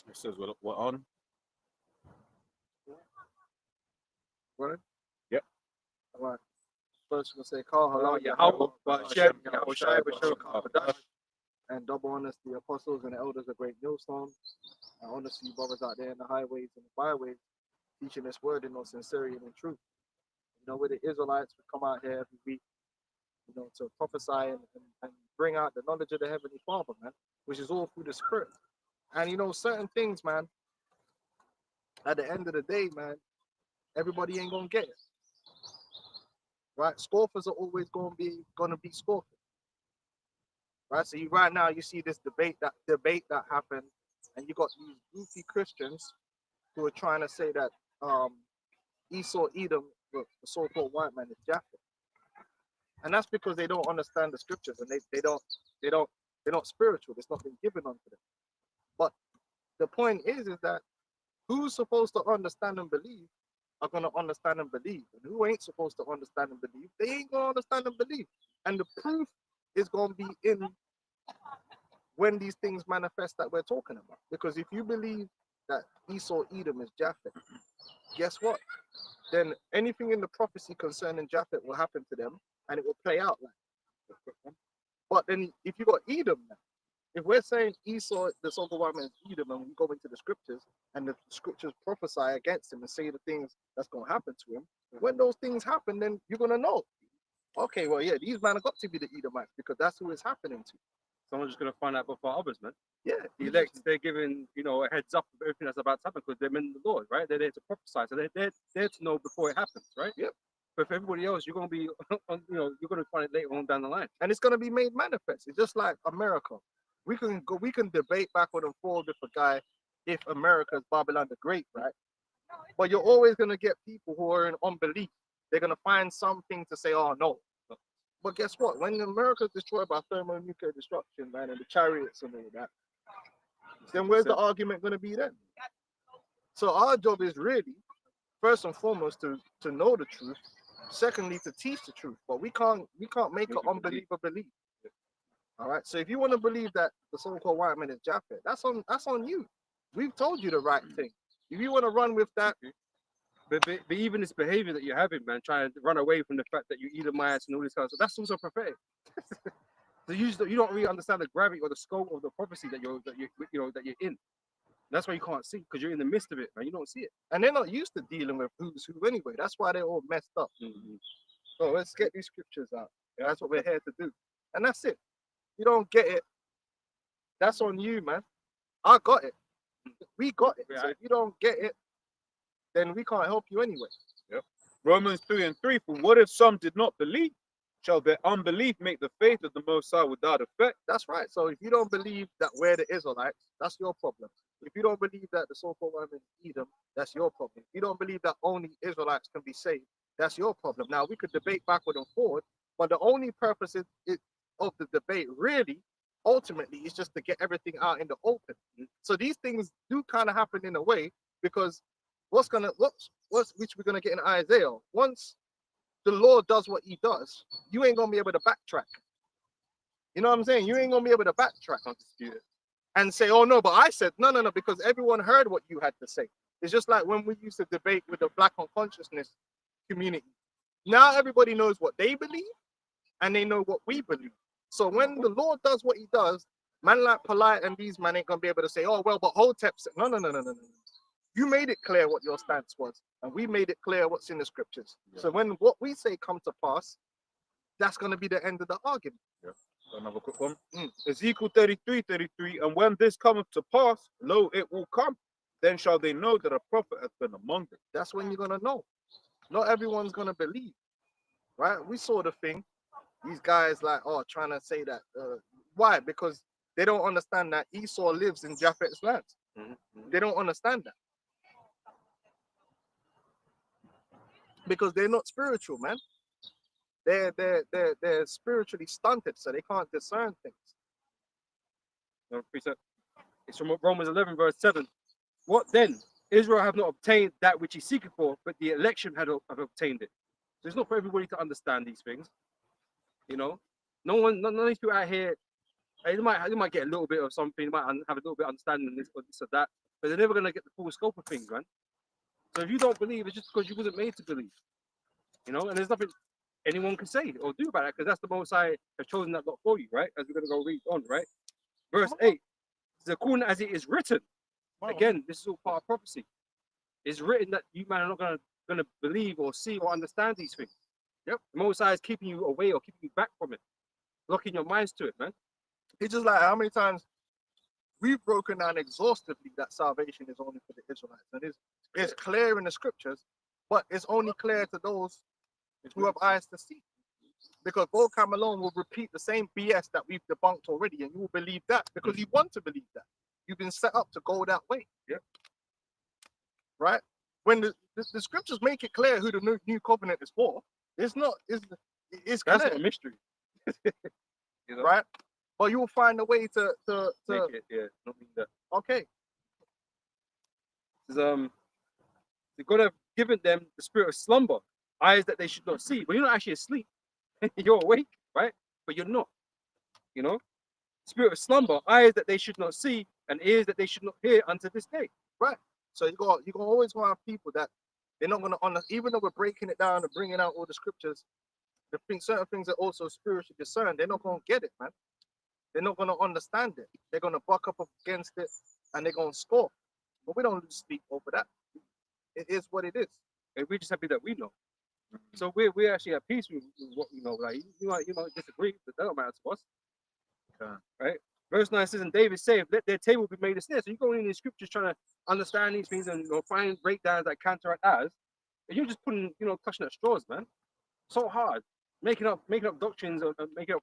It says we're on. Right? Yep. All right. First, we'll say, Call Allah, Halal, Yahweh, Bashem, Yahushai, Bashar, Kabadash. and double honors the apostles and the elders of Great Millstone. I honor to you brothers out there in the highways and the byways, teaching this word in all sincerity and in truth. With the Israelites, we come out here every week, to prophesy and bring out the knowledge of the Heavenly Father, man, which is all through the Spirit. And certain things, man, at the end of the day, man, everybody ain't gonna get it. Right? Scoffers are always gonna be scoffers. Right? So right now you see this debate that happened, and you got these goofy Christians who are trying to say that Esau, Edom, the so-called white man, is Japheth. And that's because they don't understand the scriptures, and they're not spiritual. It's not been given unto them. But the point is that who's supposed to understand and believe are gonna understand and believe, and who ain't supposed to understand and believe, they ain't gonna understand and believe. And the proof is gonna be in when these things manifest that we're talking about. Because if you believe that Esau, Edom is Japheth, guess what? Then anything in the prophecy concerning Japheth will happen to them, and it will play out like that. But then if you got Edom now, if we're saying Esau, the so-called white man, is Edom, and we go into the scriptures, and the scriptures prophesy against him and say the things that's going to happen to him, when those things happen, then you're going to know, okay, well, yeah, these men have got to be the Edomites, because that's who it's happening to. Someone's just gonna find out before others, man. Yeah, The elect, they're giving, a heads up of everything that's about to happen because they're in the Lord, right? They're there to prophesy, so they're there to know before it happens, right? Yep. But for everybody else, you're gonna be, you're gonna find it later on down the line, and it's going to be made manifest. It's just like America. We can debate backward and forward with a guy if America is Babylon the Great, right? But you're always going to get people who are in unbelief. They're going to find something to say, oh no. But guess what? When America is destroyed by thermonuclear destruction, man, and the chariots and all that, then where's the argument going to be then? So our job is really, first and foremost, to know the truth. Secondly, to teach the truth. But we can't make an unbeliever believe. All right. So if you want to believe that the so-called white man is Japheth, that's on you. We've told you the right thing. If you want to run with that, but even this behavior that you're having, man, trying to run away from the fact that you Edomites and all this kind of stuff, that's also prophetic. So you don't really understand the gravity or the scope of the prophecy that you're in. That's why you can't see, because you're in the midst of it, man. You don't see it. And they're not used to dealing with who's who anyway. That's why they're all messed up. So let's get these scriptures out. That's what we're here to do. And that's it. You don't get it, that's on you, man. I got it. We got it. So if you don't get it, then we can't help you anyway. Yep. Romans 3:3, for what if some did not believe? Shall their unbelief make the faith of the Most High without effect? That's right. So if you don't believe that we're the Israelites, that's your problem. If you don't believe that the so-called women Edom, that's your problem. If you don't believe that only Israelites can be saved, that's your problem. Now we could debate backward and forward, but the only purpose of the debate really, ultimately, is just to get everything out in the open. So these things do kind of happen in a way, because which we're gonna get in Isaiah. Once the Lord does what he does, you ain't gonna be able to backtrack. You know what I'm saying? You ain't gonna be able to backtrack on dispute it and say, oh no, but I said no, because everyone heard what you had to say. It's just like when we used to debate with the Black unconsciousness community. Now everybody knows what they believe and they know what we believe. So when the Lord does what he does, man like Polite and these man ain't gonna be able to say, oh well, but Hotep said no. You made it clear what your stance was, and we made it clear what's in the scriptures. Yeah. So when what we say come to pass, that's going to be the end of the argument. Yeah. Another quick one. Ezekiel 33:33, and when this cometh to pass, lo, it will come. Then shall they know that a prophet hath been among them. That's when you're going to know. Not everyone's going to believe, right? We saw the thing. These guys trying to say that. Why? Because they don't understand that Esau lives in Japheth's land. They don't understand that. Because they're not spiritual, man. They're spiritually stunted, so they can't discern things. It's from Romans 11, verse 7. What then? Israel have not obtained that which he seeketh for, but the election have obtained it. So it's not for everybody to understand these things. None of these people out here They might get a little bit of something, they might have a little bit of understanding of this or this or that, but they're never gonna get the full scope of things, man. So if you don't believe, it's just because you wasn't made to believe, you know. And there's nothing anyone can say or do about that, because that's the Most High has chosen that lot for you, right? As we're gonna go read on, right? Verse 8. It's according as it is written. Again, this is all part of prophecy. It's written that you man are not gonna believe or see or understand these things. Yep. The Most High is keeping you away or keeping you back from it, blocking your minds to it, man. It's just like how many times we've broken down exhaustively that salvation is only for the Israelites, and it's clear in the scriptures, but it's only clear to those who have eyes to see. Because Vocab alone will repeat the same BS that we've debunked already, and you will believe that because you want to believe that. You've been set up to go that way. Yeah. Right? When the scriptures make it clear who the new covenant is for, it's That's clear, not a mystery. You know? right? But you'll find a way to Make it, yeah, not mean that. okay. You're gonna have given them the spirit of slumber, eyes that they should not see. But you're not actually asleep. You're awake, right? But you're not. You know, spirit of slumber, eyes that they should not see, and ears that they should not hear unto this day. Right. So you gonna always want people that they're not gonna even though we're breaking it down and bringing out all the scriptures, certain things are also spiritually discerned. They're not gonna get it, man. They're not gonna understand it. They're gonna buck up against it and they're gonna score. But we don't lose sleep over that. It is what it is. And we're just happy that we know. So we're actually at peace with what we know. Like you might disagree, but that don't matter to us. Right? Verse 9 says, and David said, let their table be made a snare. So you're going in the scriptures trying to understand these things and find breakdowns that counteract ours. And you're just putting, clutching at straws, man. So hard. Making up doctrines and making up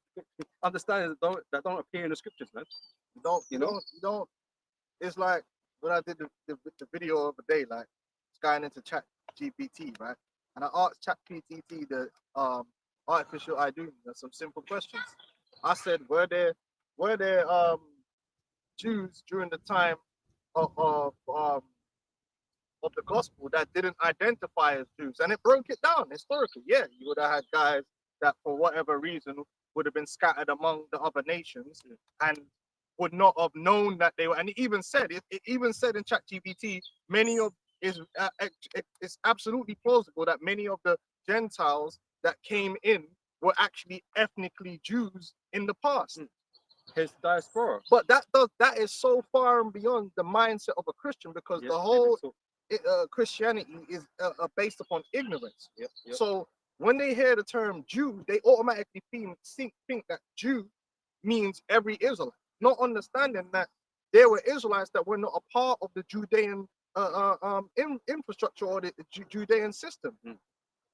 understandings that don't appear in the scriptures, man. You don't. It's like when I did the video of the day, like going into Chat GPT, right? And I asked Chat GPT the artificial ID some simple questions. I said, were there Jews during the time of the gospel that didn't identify as Jews? And it broke it down historically. Yeah, you would have had guys that for whatever reason would have been scattered among the other nations and would not have known that they were. And it even said in ChatGPT, it's absolutely plausible that many of the Gentiles that came in were actually ethnically Jews in the past. His diaspora. But that is so far and beyond the mindset of a Christian, because the whole Christianity is based upon ignorance. Yep. So when they hear the term Jew, they automatically think that Jew means every Israelite, not understanding that there were Israelites that were not a part of the Judean infrastructure or the Judean system.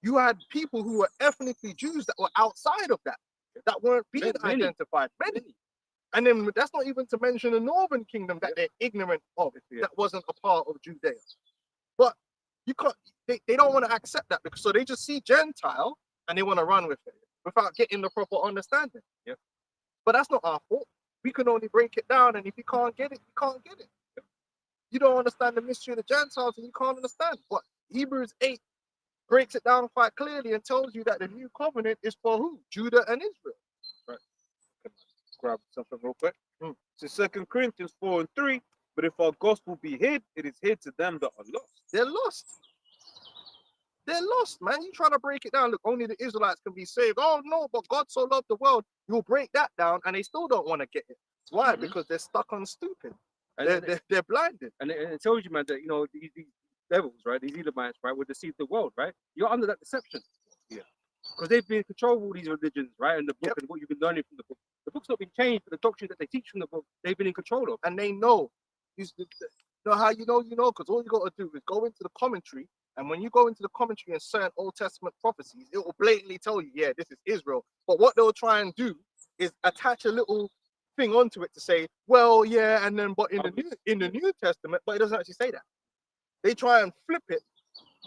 You had people who were ethnically Jews that were outside of that weren't being identified. Many. And then that's not even to mention the northern kingdom that they're ignorant of, that wasn't a part of Judea. But you can't. They don't want to accept that, because so they just see Gentile and they want to run with it without getting the proper understanding. Yeah. But that's not our fault. We can only break it down, and if you can't get it, you can't get it. You don't understand the mystery of the Gentiles, and you can't understand. But Hebrews 8 breaks it down quite clearly and tells you that the new covenant is for who? Judah and Israel. Right. Grab something real quick. So 2 Corinthians 4:3. But if our gospel be hid, it is hid to them that are lost. They're lost. They're lost, man. You trying to break it down. Look, only the Israelites can be saved. Oh no, but God so loved the world. You'll break that down, and they still don't want to get it. Why? Because they're stuck on stupid. And they're blinded. And it tells you, man, that these devils, right? These Edomites, right, would deceive the world, right? You're under that deception. Yeah. Because they've been in control of all these religions, right? And the book and what you've been learning from the book. The book's not been changed, but the doctrine that they teach from the book, they've been in control of. And they know. You know how you know? Because all you got to do is go into the commentary. And when you go into the commentary and certain Old Testament prophecies, it will blatantly tell you, yeah, this is Israel. But what they'll try and do is attach a little thing onto it to say, well, yeah, and then but in the New Testament, but it doesn't actually say that. They try and flip it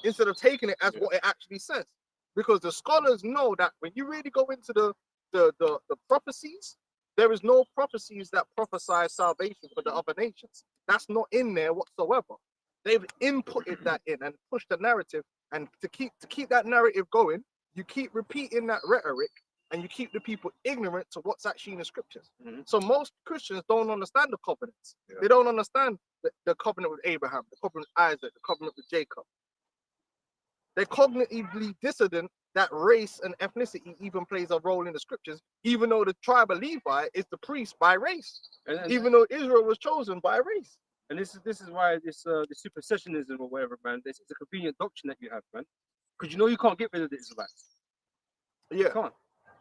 instead of taking it as what it actually says. Because the scholars know that when you really go into the prophecies, there is no prophecies that prophesy salvation for the other nations. That's not in there whatsoever. They've inputted that in and pushed the narrative, and to keep that narrative going, you keep repeating that rhetoric and you keep the people ignorant to what's actually in the scriptures. Mhm. So most Christians don't understand the covenants. Yeah. They don't understand the covenant with Abraham, the covenant with Isaac, the covenant with Jacob. They're cognitively dissident that race and ethnicity even plays a role in the scriptures, even though the tribe of Levi is the priest by race, And even though Israel was chosen by race. And this is why this supersessionism or whatever, man. This is a convenient doctrine that you have, man. Because you know you can't get rid of the Israelites. You Yeah, can't.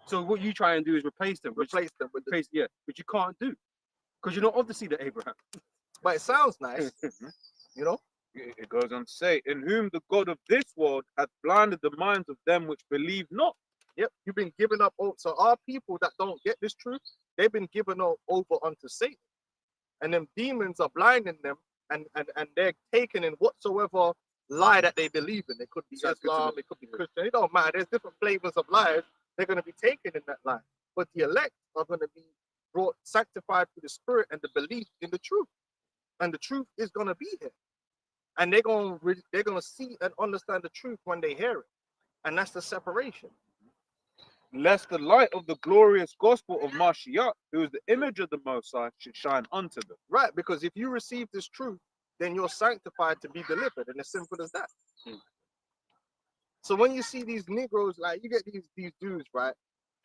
So what you try and do is replace them. replace them with the, Which you can't do. Because you're not of the seed of Abraham. but it sounds nice, you know. It goes on to say, in whom the God of this world hath blinded the minds of them which believe not. Yep, you've been given up. So our people that don't get this truth, they've been given over unto Satan, and them demons are blinding them, and they're taken in whatsoever lie that they believe in. It could be Sounds good to Islam, me. it could be Christian. It don't matter. There's different flavors of lies. They're going to be taken in that lie, but the elect are going to be brought sanctified through the Spirit and the belief in the truth, and the truth is going to be here, and they're going to see and understand the truth when they hear it, and that's the separation. Lest the light of the glorious gospel of Mashiach, who is the image of the Most High, should shine unto them. Right, because if you receive this truth, then you're sanctified to be delivered, and as simple as that. Mm. So when you see these Negroes, like you get these dudes, right,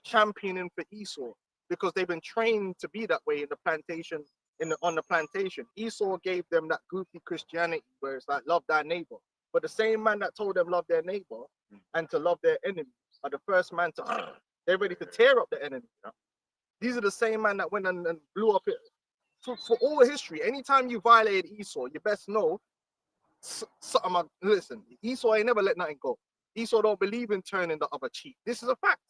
championing for Esau because they've been trained to be that way in the plantation, on the plantation. Esau gave them that goofy Christianity where it's like love thy neighbor. But the same man that told them love their neighbor and to love their enemy are the first man to they're ready to tear up the enemy. These are the same man that went and blew up it. For all history, anytime you violated Esau, you best know something. Listen, Esau ain't never let nothing go. Esau don't believe in turning the other cheek. This is a fact.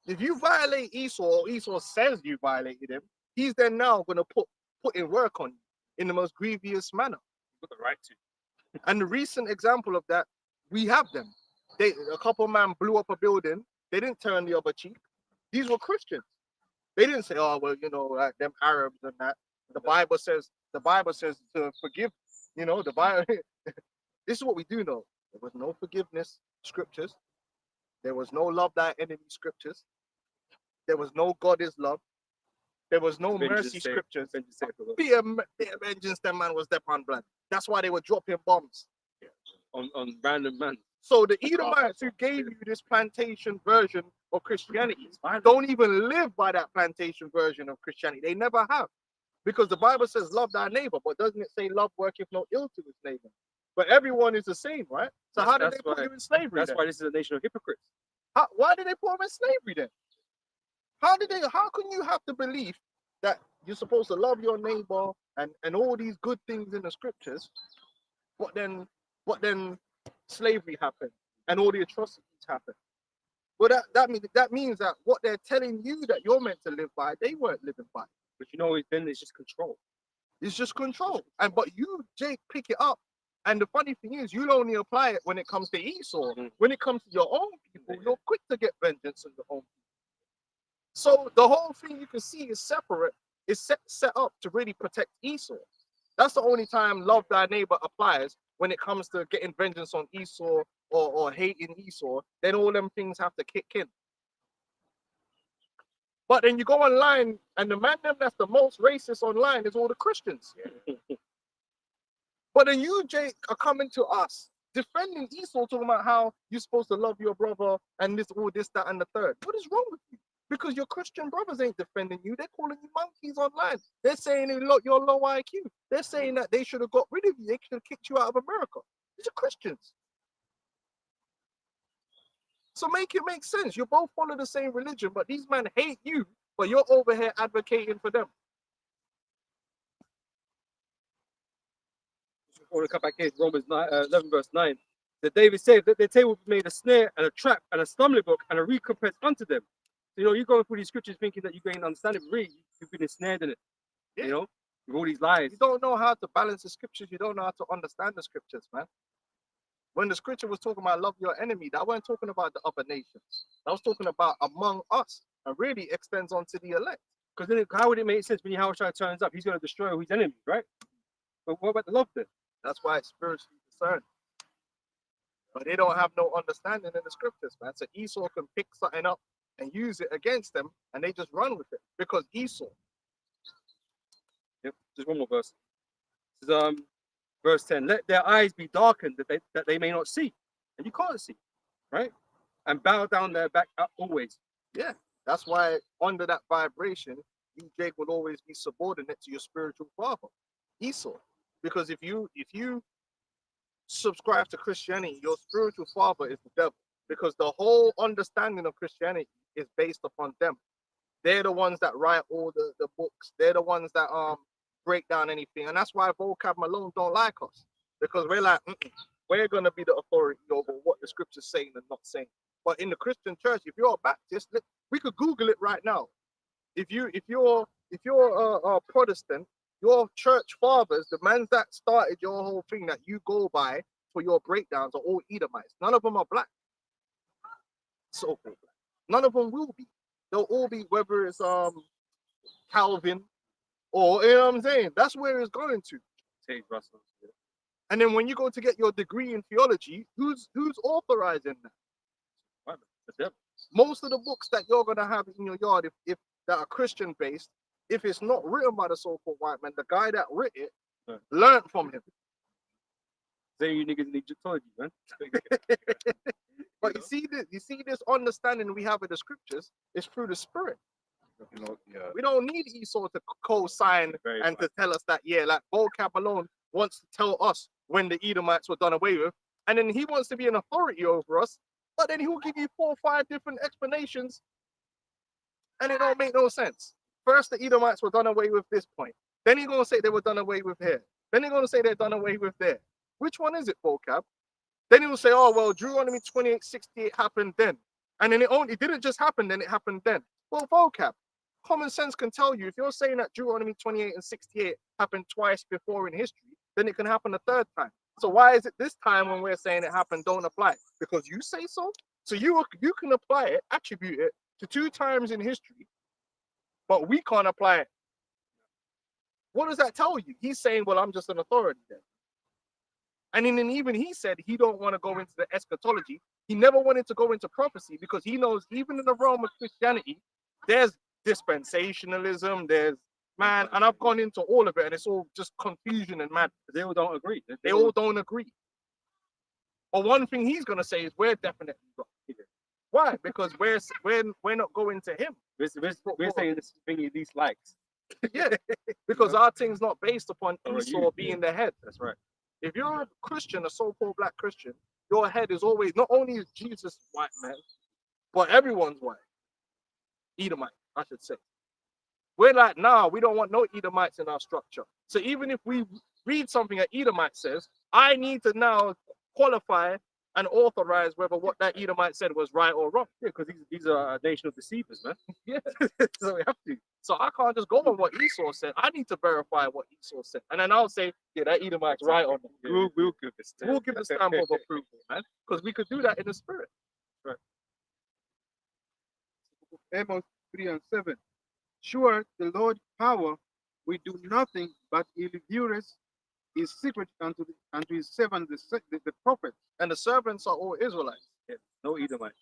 If you violate Esau, or Esau says you violated him, he's then now going to put in work on you in the most grievous manner. You've got the right to. And the recent example of that, we have them. A couple man blew up a building. They didn't turn the other cheek. These were Christians. They didn't say, "Oh well, you know, like them Arabs and that." The Bible says to forgive. You know, the Bible. This is what we do know. There was no forgiveness scriptures. There was no love thy enemy scriptures. There was no God is love. There was no mercy scriptures. Be a vengeance, that man was upon blood. That's why they were dropping bombs on random man. So the Edomites who gave you this plantation version of Christianity don't even live by that plantation version of Christianity. They never have. Because the Bible says love thy neighbor, but doesn't it say love worketh no ill to his neighbor? But everyone is the same, right? So how did they put you in slavery? That's why this is a nation of hypocrites. Why did they put them in slavery then? How can you have the belief that you're supposed to love your neighbor and all these good things in the scriptures, but then slavery happened and all the atrocities happened? Well, that means that what they're telling you that you're meant to live by, they weren't living by. But you know, then it's just control. It's just control. But you, Jake, pick it up. And the funny thing is, you'll only apply it when it comes to Esau. When it comes to your own people, you're quick to get vengeance on your own people. So the whole thing you can see is separate. It's set up to really protect Esau. That's the only time love thy neighbor applies, when it comes to getting vengeance on Esau or hating Esau. Then all them things have to kick in. But then you go online, and the man that's the most racist online is all the Christians. But then you, Jake, are coming to us defending Esau, talking about how you're supposed to love your brother and this, that, and the third. What is wrong with you? Because your Christian brothers ain't defending you. They're calling you monkeys online. They're saying you're low IQ. They're saying that they should have got rid of you. They should have kicked you out of America. These are Christians. So make it make sense. You both follow the same religion, but these men hate you, but you're over here advocating for them. I want to come back here, Romans 11 verse 9. That David said that their table made a snare and a trap and a stumbling block and a recompense unto them. So, you know, you're going through these scriptures thinking that you gain understanding, but really you've been ensnared in it. Yeah. You know, with all these lies. You don't know how to balance the scriptures. You don't know how to understand the scriptures, man. When the scripture was talking about love your enemy, that wasn't talking about the other nations. That was talking about among us, and really extends onto the elect. Because then how would it make sense when Yahushua turns up? He's going to destroy his enemies, right? But what about the love then? That's why it's spiritually discerned. But they don't have no understanding in the scriptures, man. So Esau can pick something up and use it against them, and they just run with it because Esau. Yep. Just one more verse. This is, verse 10. Let their eyes be darkened that they may not see. And you can't see, right? And bow down their back up always. Yeah, that's why under that vibration, you, Jake, will always be subordinate to your spiritual father, Esau. Because if you subscribe to Christianity, your spiritual father is the devil. Because the whole understanding of Christianity is based upon them. They're the ones that write all the books. They're the ones that break down anything. And that's why Vocab Malone don't like us. Because we're like, we're gonna be the authority over what the scripture's saying and not saying. But in the Christian church, if you're a Baptist, we could Google it right now. If you're a Protestant, your church fathers, the men that started your whole thing that you go by for your breakdowns, are all Edomites. None of them are black. So-called black. None of them will be. They'll all be, whether it's Calvin or, you know what I'm saying? That's where it's going to. Sage Russell. And then when you go to get your degree in theology, who's authorizing that? Right, the devil. Most of the books that you're gonna have in your yard, if that are Christian based, if it's not written by the so-called white man, the guy that wrote it learned from him. Say you niggas in Egyptology, man. But you see this understanding we have of the scriptures is through the spirit. You know, yeah. We don't need Esau to co-sign and to tell us that, yeah, like Vocab alone wants to tell us when the Edomites were done away with, and then he wants to be an authority over us, but then he'll give you 4 or 5 different explanations, and it don't make no sense. First, the Edomites were done away with this point. Then he's gonna say they were done away with here. Then he's gonna say they're done away with there. Which one is it, Vocab? Then he will say, oh, well, Deuteronomy 28:68 happened then. And then it didn't just happen then, it happened then. Well, Vocab, common sense can tell you, if you're saying that Deuteronomy 28 and 68 happened twice before in history, then it can happen a third time. So why is it this time when we're saying it happened don't apply? Because you say so? So you can apply it, attribute it to 2 times in history, but we can't apply it. What does that tell you? He's saying, well, I'm just an authority then. And then even he said he don't want to go into the eschatology. He never wanted to go into prophecy because he knows even in the realm of Christianity, there's dispensationalism, there's man, and I've gone into all of it, and it's all just confusion and mad. They all don't agree. They all don't agree. But one thing he's gonna say is we're definitely wrong. Why? Because we're not going to him. We're saying this thing he least likes. Yeah, because our thing's not based upon Or Esau you, being the head. That's right. If you're a Christian, a so-called black Christian, your head is always, not only is Jesus white man, but everyone's white. Edomite, I should say. We're like, nah, we don't want no Edomites in our structure. So even if we read something that Edomite says, I need to now qualify and authorize whether what that Edomite said was right or wrong. Yeah, because these are a nation of deceivers, man. Yeah. So we have to. So I can't just go on what Esau said. I need to verify what Esau said. And then I'll say, yeah, that Edomite's right on. We'll give this. We'll give the stamp of approval, man. Because we could do that in the spirit. Right. Amos 3:7. Sure, the Lord's power will do nothing, but he reveals his secret unto his servant, the prophet. And the servants are all Israelites. Yeah, no Edomite.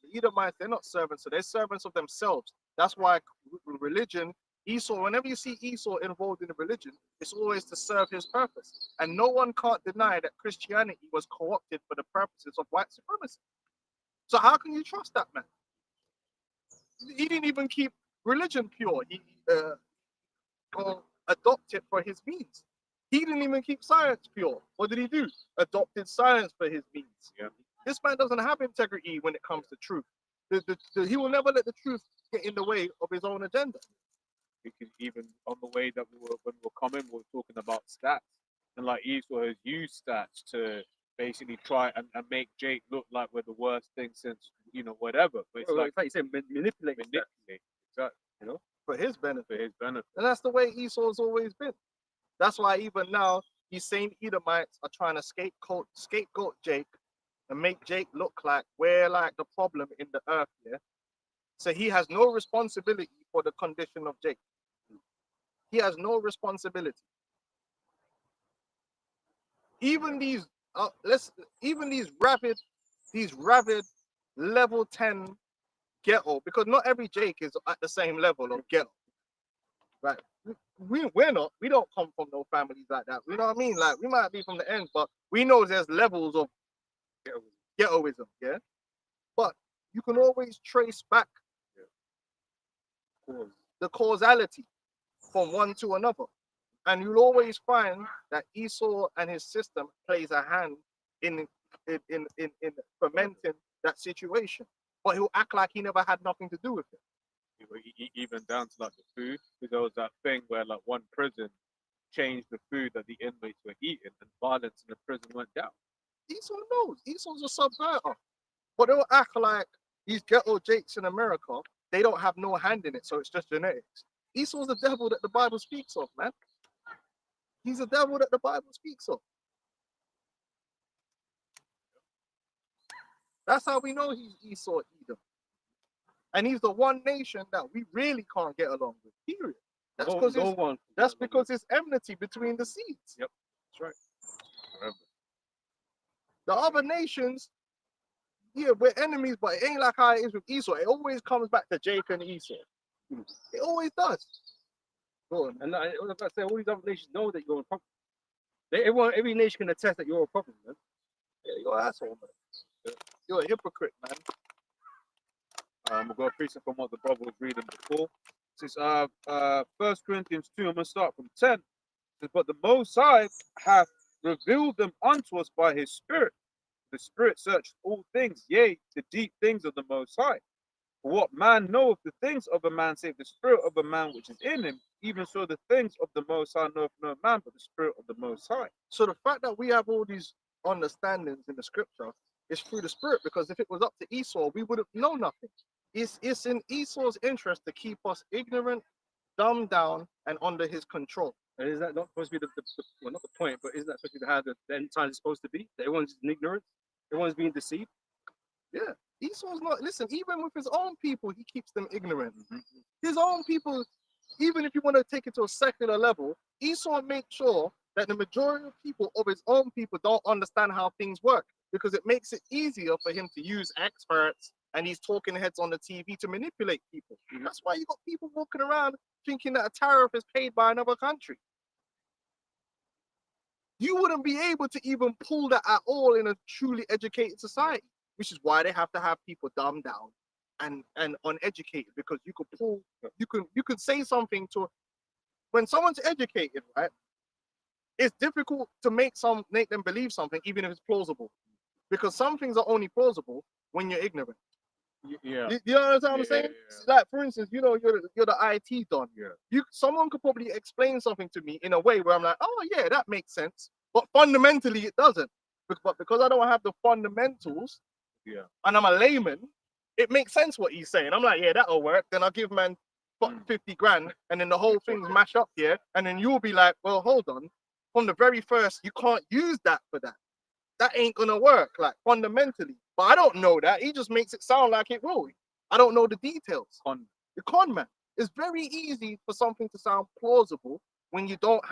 The Edomites, they're not servants, so they're servants of themselves. That's why religion, Esau, whenever you see Esau involved in a religion, it's always to serve his purpose. And no one can't deny that Christianity was co-opted for the purposes of white supremacy. So how can you trust that man? He didn't even keep religion pure. He adopted for his means. He didn't even keep science pure. What did he do? Adopted science for his means. Yeah. This man doesn't have integrity when it comes to truth. He will never let the truth get in the way of his own agenda. We can even on the way that when we were coming, we were talking about stats, and like Esau has used stats to basically try and make Jake look like we're the worst thing since whatever. But it's It's like you said, manipulate. exactly, For his benefit. for his benefit. And that's the way Esau's always been. That's why even now, these same Edomites are trying to scapegoat Jake and make Jake look like we're like the problem in the earth here. So he has no responsibility for the condition of Jake. He has no responsibility. Even these rabid level 10 ghetto, because not every Jake is at the same level of ghetto. Right? We're not. We don't come from no families like that. You know what I mean? Like, we might be from the end, but we know there's levels of ghettoism. Yeah. But you can always trace back the causality from one to another. And you'll always find that Esau and his system plays a hand in fermenting that situation. But he'll act like he never had nothing to do with it. Even down to like the food, because there was that thing where like one prison changed the food that the inmates were eating, and violence in the prison went down. Esau knows. Esau's a subverter. But they'll act like these ghetto jakes in America, they don't have no hand in it, so it's just genetics. Esau's the devil that the Bible speaks of, man. He's the devil that the Bible speaks of. That's how we know he's Esau Edom. And he's the one nation that we really can't get along with, period. That's because it's enmity between the seeds. Yep, that's right. Remember. The other nations, yeah, we're enemies, but it ain't like how it is with Esau. It always comes back to Jacob and Esau. It always does. Go on. And I was about to say, all these other nations know that you're a problem. Every nation can attest that you're a problem, man. Yeah, you're an asshole, man. You're a hypocrite, man. We'll go a precept from what the brother was reading before. It says, 1 Corinthians 2, I'm going to start from 10. It says, but the Most High hath revealed them unto us by his Spirit. The Spirit searches all things, yea, the deep things of the Most High. For what man knoweth the things of a man, save the Spirit of a man which is in him? Even so, the things of the Most High knoweth no man, but the Spirit of the Most High. So the fact that we have all these understandings in the scripture is through the Spirit, because if it was up to Esau, we would have known nothing. It's in Esau's interest to keep us ignorant, dumbed down, and under his control. And is that not supposed to be well, not the point, but isn't that supposed to be how the end time is supposed to be? That everyone's in ignorance, everyone's being deceived. Yeah, Esau's not. Listen, even with his own people, he keeps them ignorant. His own people, even if you want to take it to a secular level, Esau makes sure that the majority of people of his own people don't understand how things work, because it makes it easier for him to use experts and these talking heads on the TV to manipulate people. That's why you got people walking around thinking that a tariff is paid by another country. You wouldn't be able to even pull that at all in a truly educated society, which is why they have to have people dumbed down and uneducated, because you could say something to, when someone's educated, right? It's difficult to make them believe something, even if it's plausible, because some things are only plausible when you're ignorant. Yeah. You know what I'm saying? Yeah. Like, for instance, you know, you're the IT don. Yeah. Someone could probably explain something to me in a way where I'm like, oh yeah, that makes sense. But fundamentally, it doesn't. But because I don't have the fundamentals, yeah, and I'm a layman, it makes sense what he's saying. I'm like, yeah, that'll work. Then I'll give man 50 grand, and then the whole thing's mash up here. And then you'll be like, well, hold on. From the very first, you can't use that for that. That ain't gonna work, like, fundamentally. But I don't know that. He just makes it sound like it will. I don't know the details. The con man. It's very easy for something to sound plausible when you don't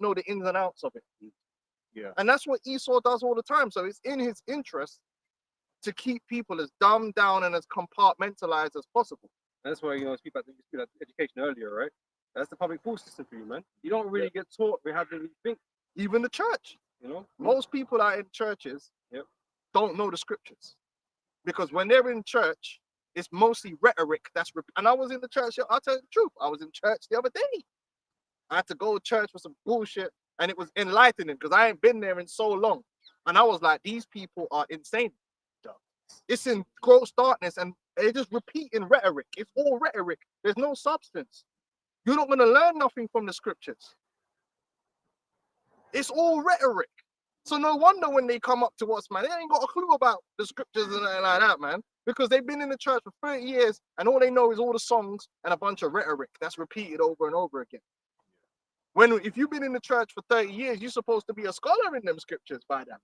know the ins and outs of it. Yeah. And that's what Esau does all the time. So it's in his interest to keep people as dumbed down and as compartmentalized as possible. And that's why, you know, I speak about education earlier, right? That's the public school system for you, man. You don't really get taught how to really think. Even the church. You know, most people are in churches don't know the scriptures, because when they're in church, it's mostly rhetoric. And I was in the church. I'll tell you the truth. I was in church the other day. I had to go to church for some bullshit, and it was enlightening because I ain't been there in so long. And I was like, these people are insane. It's in gross darkness, and they just repeating rhetoric. It's all rhetoric. There's no substance. You're not going to learn nothing from the scriptures. It's all rhetoric. So no wonder when they come up to us, man, they ain't got a clue about the scriptures and like that, man. Because they've been in the church for 30 years and all they know is all the songs and a bunch of rhetoric that's repeated over and over again. If you've been in the church for 30 years, you're supposed to be a scholar in them scriptures by now.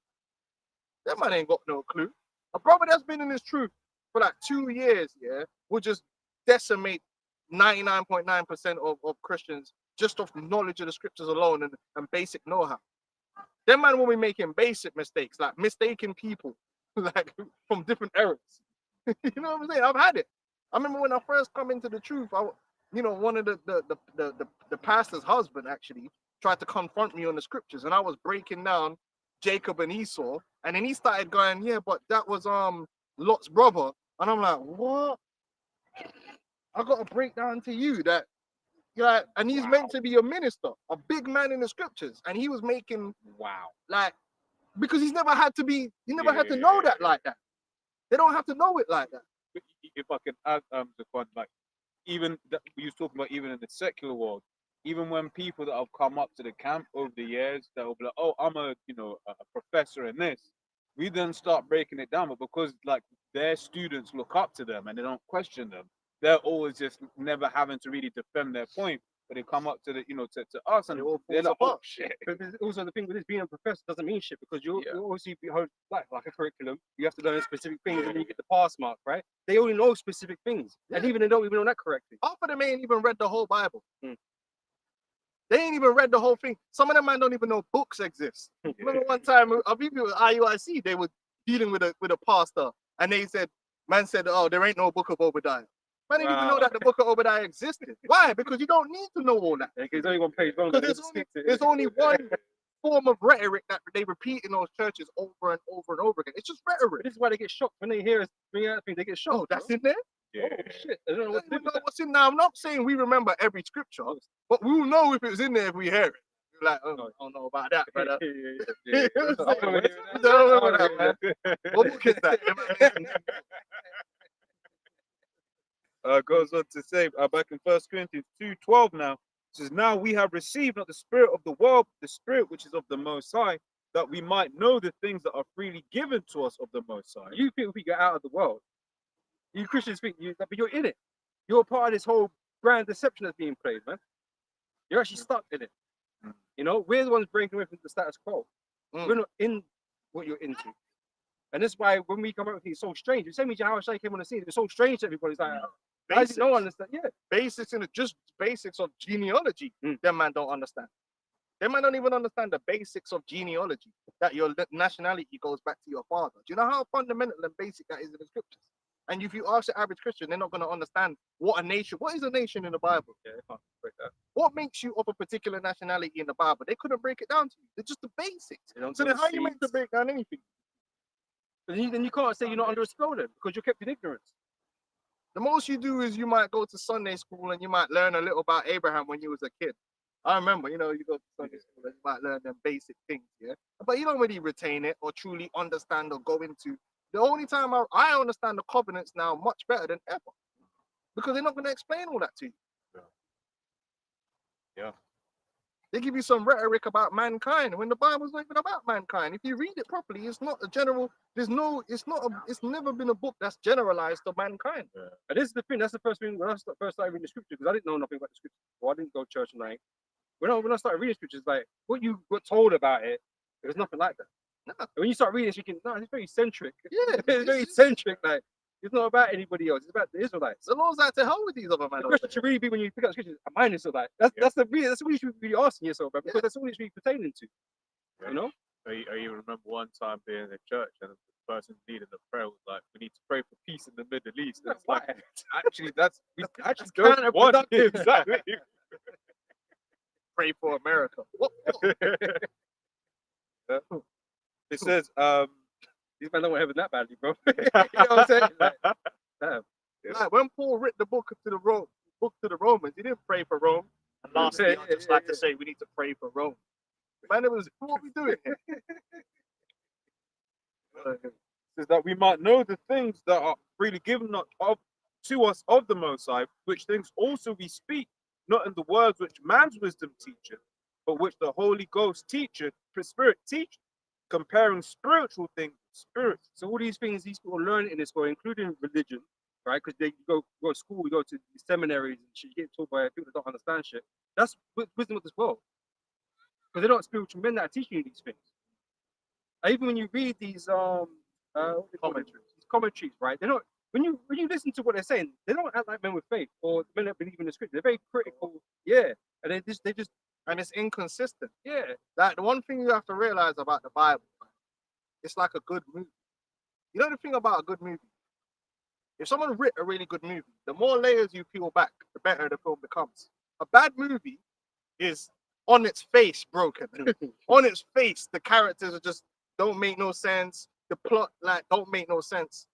That man ain't got no clue. A brother that's been in this truth for like 2 years, will just decimate 99.9% of Christians just off knowledge of the scriptures alone and basic know-how. Them man will be making basic mistakes, like mistaking people like from different eras. You know what I'm saying? I've had it. I remember when I first come into the truth, one of the pastor's husband actually tried to confront me on the scriptures, and I was breaking down Jacob and Esau, and then he started going, yeah, but that was Lot's brother, and I'm like, what? I got to break down to you that, yeah, and he's meant to be a minister, a big man in the scriptures, and he was making like, because he's never had to be, he never had to know that like that. They don't have to know it like that. If I can add the point, like even that we was talking about, even in the secular world, even when people that have come up to the camp over the years that will be like, oh, I'm a professor in this, we then start breaking it down, but because like their students look up to them and they don't question them, they're always just never having to really defend their point. But they come up to the to us and they're like, oh shit. But there's also the thing with this, being a professor doesn't mean shit, because you obviously like a curriculum. You have to learn specific things, and then you get the pass mark, right? They only know specific things, and even they don't even know that correctly. Half of them ain't even read the whole Bible. They ain't even read the whole thing. Some of them man don't even know books exist. Remember one time, I think it was IUIC, they were dealing with a pastor, and they said, man said, oh, there ain't no book of Obadiah. Man didn't even know that the book of Obadiah existed. Why? Because you don't need to know all that. There's only one page long. There's only one form of rhetoric that they repeat in those churches over and over and over again. It's just rhetoric. This is why they get shocked when they hear us bring out things. They get shocked. Oh, that's in there? Yeah. Oh shit! I don't know what's in there. I'm not saying we remember every scripture, but we'll know if it's in there if we hear it. We're like, oh, I don't know about that, brother. What book is that? Goes on to say back in 1 Corinthians 2:12 now, it says, now we have received not the spirit of the world, the spirit which is of the Most High, that we might know the things that are freely given to us of the Most High. You think we get out of the world? You Christians think but you're in it. You're part of this whole grand deception that's being played, man. You're actually stuck in it. You know, we're the ones breaking away from the status quo. We're not in what you're into. And that's why when we come up with things, it's so strange. The same as how Shai came on the scene, it's so strange to everybody. It's like, how do you not understand? Yeah. Basics just basics of genealogy, them man don't understand. Them man don't even understand the basics of genealogy, that your nationality goes back to your father. Do you know how fundamental and basic that is in the scriptures? And if you ask the average Christian, they're not going to understand what is a nation in the Bible? Yeah, they can't break that. What makes you of a particular nationality in the Bible? They couldn't break it down to you. They're just the basics. So then how are you meant to break down anything? Then you can't say you're not under a spell then, because you're kept in ignorance. The most you do is you might go to Sunday school and you might learn a little about Abraham when you was a kid. I remember, you go to Sunday school and you might learn them basic things, yeah? But you don't really retain it or truly understand or go into. The only time I understand the covenants now much better than ever, because they're not going to explain all that to you. Yeah. They give you some rhetoric about mankind when the Bible's not even about mankind. If you read it properly, it's not a general. It's never been a book that's generalized to mankind. Yeah. And this is the thing. That's the first thing when I first started reading the scripture, because I didn't know nothing about the scripture. Well, I didn't go to church and like when I started reading scriptures, like what you got told about it, it was nothing like that. No. And when you start reading, you can it's very centric. Yeah, it's very centric. Like it's not about anybody else. It's about the Israelites. The Lord's like to hell with these other men. The question should really be when you pick up scriptures, am I an Israelite? That's what you should be really asking yourself, man, because that's what it should be pertaining to. Yeah. You know? I even remember one time being in a church and the person leading the prayer was like, "We need to pray for peace in the Middle East." And it's like, actually, we actually don't want it. Exactly. Pray for America. It says, these men don't want heaven that badly, bro. You know what I'm saying? Like when Paul wrote the book to the Romans, he didn't pray for Rome. And lastly, I just like to say we need to pray for Rome. Man, it was what we doing here. It says that we might know the things that are freely given to us of the Most High, which things also we speak, not in the words which man's wisdom teacheth, but which the Holy Ghost teacheth, the Spirit teacheth, comparing spiritual things with spirits. So all these things these people learn in this school, including religion, right? Because they go to school, we go to seminaries and shit, you get taught by people that don't understand shit. That's wisdom of this world. Because they're not spiritual men that are teaching you these things. Even when you read these commentaries, right? They're not when you listen to what they're saying, they don't act like men with faith or men that believe in the scripture. They're very critical, and they just and it's inconsistent. Yeah. Like the one thing you have to realize about the Bible, it's like a good movie. You know the thing about a good movie? If someone writ a really good movie, the more layers you peel back, the better the film becomes. A bad movie is on its face broken. On its face, the characters are just don't make no sense. The plot like don't make no sense.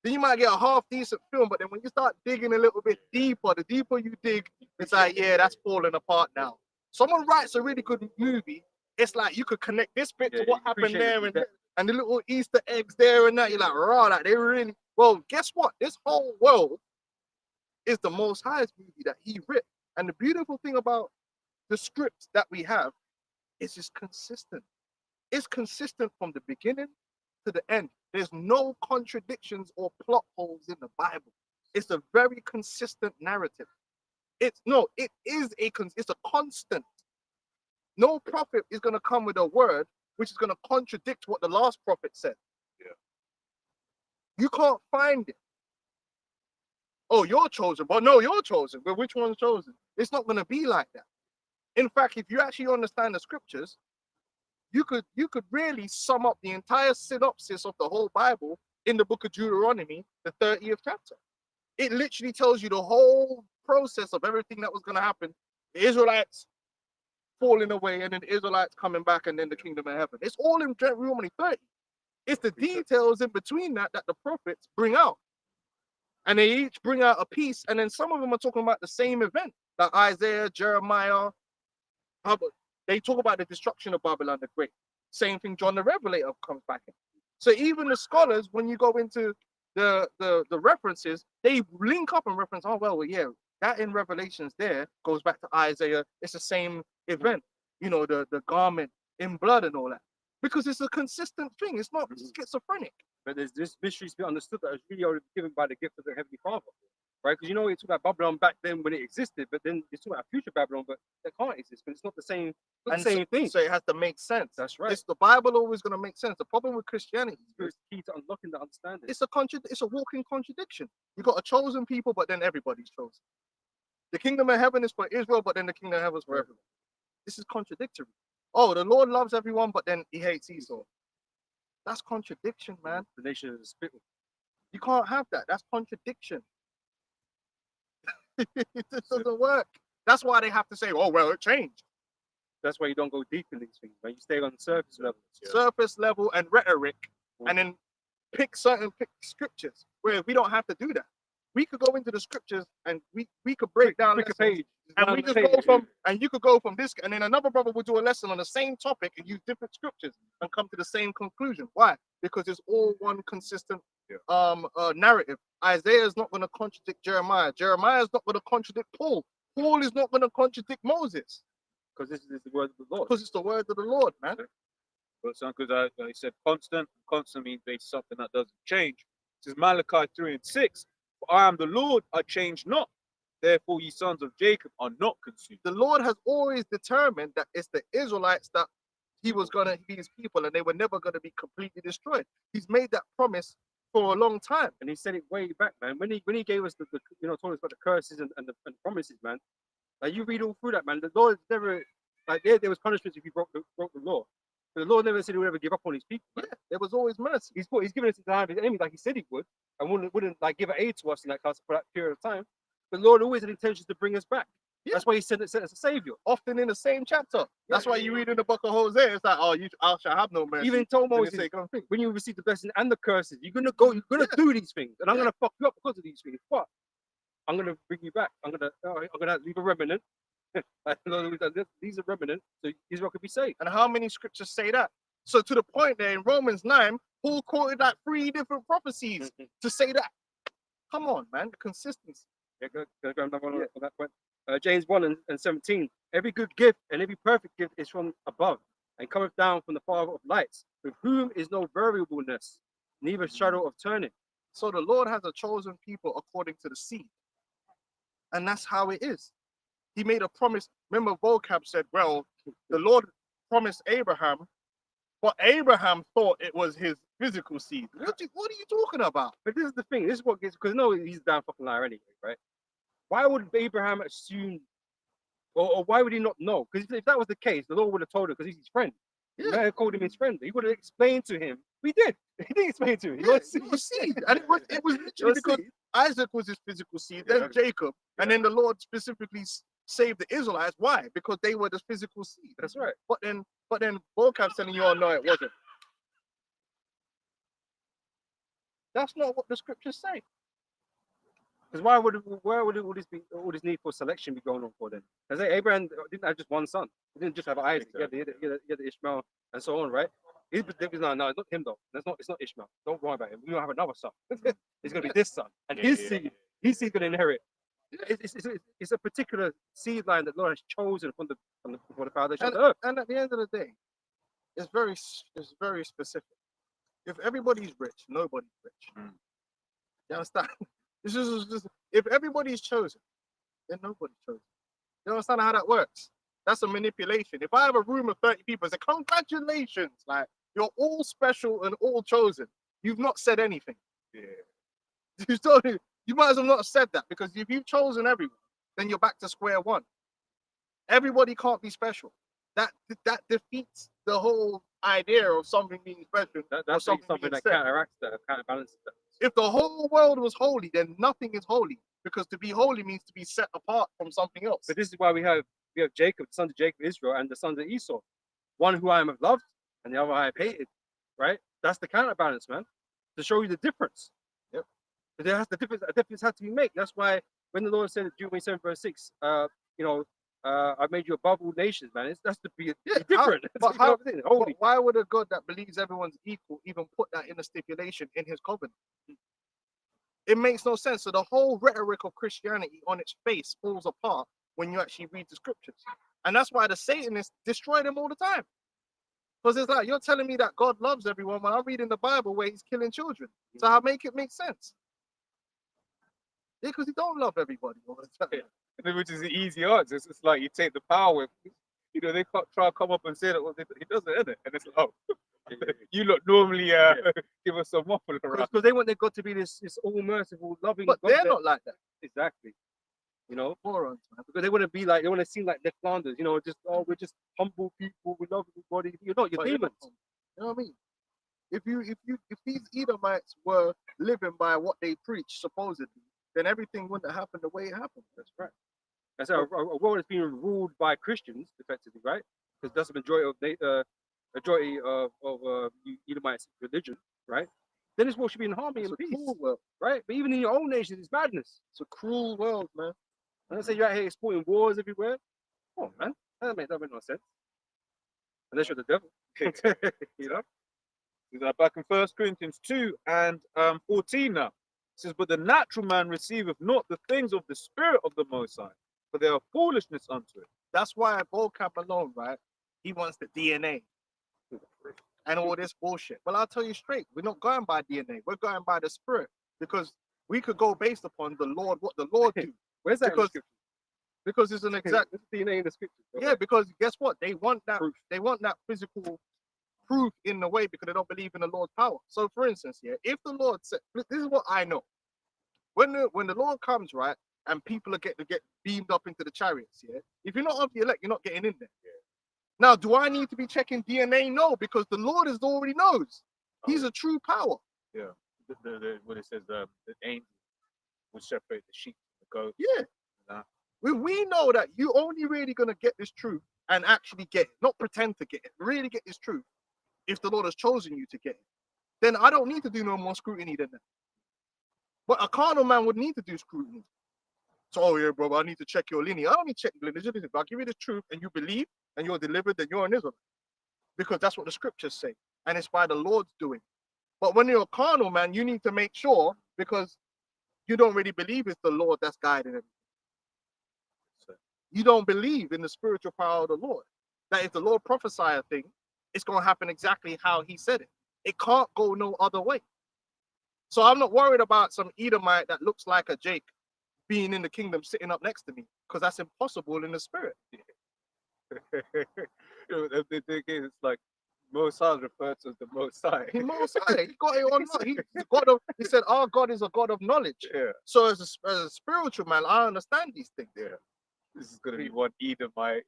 Then you might get a half decent film, but then when you start digging a little bit deeper, the deeper you dig, it's like, yeah, that's falling apart now. Someone writes a really good movie, it's like you could connect this bit to what happened there and the little Easter eggs there and that. You're like, raw, like they really well, guess what? This whole world is the Most High's movie that he writ. And the beautiful thing about the scripts that we have is it's consistent. It's consistent from the beginning to the end. There's no contradictions or plot holes in the Bible. It's a very consistent narrative. It is it's a constant. No prophet is going to come with a word which is going to contradict what the last prophet said. Yeah. You can't find it. Oh, you're chosen, but no, you're chosen. But which one's chosen? It's not going to be like that. In fact, if you actually understand the scriptures, you could really sum up the entire synopsis of the whole Bible in the book of Deuteronomy, the 30th chapter. It literally tells you the whole process of everything that was going to happen. The Israelites falling away, and then the Israelites coming back, and then the kingdom of heaven. It's all in Deuteronomy 30. It's the details in between that the prophets bring out. And they each bring out a piece, and then some of them are talking about the same event, like Isaiah, Jeremiah. They talk about the destruction of Babylon the Great. Same thing John the Revelator comes back in. So even the scholars, when you go into the references, they link up and reference, oh, well, yeah, that in Revelations there goes back to Isaiah. It's the same event, you know, the garment in blood and all that. Because it's a consistent thing. It's not schizophrenic. But there's this mystery to be understood that is really already given by the gift of the Heavenly Father. Right? Because you know, it's about Babylon back then when it existed, but then it's talking about future Babylon, but that can't exist, but it's not the same, thing. So it has to make sense. That's right. It's the Bible always going to make sense. The problem with Christianity is key to unlocking that understanding. It's a walking contradiction. You got a chosen people, but then everybody's chosen. The kingdom of heaven is for Israel, but then the kingdom of heaven is for everyone. This is contradictory. Oh, the Lord loves everyone, but then he hates Esau. That's contradiction, man. The nation is split. You can't have that. That's contradiction. It just doesn't work. That's why they have to say, oh, well, it changed. That's why you don't go deep in these things, right? You stay on the surface level. Yeah. Surface level and rhetoric, and then pick scriptures where we don't have to do that. We could go into the scriptures and we could break down a page. And we just go from, and you could go from this, and then another brother would do a lesson on the same topic and use different scriptures and come to the same conclusion. Why? Because it's all one consistent narrative. Isaiah is not going to contradict Jeremiah. Jeremiah is not going to contradict Paul. Paul is not going to contradict Moses. Because this is the word of the Lord. Because it's the word of the Lord, man. But because I said constant means basically something that doesn't change. This is Malachi 3:6. For I am the Lord, I change not. Therefore, ye sons of Jacob are not consumed. The Lord has always determined that it's the Israelites that he was going to be his people, and they were never going to be completely destroyed. He's made that promise for a long time. And he said it way back, man. When he gave us the told us about the curses and the promises, man. Like you read all through that, man. The Lord never, like there was punishments if you broke the law. But the Lord never said he would ever give up on his people. Yeah, there was always mercy. He's given us into the hand of his enemy like he said he would, and wouldn't like give aid to us in that class for that period of time. But the Lord always had intentions to bring us back. Yeah. That's why he sent us a savior. Often in the same chapter. That's why you read in the book of Hosea, it's like, oh, I shall have no mercy. Even told Moses, when you receive the blessing and the curses, you're gonna do these things, and I'm gonna fuck you up because of these things. But I'm gonna bring you back. I'm gonna leave a remnant. These are remnant, so Israel could be saved. And how many scriptures say that? So to the point there in Romans 9, Paul quoted like 3 different prophecies to say that. Come on, man, the consistency. Yeah, go another one on that point. James 1 and 17. Every good gift and every perfect gift is from above and cometh down from the Father of lights, with whom is no variableness, neither shadow of turning. So the Lord has a chosen people according to the seed. And that's how it is. He made a promise. Remember, Vocab said, well, the Lord promised Abraham, but Abraham thought it was his physical seed. What are you talking about? But this is the thing. This is what gets, because no, he's a damn fucking liar anyway, right? Why would Abraham assume, or why would he not know? Because if that was the case, the Lord would have told him, because he's his friend. Yeah. He might have called him his friend. He would have explained to him. We did. He didn't explain to him. Yeah, you see, and it was literally because Isaac was his physical seed, then Yeah. Jacob, and then the Lord specifically saved the Israelites. Why? Because they were the physical seed. That's right. But then Vocab's telling you, oh no, it wasn't. That's not what the scriptures say. Because where would all this need for selection be going on for then? Because Abraham didn't have just one son. He didn't just have Isaac. He had Ishmael and so on, right? No, it's not him though. It's not Ishmael. Don't worry about him. We don't have another son. It's gonna be this son, and his seed gonna inherit. It's a particular seed line that Lord has chosen from the foundation of the earth. And at the end of the day, it's very specific. If everybody's rich, nobody's rich. You understand? This is just, if everybody's chosen, then nobody's chosen. You understand how that works? That's a manipulation. If I have a room of 30 people, I say, congratulations, like you're all special and all chosen. You've not said anything. Yeah. You might as well not have said that, because if you've chosen everyone, then you're back to square one. Everybody can't be special. That defeats the whole idea of something being special. That's something that counteracts that, counterbalances that. If the whole world was holy, then nothing is holy, because to be holy means to be set apart from something else. But this is why we have Jacob, the sons of Jacob, Israel, and the sons of Esau. One who I have loved, and the other I have hated. Right? That's the counterbalance, man. To show you the difference. Yep. But a difference has to be made. That's why when the Lord said in Deuteronomy 7:6, I made you above all nations, man. That's to be different. But why would a God that believes everyone's equal even put that in a stipulation in his covenant? It makes no sense. So the whole rhetoric of Christianity on its face falls apart when you actually read the scriptures. And that's why the Satanists destroy them all the time. Because it's like, you're telling me that God loves everyone when I'm reading the Bible where he's killing children. So how make it make sense? Yeah, because he don't love everybody all the time. Which is the easy answer. It's like you take the power. They can't try to come up and say that he doesn't, isn't it? And it's like, oh, you look normally give us some waffle around. Because they want their God to be this all merciful, loving. But God they're not like that. Exactly. Morons, man. Because they want to be like, they want to seem like Ned Flanders, we're just humble people, we love everybody. You're not, you're demons. You know what I mean? If these Edomites were living by what they preach, supposedly, then everything wouldn't have happened the way it happened. That's right. That's a world that's being ruled by Christians, effectively, right? Because that's the majority of Edomites religion, right? Then this world should be in harmony and peace, world, right? But even in your own nation, it's madness. It's a cruel world, man. And I say you're out here exporting wars everywhere. Come on, man. That make no sense. Unless you're the devil. Back in 1 Corinthians 2 and 14 now. It says, but the natural man receiveth not the things of the Spirit of the Most High, for they are foolishness unto it. That's why Vocab alone, right? He wants the DNA and all this bullshit. Well, I'll tell you straight, we're not going by DNA. We're going by the Spirit, because we could go based upon the Lord, what the Lord do. Where's that? Because it's an exact DNA in the scriptures. Yeah, because guess what? They want that proof. They want that physical proof in the way, because they don't believe in the Lord's power. So for instance, if the Lord said, this is what I know. When the Lord comes, right, and people are get beamed up into the chariots, if you're not of the elect, you're not getting in there. Now, do I need to be checking DNA? No, because the Lord already knows. He's a true power. Yeah. When it says the angel will separate the sheep from the goats. Yeah. We know that you only really gonna get this truth and actually get it, not pretend to get it, really get this truth if the Lord has chosen you to get it. Then I don't need to do no more scrutiny than that. But a carnal man would need to do scrutiny. So, oh yeah, bro, I need to check your lineage. I don't need to check your lineage. If I give you the truth and you believe and you're delivered, then you're an Israelite. Because that's what the scriptures say. And it's by the Lord's doing. But when you're a carnal man, you need to make sure, because you don't really believe it's the Lord that's guiding everything. You don't believe in the spiritual power of the Lord. That if the Lord prophesy a thing, it's going to happen exactly how he said it. It can't go no other way. So I'm not worried about some Edomite that looks like a Jake being in the kingdom sitting up next to me, because that's impossible in the spirit. It's like Most High referred to as the Most High. He Most High. He got it on. He said, our God is a God of knowledge. Yeah. So as a spiritual man, I understand these things. Yeah. This is going to be one Edomite.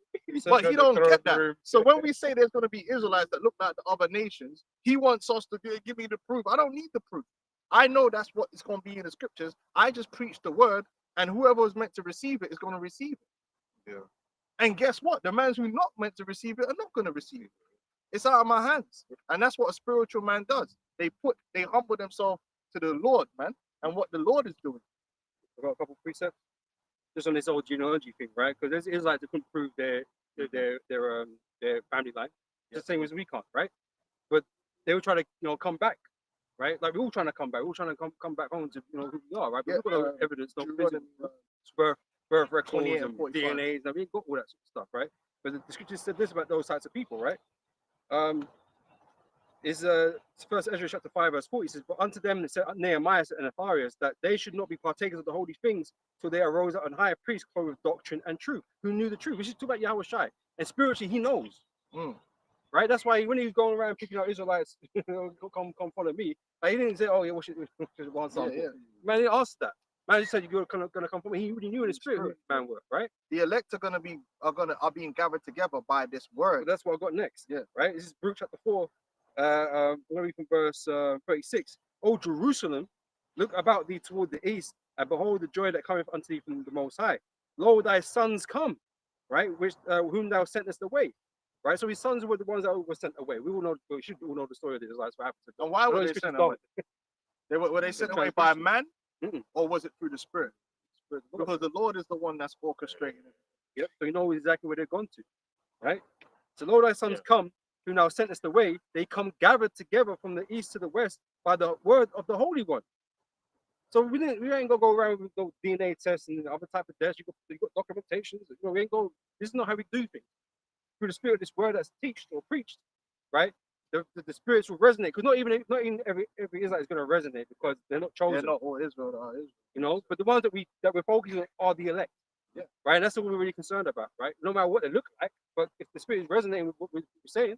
But he don't get that. So when we say there's going to be Israelites that look like the other nations, he wants us to give me the proof. I don't need the proof. I know that's what it's going to be in the scriptures. I just preach the word, and whoever is meant to receive it is going to receive it. Yeah. And guess what? The man who's not meant to receive it are not going to receive it. It's out of my hands. And that's what a spiritual man does. They humble themselves to the Lord, man, and what the Lord is doing. I've got a couple of precepts just on this old genealogy thing, right? Because the Israelites couldn't prove their family line, the same as we can't, right? But they were trying to, come back, right? Like we're all trying to come back. We're all trying to come back home to, who we are, right? But we've got no evidence, no physical birth records 28 and and 45. DNAs. And we ain't got all that sort of stuff, right? But the scripture said this about those types of people, right? Is First Ezra chapter 5 verse 40 says, but unto them said Nehemiah and Atharias that they should not be partakers of the holy things till they arose up an higher priest clothed with doctrine and truth, who knew the truth. We should talk about Yahweh Shai, and spiritually he knows, right? That's why when he was going around picking out Israelites, come follow me. Like, he didn't say, oh yeah, what should one sample? Man, he asked that. Man, he said you're gonna come from me. He already knew in the spirit who this man were, right? The elect are being gathered together by this word. So that's what I got next. Yeah, right. This is Baruch chapter 4. I'm going to read from verse 36. O Jerusalem, look about thee toward the east, and behold the joy that cometh unto thee from the Most High. Lo, thy sons come, right? Which whom thou sentest away, right? So his sons were the ones that were sent away. We should all know the story of the Israelites. What happened to them. And why were they sent away? Were they sent away by man, or was it through the Spirit? Because the Lord is the one that's orchestrating it. Yep. So you know exactly where they're gone to, right? So lo, thy sons come, who now sent us away, they come gathered together from the east to the west by the word of the Holy One. So we ain't gonna go around with no DNA tests and other type of tests. You got documentations. We ain't go. This is not how we do things. Through the spirit, this word that's teached or preached, right? The spirits will resonate, because not even every Israelite is gonna resonate, because they're not chosen. They're not all Israel, But the ones that we're focusing on are the elect. Yeah. Right. And that's what we're really concerned about, right? No matter what they look like, but if the spirit is resonating with what we're saying,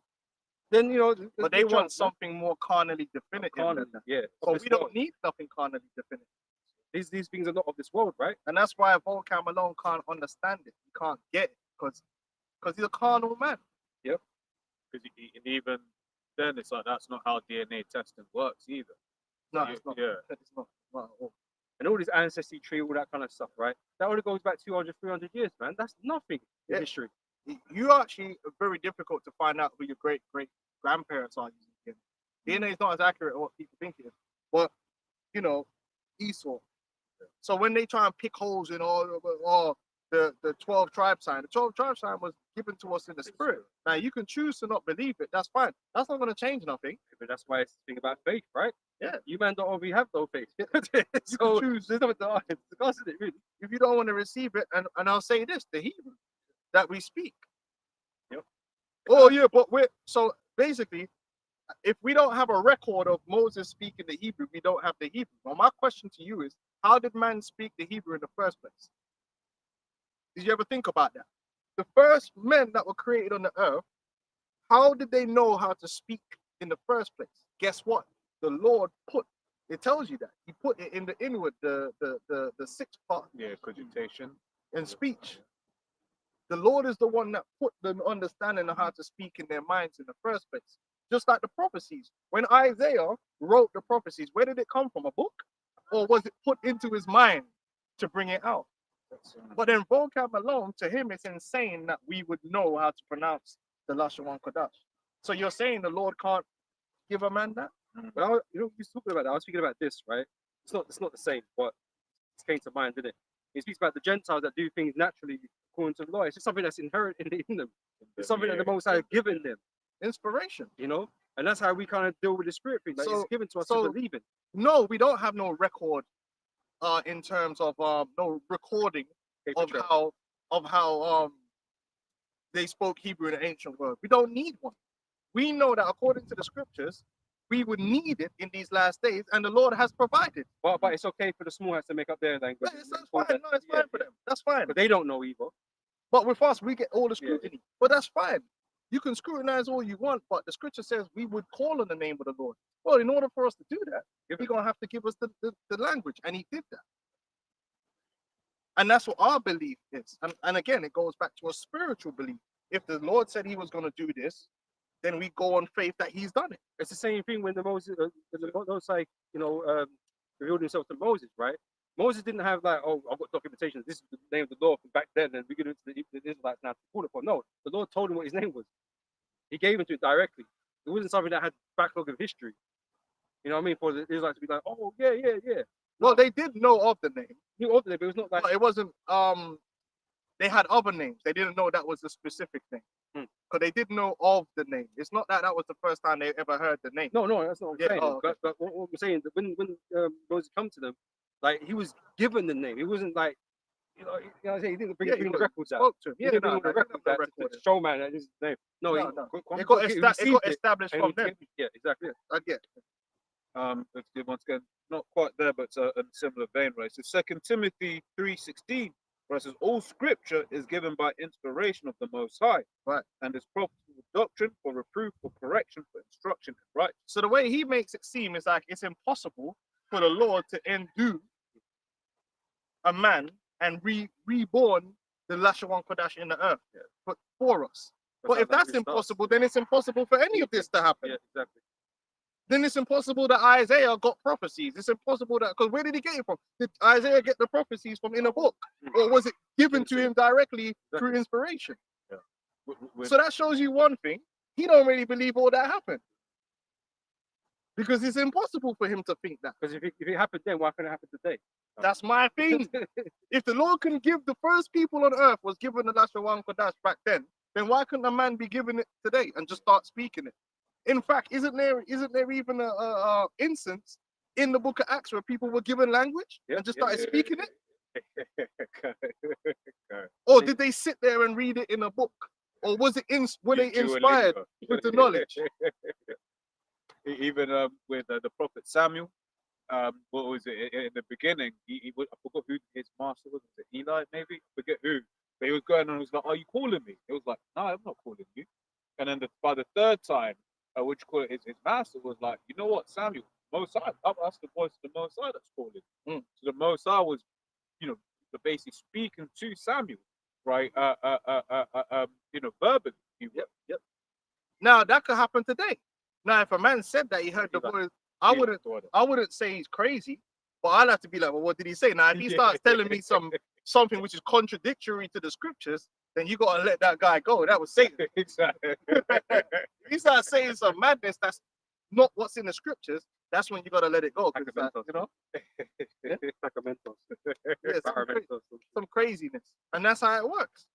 then But they want something more carnally definitive. Carnally, yeah. So we don't need nothing carnally definitive. These things are not of this world, right? And that's why Volcam alone can't understand it. He can't get it because he's a carnal man. Yep. Because even then, it's like that's not how DNA testing works either. No, it's not. Yeah. It's not at all. And all this ancestry tree, all that kind of stuff, right? That only goes back 200, 300 years, man. That's nothing in history. You actually are very difficult to find out who your great grandparents are using. DNA is not as accurate as what people think it is. But Esau. So when they try and pick holes in all the 12 tribe sign, the 12 tribe sign was given to us in the spirit. Now you can choose to not believe it. That's fine. That's not going to change nothing. But that's why it's the thing about faith, right? Yeah. You man don't already have no faith. So choose. There's nothing to discuss it, really. If you don't want to receive it, and I'll say this, the Hebrew that we speak. Yep. Oh yeah, but so basically, if we don't have a record of Moses speaking the Hebrew, we don't have the Hebrew. Well, my question to you is, how did man speak the Hebrew in the first place? Did you ever think about that? The first men that were created on the earth, how did they know how to speak in the first place? Guess what? The Lord it tells you that. He put it in the inward, the sixth part. Yeah, cogitation. In speech. The Lord is the one that put the understanding of how to speak in their minds in the first place. Just like the prophecies. When Isaiah wrote the prophecies, where did it come from? A book? Or was it put into his mind to bring it out? But in vocab alone, to him, it's insane that we would know how to pronounce the Lashon Kodash. So you're saying the Lord can't give a man that? Well, you're talking about that. I was speaking about this, right? It's not the same, but it came to mind, didn't it? He speaks about the Gentiles that do things naturally according to the law. It's just something that's inherent in them. It's something that the Most High has given them. Inspiration. And that's how we kind of deal with the spirit thing. Like it's given to us to believe in. No, we don't have no record in terms of no recording of how they spoke Hebrew in the ancient world. We don't need one. We know that according to the scriptures, we would need it in these last days, and the Lord has provided. But it's okay for the small hats to make up their language. That's fine. No, it's fine for them. That's fine. But they don't know either. But with us, we get all the scrutiny. But that's fine. You can scrutinize all you want, but the scripture says we would call on the name of the Lord. Well, in order for us to do that, He's going to have to give us the language, and he did that. And that's what our belief is. And again, it goes back to a spiritual belief. If the Lord said he was going to do this, then we go on faith that he's done it. It's the same thing when the Most High, revealed himself to Moses, right? Moses didn't have like, oh, I've got documentation. This is the name of the Lord from back then, and we're going to the Israelites now to call upon. No, the Lord told him what his name was. He gave it to him directly. It wasn't something that had backlog of history. You know what I mean? For the Israelites to be like, oh yeah. Well, they did know of the name, He ordered it, but it was not like but it wasn't. They had other names. They didn't know that was a specific name, Hmm. because they did know of the name. It's not that was the first time they ever heard the name. no, that's not what I'm Yeah, saying. oh, okay. But what I'm saying that when Moses come to them, like he was given the name. It wasn't like you know what I'm saying. He didn't bring Yeah, the he records out. Spoke to him. He Yeah, didn't no, bring the no, records out record to show man that this is his name. No, No, he, no. he It got received it, established and from he them. came- Yeah, exactly. I get. Let's do once again, not quite there, but in similar vein, right? So 2 Timothy 3:16, where it says, all scripture is given by inspiration of the Most High, Right. and is profitable for doctrine, for reproof, for correction, for instruction in right. So the way he makes it seem is like it's impossible for the Lord to undo a man and reborn the Lashawan Kodash in the earth, but for us. But if that's impossible, then it's impossible for any of this to happen. Yeah, exactly. Then it's impossible that Isaiah got prophecies. It's impossible that, because where did he get it from? Did Isaiah get the prophecies from in a book, or was it given to him directly through inspiration? So that shows you one thing: he don't really believe all that happened, because it's impossible for him to think that. Because if it happened then, why can't it happen today? That's my thing. If the Lord can give the first people on earth was given the Lashawan Kodash back then why couldn't a man be given it today and just start speaking it? In fact, isn't there even a instance in the book of Acts where people were given language and just started speaking it? Or did they sit there and read it in a book? Or was it were they inspired with the knowledge? Even with the prophet Samuel, what was it in the beginning? I forgot who his master was. Was it Eli? Maybe, I forget who. But he was going on. He was like, "Are you calling me?" It was like, "No, I'm not calling you." And then by the third time, which you call it, his master was like, "You know what, Samuel? Most High, that's the voice of the Most High that's calling." So the Most High was, basically speaking to Samuel, right? Verbally. Yep. Now that could happen today. Now, if a man said that he heard the voice, I wouldn't say he's crazy, but I'd have to be like, well, what did he say? Now, if he starts telling me something which is contradictory to the scriptures, then you gotta let that guy go. That was Satan. Exactly. If he starts saying some madness that's not what's in the scriptures, that's when you gotta let it go. Yeah? Sacramentos. Yeah, some craziness, and that's how it works.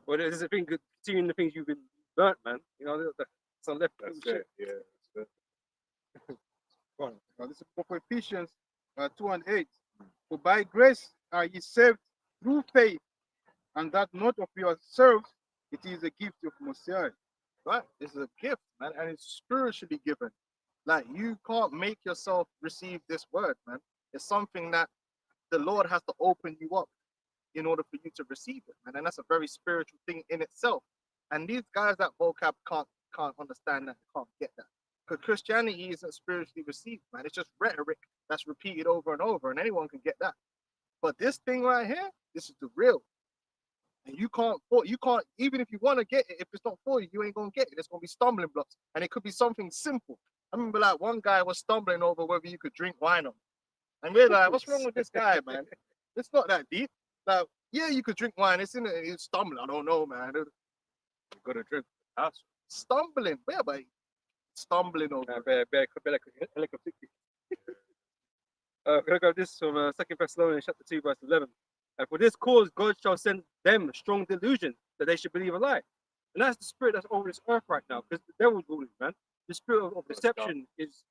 Well, there's a thing, seeing the things you've been burnt, man. Some left. That's it. Yeah. That's it. Now, this is the book of Ephesians 2:8. For by grace are ye saved through faith, and that not of yourselves, it is a gift of Messiah. Right? It's a gift, man, and it's spiritually given. Like, you can't make yourself receive this word, man. It's something that the Lord has to open you up in order for you to receive it, man. And that's a very spiritual thing in itself. And these guys that vocab can't understand that, can't get that. Because Christianity isn't spiritually received, man. It's just rhetoric that's repeated over and over, and anyone can get that. But this thing right here, this is the real. And you can't, even if you want to get it, if it's not for you, you ain't gonna get it. It's gonna be stumbling blocks, and it could be something simple. I remember, like, one guy was stumbling over whether you could drink wine or not. And we're like, what's wrong with this guy, man? It's not that deep. Like, yeah, you could drink wine. It's in it. It's stumbling. I don't know, man. You gotta drink. That's Stumbling. Where, by stumbling over? Look at this from 2 Thessalonians chapter 2, verse 11. And for this cause, God shall send them strong delusion that they should believe a lie. And that's the spirit that's over this earth right now, because the devil's ruling, man. The spirit of deception is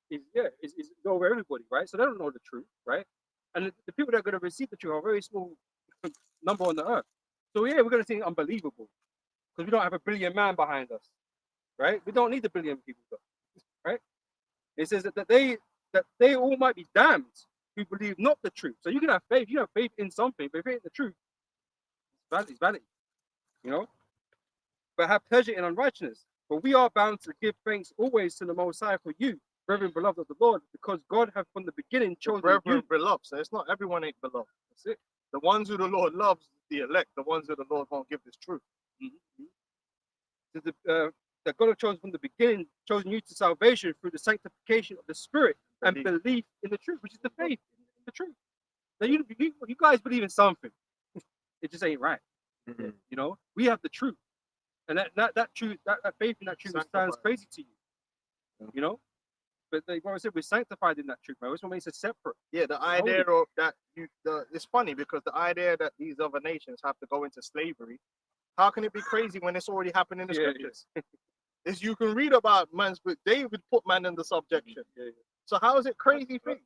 over everybody, right? So they don't know the truth, right? And the people that are going to receive the truth are a very small number on the earth. So yeah, we're going to think unbelievable, because we don't have a billion man behind us, right? We don't need a billion people, right? It says that they all might be damned who believe not the truth. So you can have faith. You have faith in something, but if it ain't the truth, it's vanity, But have pleasure in unrighteousness. For we are bound to give thanks always to the Most High for you, brethren beloved of the Lord, because God hath from the beginning chosen Brethren you. beloved. So it's not everyone ain't beloved. That's it. The ones who the Lord loves, the elect. The ones who the Lord won't give this truth. that God has chosen from the beginning, chosen you to salvation through the sanctification of the Spirit and belief in the truth, which is the faith in the truth. Now you guys believe in something, it just ain't right. Mhm. You know, we have the truth, and that truth, that faith in that truth sounds Sanctified. crazy to you. You know, but like what I said, we're sanctified in that truth, man. That's what makes us separate. Yeah, the idea of that it's funny because the idea that these other nations have to go into slavery, how can it be crazy when it's already happened in the Yeah, scriptures? Is you can read about man's, but David put man under subjection. So how is it crazy thing?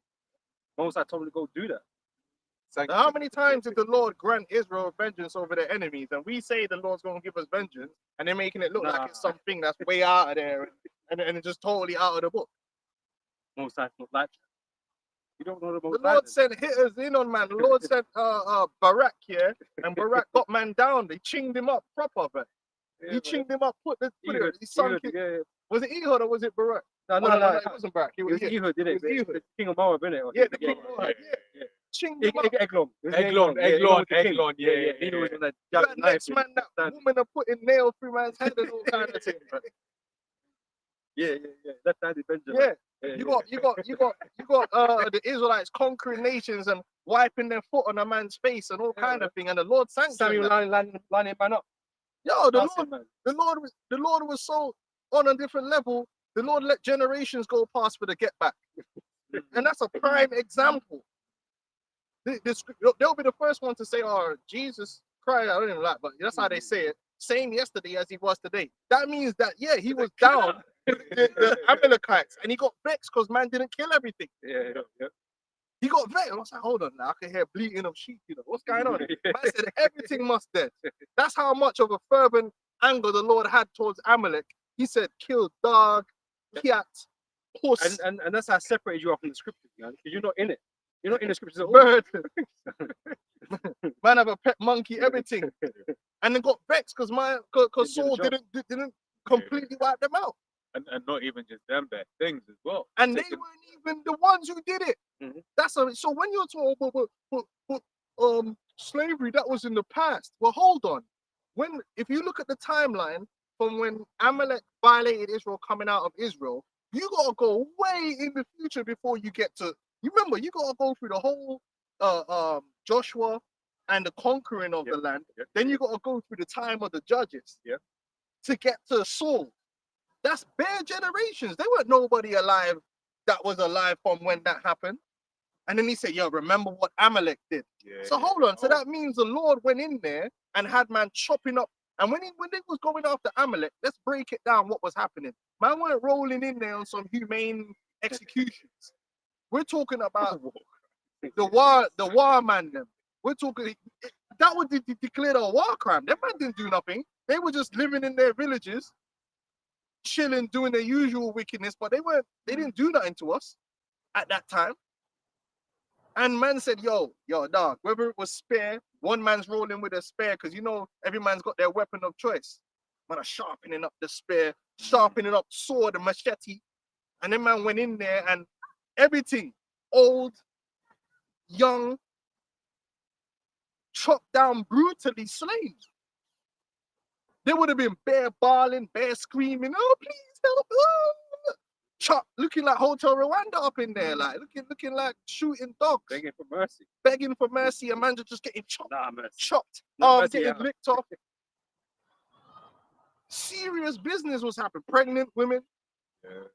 Most I told him to go do that. Now, how many times did the Lord grant Israel vengeance over their enemies? And we say the Lord's going to give us vengeance, and they're making it look like it's something that's way out of there and it's just totally out of the book. Most I not like that. You don't know the The most. Lord sent hitters in on man. The Lord sent Barak here, and Barak got man down. They chinged him up proper, but he chinged him up. Put it. He sunk it. Was it Ehud or was it Barak? No, It wasn't Barak. It was Ehud, didn't it? It was Ehud. The King of Moab, innit? Yeah, the king of Moab. Yeah. Chinged him up. Eglon. Eglon, yeah. He was on that That knife next in. man, that woman are putting nails through man's head and all kind of things. Bro. Yeah. Left-handed Benjamin. Yeah. You got the Israelites conquering nations and wiping their foot on a man's face and all kind of thing, and the Lord sanctioned Samuel that. lining man up. Yo, the That's it, man. Lord was so on a different level. The Lord let generations go past for the get back, and that's a prime example. They'll be the first one to say, "Oh, Jesus Christ," I don't even like, but that's how they say it. Same yesterday as he was today. That means that he was down the Amalekites, and he got vexed because man didn't kill everything. Yeah. He got vexed. I was like, hold on now, I can hear bleating of sheep. What's going on? Man said everything must dead. That's how much of a fervent anger the Lord had towards Amalek. He said, kill dog, cat, horse, And that's how I separated you off from the scriptures, man. Because you're not in it. You're not in the scriptures at all. bird. Man have a pet monkey, everything. And then got vexed because Saul didn't completely wipe them out. And not even just them bad things as well. And they weren't even the ones who did it. Mhm. So when you're talking about slavery, that was in the past. Well, hold on. If you look at the timeline from when Amalek violated Israel coming out of Israel, you gotta go way in the future before you get to. You remember, you gotta go through the whole Joshua and the conquering of the land. Yep. Then you gotta go through the time of the judges. Yep. To get to Saul. That's bare generations. There weren't nobody alive that was alive from when that happened. And then he said, yo, remember what Amalek did. Yeah. So hold on. So that means the Lord went in there and had man chopping up. And when they was going after Amalek, let's break it down what was happening. Man weren't rolling in there on some humane executions. We're talking about the war man them. We're talking that would declare a war crime. Them man didn't do nothing. They were just living in their villages, chilling, doing their usual wickedness, but they didn't do nothing to us at that time. And man said, yo, dog, whether it was spear, one man's rolling with a spear, because every man's got their weapon of choice. Man are sharpening up the spear, sharpening up sword and machete. And then man went in there and everything, old, young, chopped down, brutally slain. They would have been bare bawling, bare screaming, oh, please help. Oh. Chop, looking like Hotel Rwanda up in there, like looking like shooting dogs. Begging for mercy. A man just getting chopped. Chopped. Getting licked off. Serious business was happening. Pregnant women. Yeah.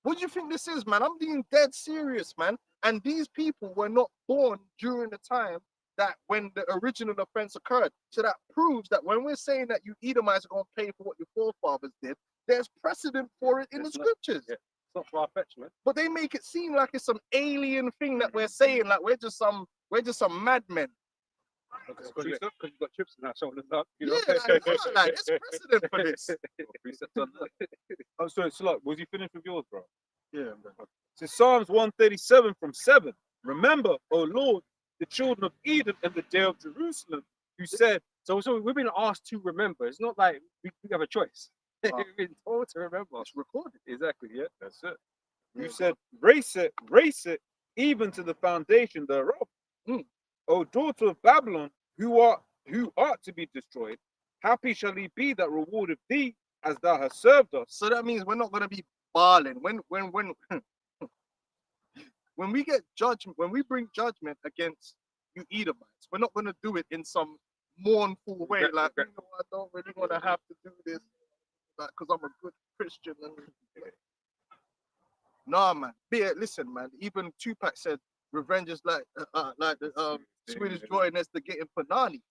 What do you think this is, man? I'm being dead serious, man. And these people were not born during the time that when the original offense occurred. So that proves that when we're saying that you Edomites are going to pay for what your forefathers did, there's precedent for it in the scriptures. It's not far-fetched, man. But they make it seem like it's some alien thing that we're saying, like we're just some madmen. Because you've got chips in that shoulder, like, there's precedent for this. Oh, sorry, Slot, was you finished with yours, bro? Yeah. So Psalms 137 from 7. Remember, O Lord, the children of Eden and the day of Jerusalem, who said. So we've been asked to remember. It's not like we have a choice. We've been told to remember. It's recorded. Exactly, yeah, that's it. You said, race it, even to the foundation thereof. O daughter of Babylon, who art to be destroyed, happy shall he be that rewardeth thee, as thou hast served us. So that means we're not going to be barling. When when we get judgment, when we bring judgment against you Edomites, we're not going to do it in some mournful way, like, you know, I don't really want to have to do this, like, because I'm a good Christian. And nah, man. Listen, man. Even Tupac said, "Revenge is like the Swedish joy next to getting panani,"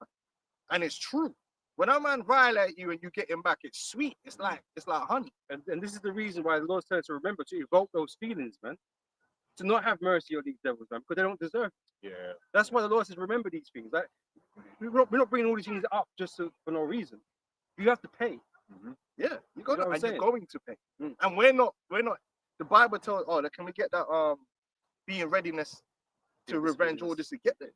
and it's true. When a man violate you and you get him back, it's sweet. It's like honey. And this is the reason why the Lord says to remember to evoke those feelings, man. To not have mercy on these devils, man, because they don't deserve it. Yeah. That's why the Lord says remember these things. Like we're not bringing all these things up just for no reason. You have to pay. Yeah, you got know what I'm and saying? you're going to pay. Mm. And we're not. The Bible tells, can we get that be in readiness to revenge all this to get there?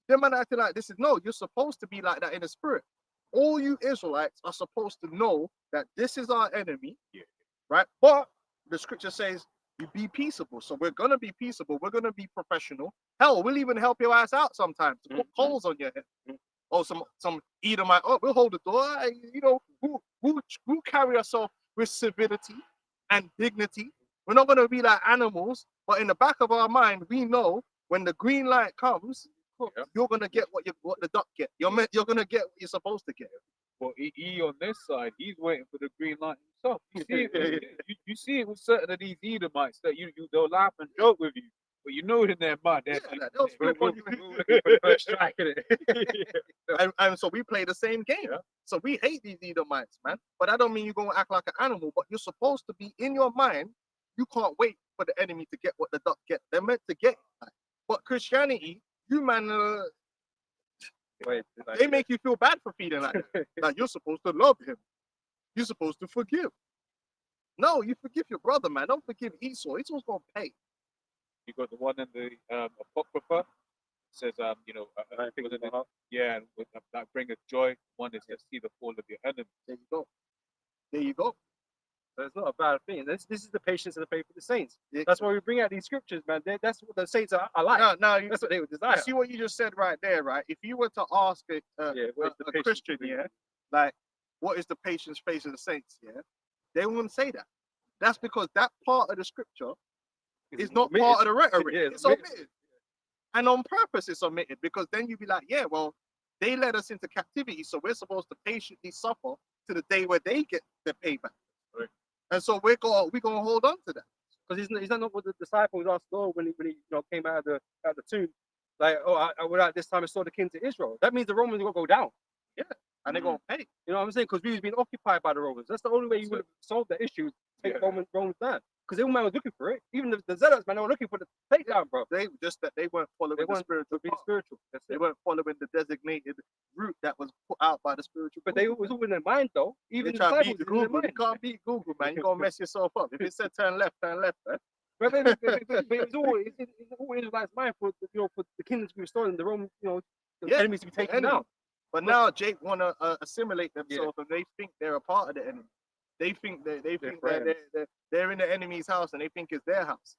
Them man acting like this is no, you're supposed to be like that in the spirit. All you Israelites are supposed to know that this is our enemy, right? But the scripture says you be peaceable. So we're gonna be peaceable, we're gonna be professional. Hell, we'll even help your ass out sometimes to put coals on your head. Or some Edomite, we'll hold the door. You know, we'll carry ourselves with civility and dignity. We're not going to be like animals, but in the back of our mind, we know when the green light comes, you're going to get what the duck get. You're going to get what you're supposed to get. Well, he on this side, he's waiting for the green light himself. You see it, you see it with certain of these Edomites that they'll laugh and joke with you, but you know it in their mind. They'll flip on you. Looking for the first strike in it. And so we play the same game. So we hate these Edomites, man. But that don't mean you're going to act like an animal, but you're supposed to be in your mind. You can't wait for the enemy to get what the duck get. They're meant to get it. But Christianity, you man, they make you feel bad for feeling like that. Like you're supposed to love him. You're supposed to forgive. No, you forgive your brother, man. Don't forgive Esau. Esau's going to pay. You got the one in the Apocrypha. Says, and with that bringeth joy. One is to see the fall of your enemy. There you go. There you go. So it's not a bad thing. This is the patience and the faith of the saints. That's why we bring out these scriptures, man. That's what the saints are like. Now that's what they would desire. You see what you just said right there, right? If you were to ask a Christian, like, what is the patience, faith of the saints? Yeah, they wouldn't say that. That's because that part of the scripture is not part of the rhetoric. It's omitted. And on purpose it's omitted, because then you'd be like, yeah, well, they led us into captivity, so we're supposed to patiently suffer to the day where they get their payback. Right. And so we're gonna hold on to that. Because is that not what the disciples asked Lord when he came out of the tomb? Like, I went out this time and saw the king to Israel. That means the Romans are gonna go down. Yeah. And they're gonna pay. You know what I'm saying? Because we've been occupied by the Romans. That's the only way you would have solved the issue. Take Romans down. Because everyone was looking for it. Even the Zealots, man, they were looking for the takedown, bro. They weren't following the spiritual. They weren't following the designated route that was put out by the spiritual. But they was all in their mind, though. Even they try to beat Google. You can't beat Google, man. You're gonna mess yourself up. If it said turn left, man. But it's all Israelites' mind for the kingdom to be restored and the Roman, the enemies to be taken down. But now Jake wanna assimilate themselves, and they think they're a part of the enemy. They think they're in the enemy's house, and they think it's their house.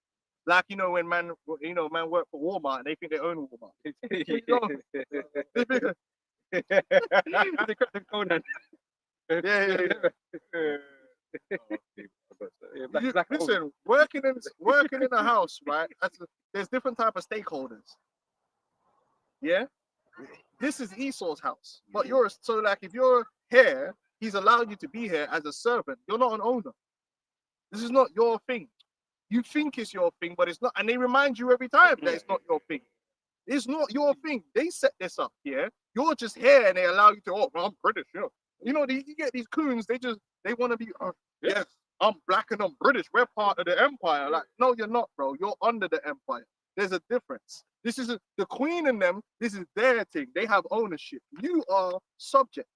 Like, when man work for Walmart and they think they own Walmart. Listen, working in a house, right? There's different type of stakeholders. Yeah, this is Esau's house, but if you're here, he's allowed you to be here as a servant. You're not an owner. This is not your thing. You think it's your thing, but it's not. And they remind you every time that it's not your thing. It's not your thing. They set this up here. You're just here, and they allow you to. Oh, well, I'm British. You get these coons. They want to be. Yes, I'm black and I'm British. We're part of the empire. Like, no, you're not, bro. You're under the empire. There's a difference. This is the queen and them. This is their thing. They have ownership. You are subject.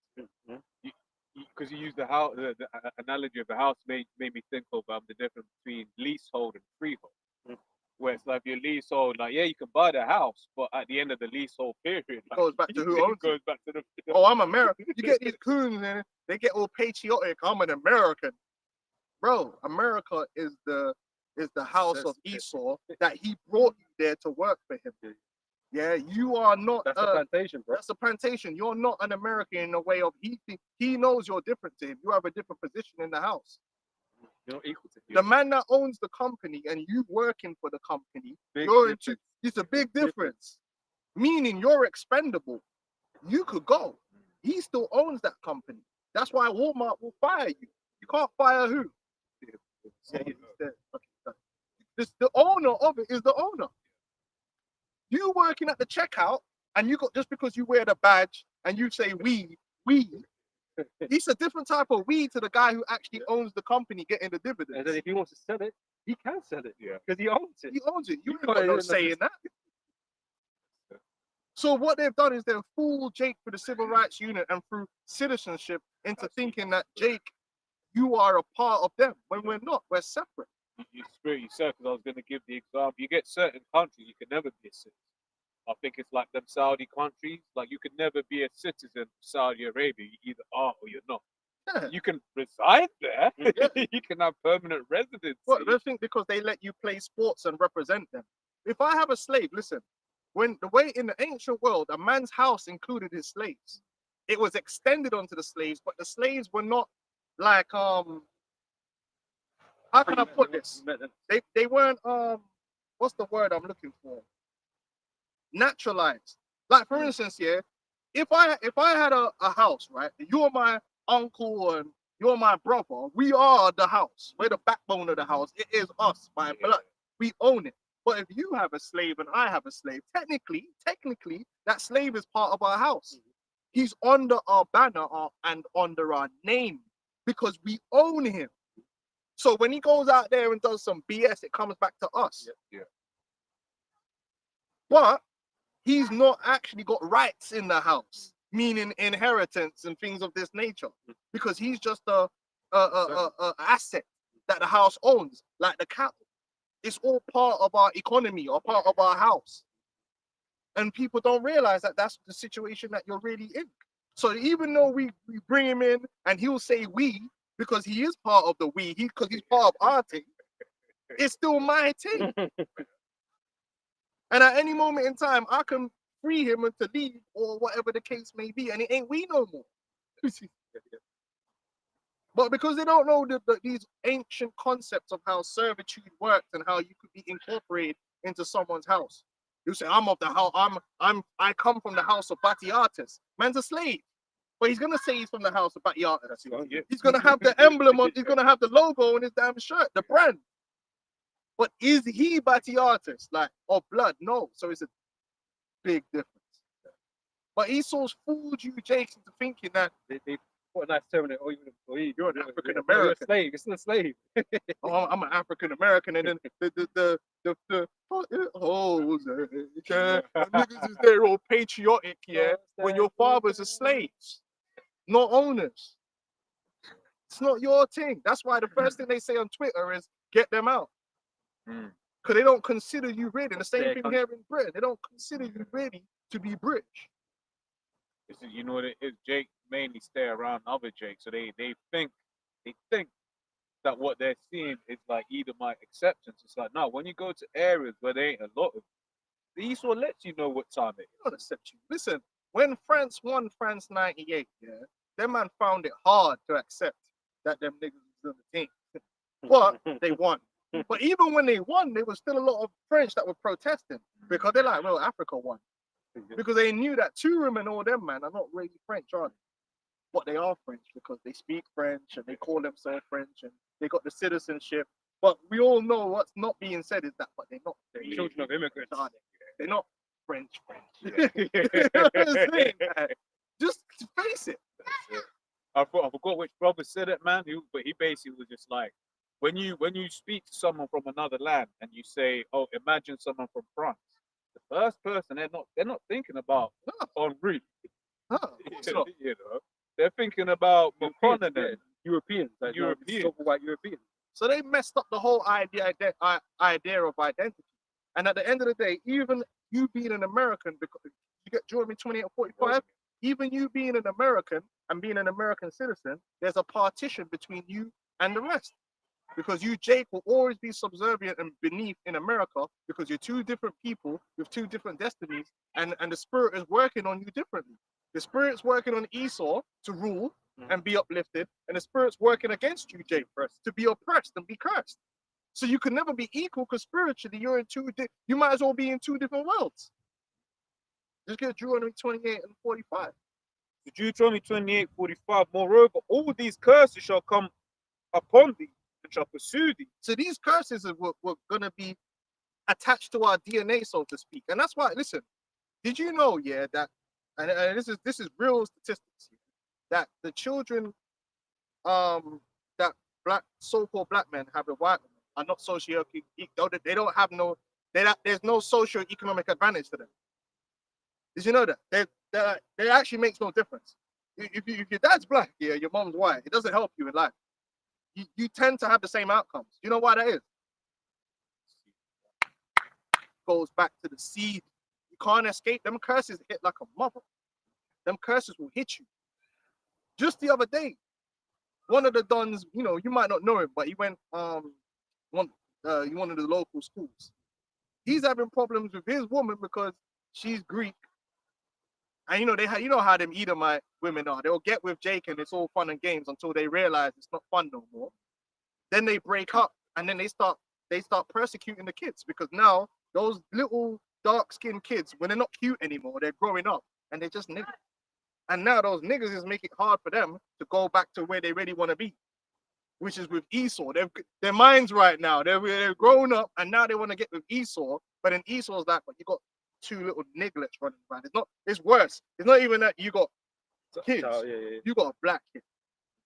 Because you used the house, the analogy of the house made me think of the difference between leasehold and freehold. Where it's like your leasehold, like, yeah, you can buy the house, but at the end of the leasehold period, it goes back to who owns it. Goes back to the. Oh, I'm American. You get these coons and they get all patriotic. I'm an American, bro. America is the house of Esau that he brought you there to work for him. Yeah, you are not. That's a plantation, bro. That's a plantation. You're not an American in the way of he knows you're different to him. You have a different position in the house. You're not equal to him. The man that owns the company and you working for the company, Big you're difference. into. It's a big difference. Meaning you're expendable. You could go. He still owns that company. That's why Walmart will fire you. You can't fire who? The owner of it is the owner. You working at the checkout and you got just because you wear the badge and you say we, it's a different type of we to the guy who actually owns the company getting the And then dividends. if he wants to sell it, he can sell it. Yeah. Because he owns it. He owns it. You You ain't got can't no even say in that. So what they've done is they've fooled Jake for the civil rights unit and through citizenship into thinking that Jake, you are a part of them when we're not. We're separate. You spirit yourself, because I was going to give the example. You get certain countries, you can never be a citizen. I think it's like them Saudi countries. Like you can never be a citizen of Saudi Arabia. You either are or you're not. Yeah. You can reside there. Yeah. You can have permanent residency. What they think because they let you play sports and represent them. If I have a slave, listen, when the way in the ancient world, a man's house included his slaves. It was extended onto the slaves, but the slaves were not like how can I put this? They weren't what's the word I'm looking for? Naturalized. Like for instance, yeah, if I had a house, right? You're my uncle and you're my brother. We are the house. We're the backbone of the house. It is us by blood. We own it. But if you have a slave and I have a slave, technically, that slave is part of our house. He's under our banner and under our name because we own him. So when he goes out there and does some BS, it comes back to us. Yeah. But he's not actually got rights in the house, meaning inheritance and things of this nature, because he's just a asset that the house owns, like the cattle. It's all part of our economy or part of our house. And people don't realize that that's the situation that you're really in. So even though we bring him in and he'll say we, because he is part of the we, because he's part of our team, it's still my team. And at any moment in time, I can free him and to leave or whatever the case may be, and it ain't we no more. But because they don't know these ancient concepts of how servitude worked and how you could be incorporated into someone's house. You say, I'm of the house, I come from the house of Batiatus. Man's a slave. But he's gonna say he's from the house of Batiatus. He's gonna have the emblem on, he's gonna have the logo on his damn shirt, the brand. But is he Batiatus, like, of blood? No. So it's a big difference. But Esau's fooled you, Jake, into thinking that They put a nice term in it. you're an African You're a American. slave. You're still a slave. Oh, I'm an African American, and then the niggas is there all patriotic, yeah. When your fathers are slaves, not owners. It's not your thing. That's why the first thing they say on Twitter is get them out. Because they don't consider you ready. And the same thing here in Britain. They don't consider you ready to be British. You know what it is? Jake mainly stay around other Jake, so they think that what they're seeing is like Edomite acceptance. It's like, no, when you go to areas where there ain't a lot of, the Esau lets you know what time it is. They don't accept you. Listen, when France won France 98, yeah, them man found it hard to accept that them niggas was on the team. But they won. But even when they won, there was still a lot of French that were protesting because they're like, well, Africa won. Because they knew that Turim and all them, man, are not really French, are they? But they are French because they speak French and they call themselves French and they got the citizenship. But we all know what's not being said is that, but they're not. They're children of immigrants. Are they? They're not French. Yeah. You know what I'm saying, man? Just face it. I forgot which brother said it, man. But he basically was just like, when you speak to someone from another land and you say, oh, imagine someone from France, the first person they're not thinking about Henri. Huh, You know, they're thinking about Macron and them. Europeans, like European. white Europeans. So they messed up the whole idea of identity. And at the end of the day, even you being an American, because you get Jeremy 28 and 45, even you being an American and being an American citizen, there's a partition between you and the rest. Because you, Jake, will always be subservient and beneath in America because you're two different people with two different destinies, and the spirit is working on you differently. The spirit's working on Esau to rule and be uplifted, and the spirit's working against you, Jake, to be oppressed and be cursed. So you can never be equal because spiritually you're in you might as well be in two different worlds. Just get Deuteronomy 28 and 45. Deuteronomy 28:45. Moreover, all these curses shall come upon thee and shall pursue thee. So these curses were going to be attached to our DNA, so to speak. And that's why, listen, did you know, yeah, that, and this is real statistics, that the children that so-called black men have with white women are not they don't have there's no socio-economic advantage to them. Did you know that? They actually makes no difference. If your dad's black, yeah, your mom's white, it doesn't help you in life. You tend to have the same outcomes. You know why that is? Goes back to the seed. You can't escape. Them curses hit like a mother. Them curses will hit you. Just the other day, one of the dons, you might not know him, but he went one of the local schools. He's having problems with his woman because she's Greek. And you know how them Edomite women are. They'll get with Jake and it's all fun and games until they realize it's not fun no more. Then they break up and then they start persecuting the kids because now those little dark-skinned kids, when they're not cute anymore, they're growing up and they're just niggas. And now those niggas is making it hard for them to go back to where they really want to be, which is with Esau. Their minds right now, they're grown up and now they want to get with Esau. But then Esau's like, but you got two little nigglets running around. It's worse. It's not even that you got kids. You got a black kid.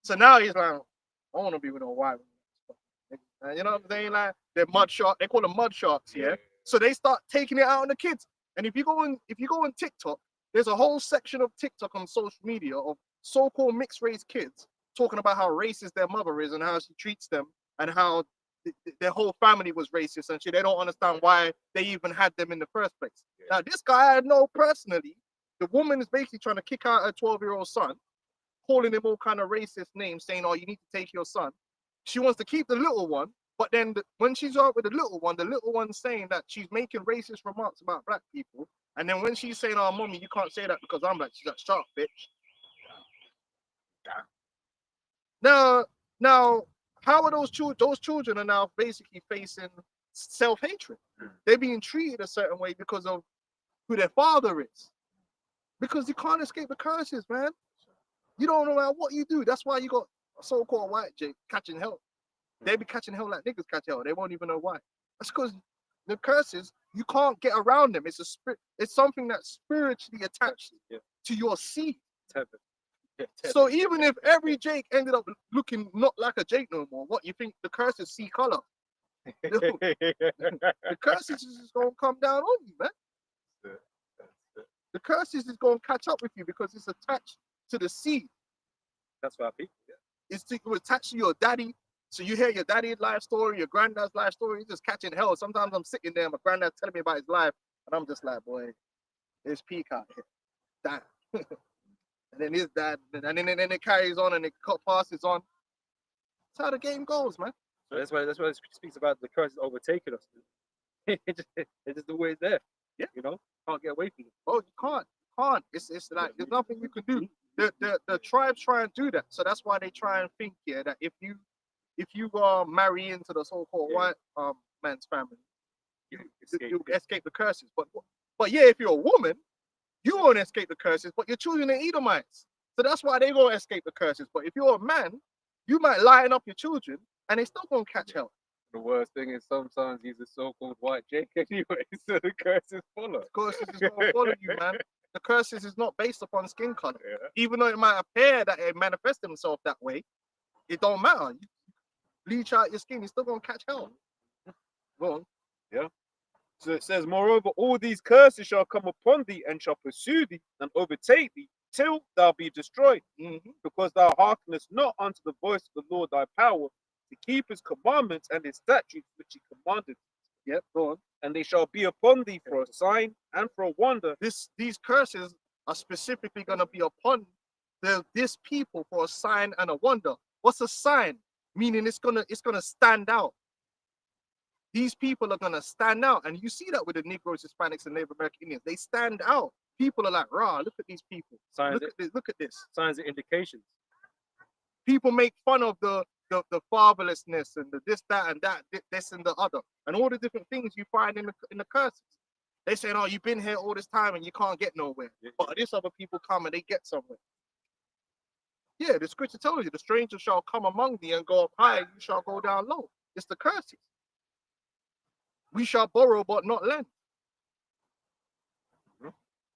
So now he's like, I want to be with a white woman. You know what I'm saying? Like they're mud sharks. They call them mud sharks, yeah. So they start taking it out on the kids. And if you go on TikTok, there's a whole section of TikTok on social media of so-called mixed race kids talking about how racist their mother is and how she treats them and how their whole family was racist and shit. They don't understand why they even had them in the first place. Now, this guy I know personally, the woman is basically trying to kick out her 12-year-old son, calling him all kind of racist names, saying, oh, you need to take your son. She wants to keep the little one, but then when she's out with the little one's saying that she's making racist remarks about black people. And then when she's saying, oh, mommy, you can't say that because I'm black, she's like, shut up, bitch. Now, how are those children are now basically facing self-hatred? They're being treated a certain way because of who their father is. Because you can't escape the curses, man. You don't know what you do. That's why you got a so-called white Jake catching hell. They be catching hell like niggas catch hell. They won't even know why. That's because the curses, you can't get around them. It's a spirit. It's something that's spiritually attached to your seed. So even if every Jake ended up looking not like a Jake no more, what you think the curses see color? The curses is just gonna come down on you, man. The curses is gonna catch up with you because it's attached to the seed. That's what I think. It's attached to your daddy. So you hear your daddy's life story, your granddad's life story, you're just catching hell. Sometimes I'm sitting there, my granddad's telling me about his life, and I'm just like, boy, there's peak out here. Damn. And then his dad, and then it carries on and it passes on. That's how the game goes, man. So that's why it speaks about the curse overtaking us. It's just the way it's there. Yeah. Can't get away from it. Oh, you can't. It's like there's nothing you can do. The tribes try and do that. So that's why they try and think that if you marry into the so-called white man's family, you escape the curses. But yeah, if you're a woman, you won't escape the curses, but your children are Edomites. So that's why they won't escape the curses. But if you're a man, you might line up your children and they still gonna catch hell. The worst thing is sometimes he's a so-called white Jake anyway, so the curses follow. The curses is gonna follow you, man. The curses is not based upon skin color. Even though it might appear that it manifests himself that way, it don't matter. You bleach out your skin, you're still gonna catch hell. Go on. Yeah. So it says, moreover, all these curses shall come upon thee and shall pursue thee and overtake thee till thou be destroyed, because thou hearkenest not unto the voice of the Lord thy power to keep his commandments and his statutes which he commanded. Yep, go on. And they shall be upon thee for a sign and for a wonder. These curses are specifically going to be upon this people for a sign and a wonder. What's a sign? meaning it's gonna stand out. These people are gonna stand out, and you see that with the Negroes, Hispanics, and Native American Indians. They stand out. People are like, rah, look at these people. Signs, Look at this. Look at this. signs and indications. People make fun of the fatherlessness and the this, that, and that, this and the other, and all the different things you find in the curses. They say, oh, you've been here all this time and you can't get nowhere. But this other people come and they get somewhere. Yeah, the scripture tells you, the stranger shall come among thee and go up high, and you shall go down low. It's the curses. We shall borrow but not lend.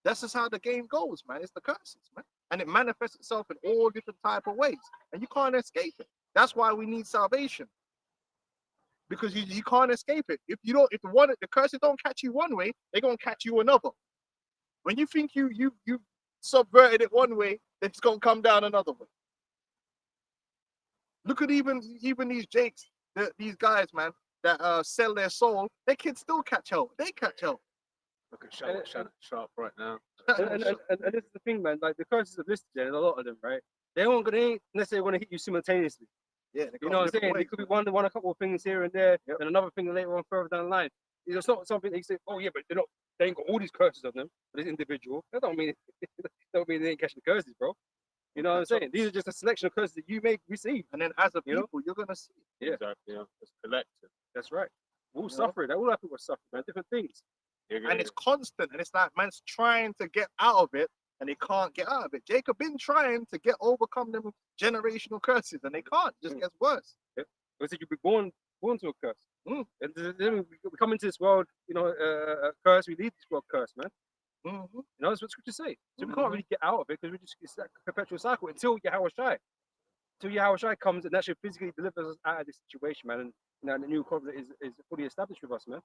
That's just how the game goes, man. It's the curses, man. And it manifests itself in all different type of ways. And you can't escape it. That's why we need salvation. Because you can't escape it. If the curses don't catch you one way, they're gonna catch you another. When you think you subverted it one way, it's gonna come down another way. Look at even these Jakes, these guys, man, that sell their soul. They can still catch hell. They catch hell. Look at Sharp right now. And this is the thing, man. Like the curses are listed there, and a lot of them, right? They ain't necessarily going to hit you simultaneously. Yeah, You know what I'm saying? It could be one, a couple of things here and there, and another thing later on further down the line. It's not something they say, oh yeah, but they ain't got all these curses on them, but it's individual. That don't mean they ain't catching the curses, bro. You know what I'm saying? These are just a selection of curses that you may receive. And then as a people, you're gonna see. Yeah. Exactly. Yeah. It's collective. That's right. We'll suffer it. All our people suffer, man. Different things. And it's constant, and it's like man's trying to get out of it, and they can't get out of it. Jacob been trying to overcome them generational curses, and they can't. It just gets worse. They said you'll be born to a curse. And then we come into this world, a curse. We leave this world cursed, man. You know, that's what scripture say. So we can't really get out of it because it's that perpetual cycle until Yahweh Shai comes and actually physically delivers us out of this situation, man. And the new covenant is fully established with us, man.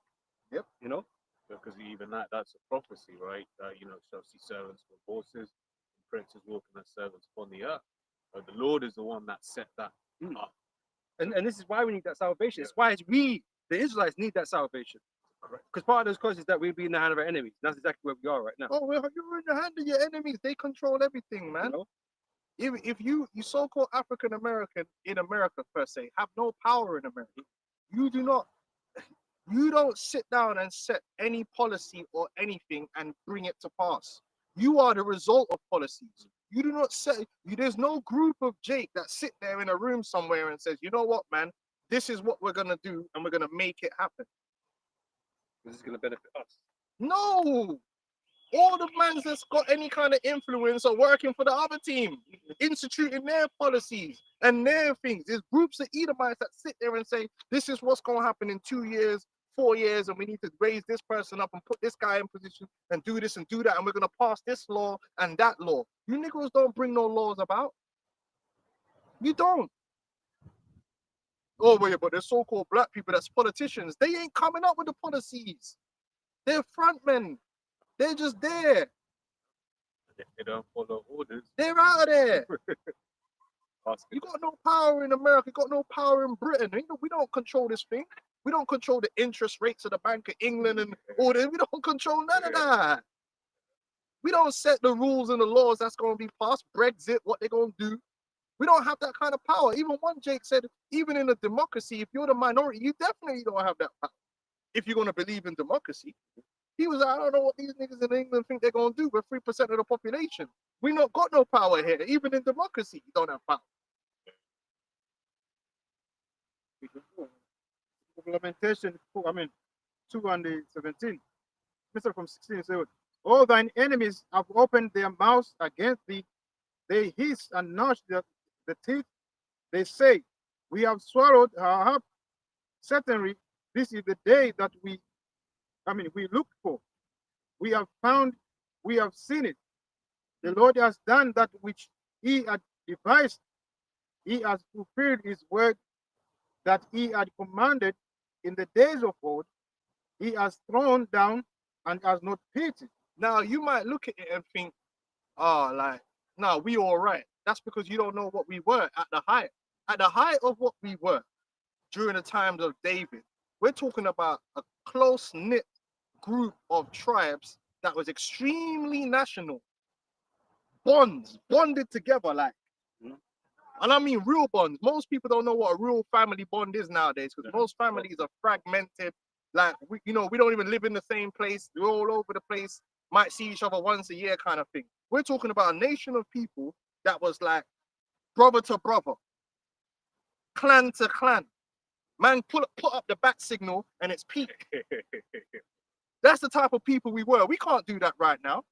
Yep. You know. Because even that's a prophecy, right? Shall see servants with horses, and princes walking as servants upon the earth. But the Lord is the one that set that up. And this is why we need that salvation. It's why we, the Israelites, need that salvation. Because part of those curses is that we'll be in the hand of our enemies. That's exactly where we are right now. Oh, well, you're in the hand of your enemies. They control everything, man. You know? If you so-called African American in America per se have no power in America, you don't sit down and set any policy or anything and bring it to pass. You are the result of policies. You do not say, there's no group of Jake that sit there in a room somewhere and says, you know what, man, this is what we're going to do and we're going to make it happen. This is going to benefit us. No! All the mans that's got any kind of influence are working for the other team, instituting their policies and their things. There's groups of Edomites that sit there and say, this is what's going to happen in 2 years, 4 years, and we need to raise this person up and put this guy in position and do this and do that, and we're going to pass this law and that law. You Negroes don't bring no laws about. You don't. Oh, wait, but they're so-called black people that's politicians. They ain't coming up with the policies. They're frontmen. They're just there. They don't follow orders. They're out of there. You got no power in America. You got no power in Britain. We don't control this thing. We don't control the interest rates of the Bank of England and all that. We don't control none of that. We don't set the rules and the laws that's going to be passed. Brexit, what they're going to do. We don't have that kind of power. Even one Jake said, even in a democracy, if you're the minority, you definitely don't have that power. If you're going to believe in democracy. He was like, I don't know what these niggas in England think they're going to do. We're 3% of the population. We not got no power here. Even in democracy, you don't have power. Lamentation, 2 and 17. Mr. from 16 said, all thine enemies have opened their mouths against thee. They hiss and gnash the teeth. They say, we have swallowed her up. Certainly, this is the day that we looked for. We have found, we have seen it. The Lord has done that which he had devised. He has fulfilled his word that he had commanded in the days of old. He has thrown down and has not pitied. Now, you might look at it and think, no, we all right. That's because you don't know what we were at the height. At the height of what we were during the times of David, we're talking about a close-knit group of tribes that was extremely national. Bonded together like. And I mean real bonds. Most people don't know what a real family bond is nowadays because most families are fragmented. Like, we don't even live in the same place. We're all over the place. Might see each other once a year kind of thing. We're talking about a nation of people that was like brother to brother, clan to clan. Man, put up the bat signal and it's peak. That's the type of people we were. We can't do that right now.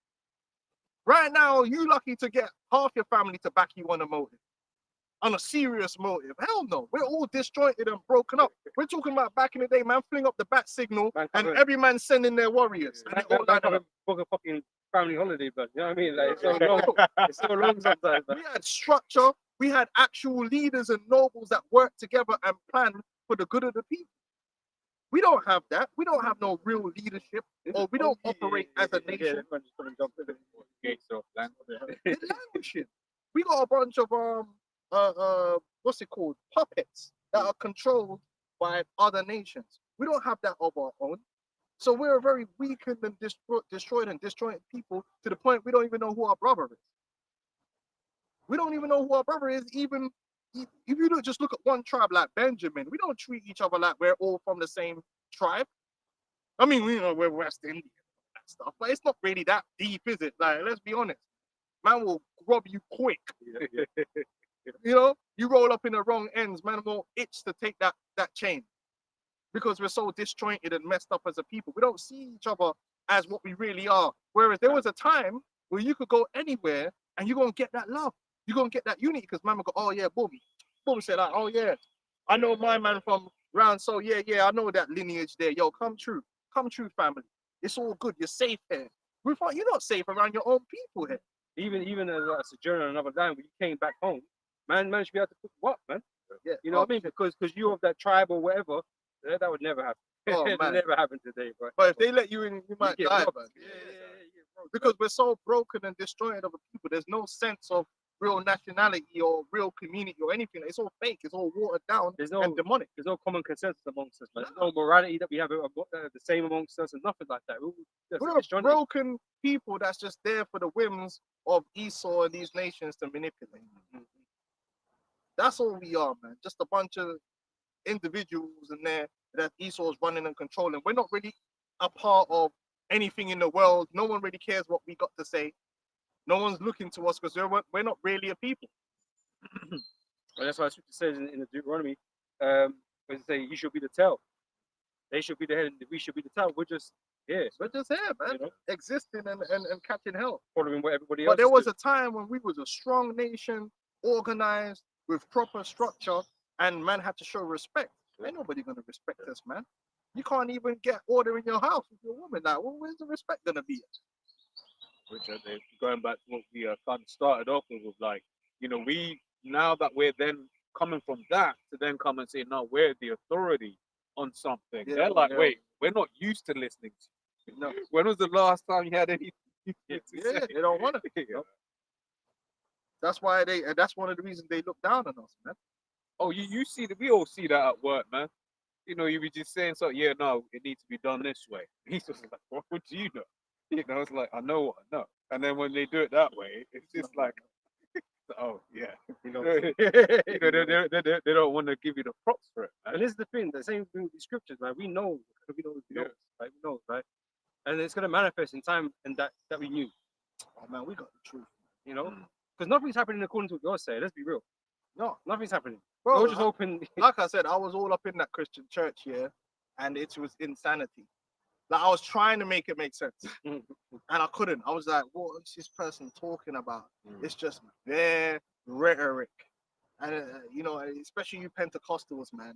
Right now, you lucky to get half your family to back you on a motive. On a serious motive. Hell no. We're all disjointed and broken up. We're talking about back in the day, man, fling up the bat signal and every man sending their warriors. And they all lined up. Book a fucking family holiday, but you know what I mean? Like, it's so long. It's so long sometimes. We had structure. We had actual leaders and nobles that worked together and planned for the good of the people. We don't have that. We don't have no real leadership, or we don't operate as a nation. It's languishing. We got a bunch of what's it called? Puppets that are controlled by other nations. We don't have that of our own. So we're a very weakened and destroyed and disjointed people to the point we don't even know who our brother is. We don't even know who our brother is, even if you don't just look at one tribe like Benjamin. We don't treat each other like we're all from the same tribe. I mean, we're West Indian and that stuff, but it's not really that deep, is it? Like, let's be honest. Man will rob you quick. You roll up in the wrong ends, man will itch to take that chain. Because we're so disjointed and messed up as a people. We don't see each other as what we really are. Whereas there was a time where you could go anywhere and you're going to get that love. You're going to get that unity because man will go, oh yeah, boom. Boom said like, oh yeah, I know my man from round, so yeah, I know that lineage there. Yo, come true, family. It's all good. You're safe here. We thought you're not safe around your own people here. Even as a sojourner in another land, when you came back home, man should be able to cook what, man? Yeah, you know what I mean? Because you're of that tribe or whatever, that would never happen. Oh, It man. never happened today, bro. But if they let you in, you might get die, robbed. man. Yeah, bro. Because we're so broken and destroyed of a people. There's no sense of real nationality or real community or anything. It's all fake. It's all watered down and demonic. There's no common consensus amongst us, man. There's no morality that we have the same amongst us and nothing like that. We're broken people that's just there for the whims of Esau and these nations to manipulate. That's all we are, man. Just a bunch of individuals in there that Esau's running and controlling. We're not really a part of anything in the world. No one really cares what we got to say. No one's looking to us because we're not really a people. And that's why Scripture says in the Deuteronomy, when it say you should be the tail. They should be the head and we should be the tail. We're just here. We're just here, man. Existing and catching hell. Following what everybody else. But there was a time when we was a strong nation, organized, with proper structure, and man had to show respect. Ain't nobody gonna respect us, man. You can't even get order in your house with your woman. Like, well, where's the respect gonna be? Which going back to what we kind of started off with, like, we, now that we're then coming from that to then come and say, no, we're the authority on something. Yeah, They're like, yeah. wait, we're not used to listening to you. No. When was the last time you had anything? Yeah, they don't want it. That's why that's one of the reasons they look down on us, man. Oh, you see that? We all see that at work, man. You be just saying something. Yeah, no, it needs to be done this way. He's just like, what do you know? It's like, I know what I know. And then when they do it that way, it's just like, oh yeah, they don't want to give you the props for it, man. And this is the thing, the same thing with the scriptures, right? We know, right? We know, right? And it's gonna manifest in time, and that we knew. Oh man, we got the truth. Because nothing's happening according to what you're saying. Let's be real. No, nothing's happening. Bro, we're just hoping. Like I said, I was all up in that Christian church here, and it was insanity. Like, I was trying to make it make sense, and I couldn't. I was like, what is this person talking about? It's just their rhetoric. And, especially you Pentecostals, man.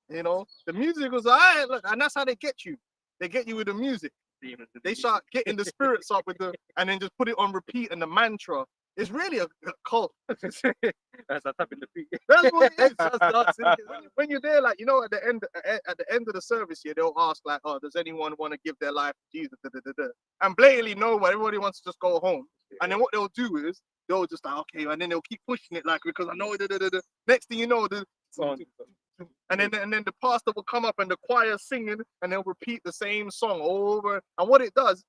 The music was, all right, look, and that's how they get you. They get you with the music. They start getting the spirits up and then just put it on repeat and the mantra. It's really a cult. That's a tap in the feet. That's what it is. That's when you're there, like, at the end of the service here, they'll ask, like, oh, does anyone want to give their life to Jesus? And blatantly, no, everybody wants to just go home. And then what they'll do is they'll just like, okay, and then they'll keep pushing it, like, because I know. Next thing you know, and then the pastor will come up and the choir singing, and they'll repeat the same song over. And what it does,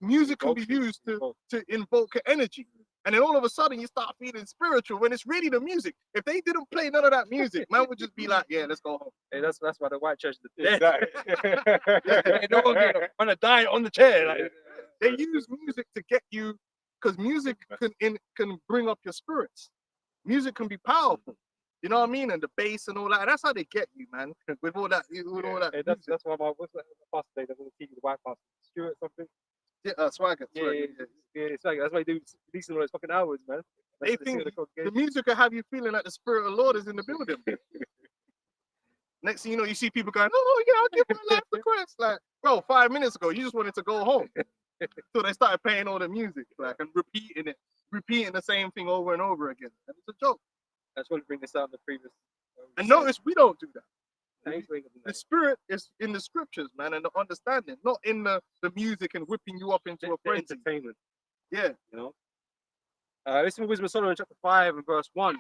music can be used to invoke energy. And then all of a sudden you start feeling spiritual when it's really the music. If they didn't play none of that music, man would just be like, yeah, let's go home. Hey, that's why the white church is dead. Exactly. Hey, no one gonna die on the chair. Like, They use music to get you, because music can bring up your spirits. Music can be powerful. You know what I mean? And the bass and all that. That's how they get you, man. With all that, with all that. hey, that's why my what's that pastor name? That's on the TV, the white pastor, Stuart something. Swagger. It's like that's why they do releasing all those fucking hours, man. They think the music will have you feeling like the spirit of the Lord is in the building. Next thing you know, you see people going, "Oh yeah, I'll give my life to Christ." Like, bro, 5 minutes ago, you just wanted to go home. So they started playing all the music, like, and repeating the same thing over and over again. And it's a joke. I just want to bring this out in the previous. And notice we don't do that. Thanks for The spirit is in the scriptures, man, and the understanding, not in the music and whipping you up into a frenzy. entertainment. Yeah. You know. Listen to Wisdom of Solomon chapter 5 and verse 1.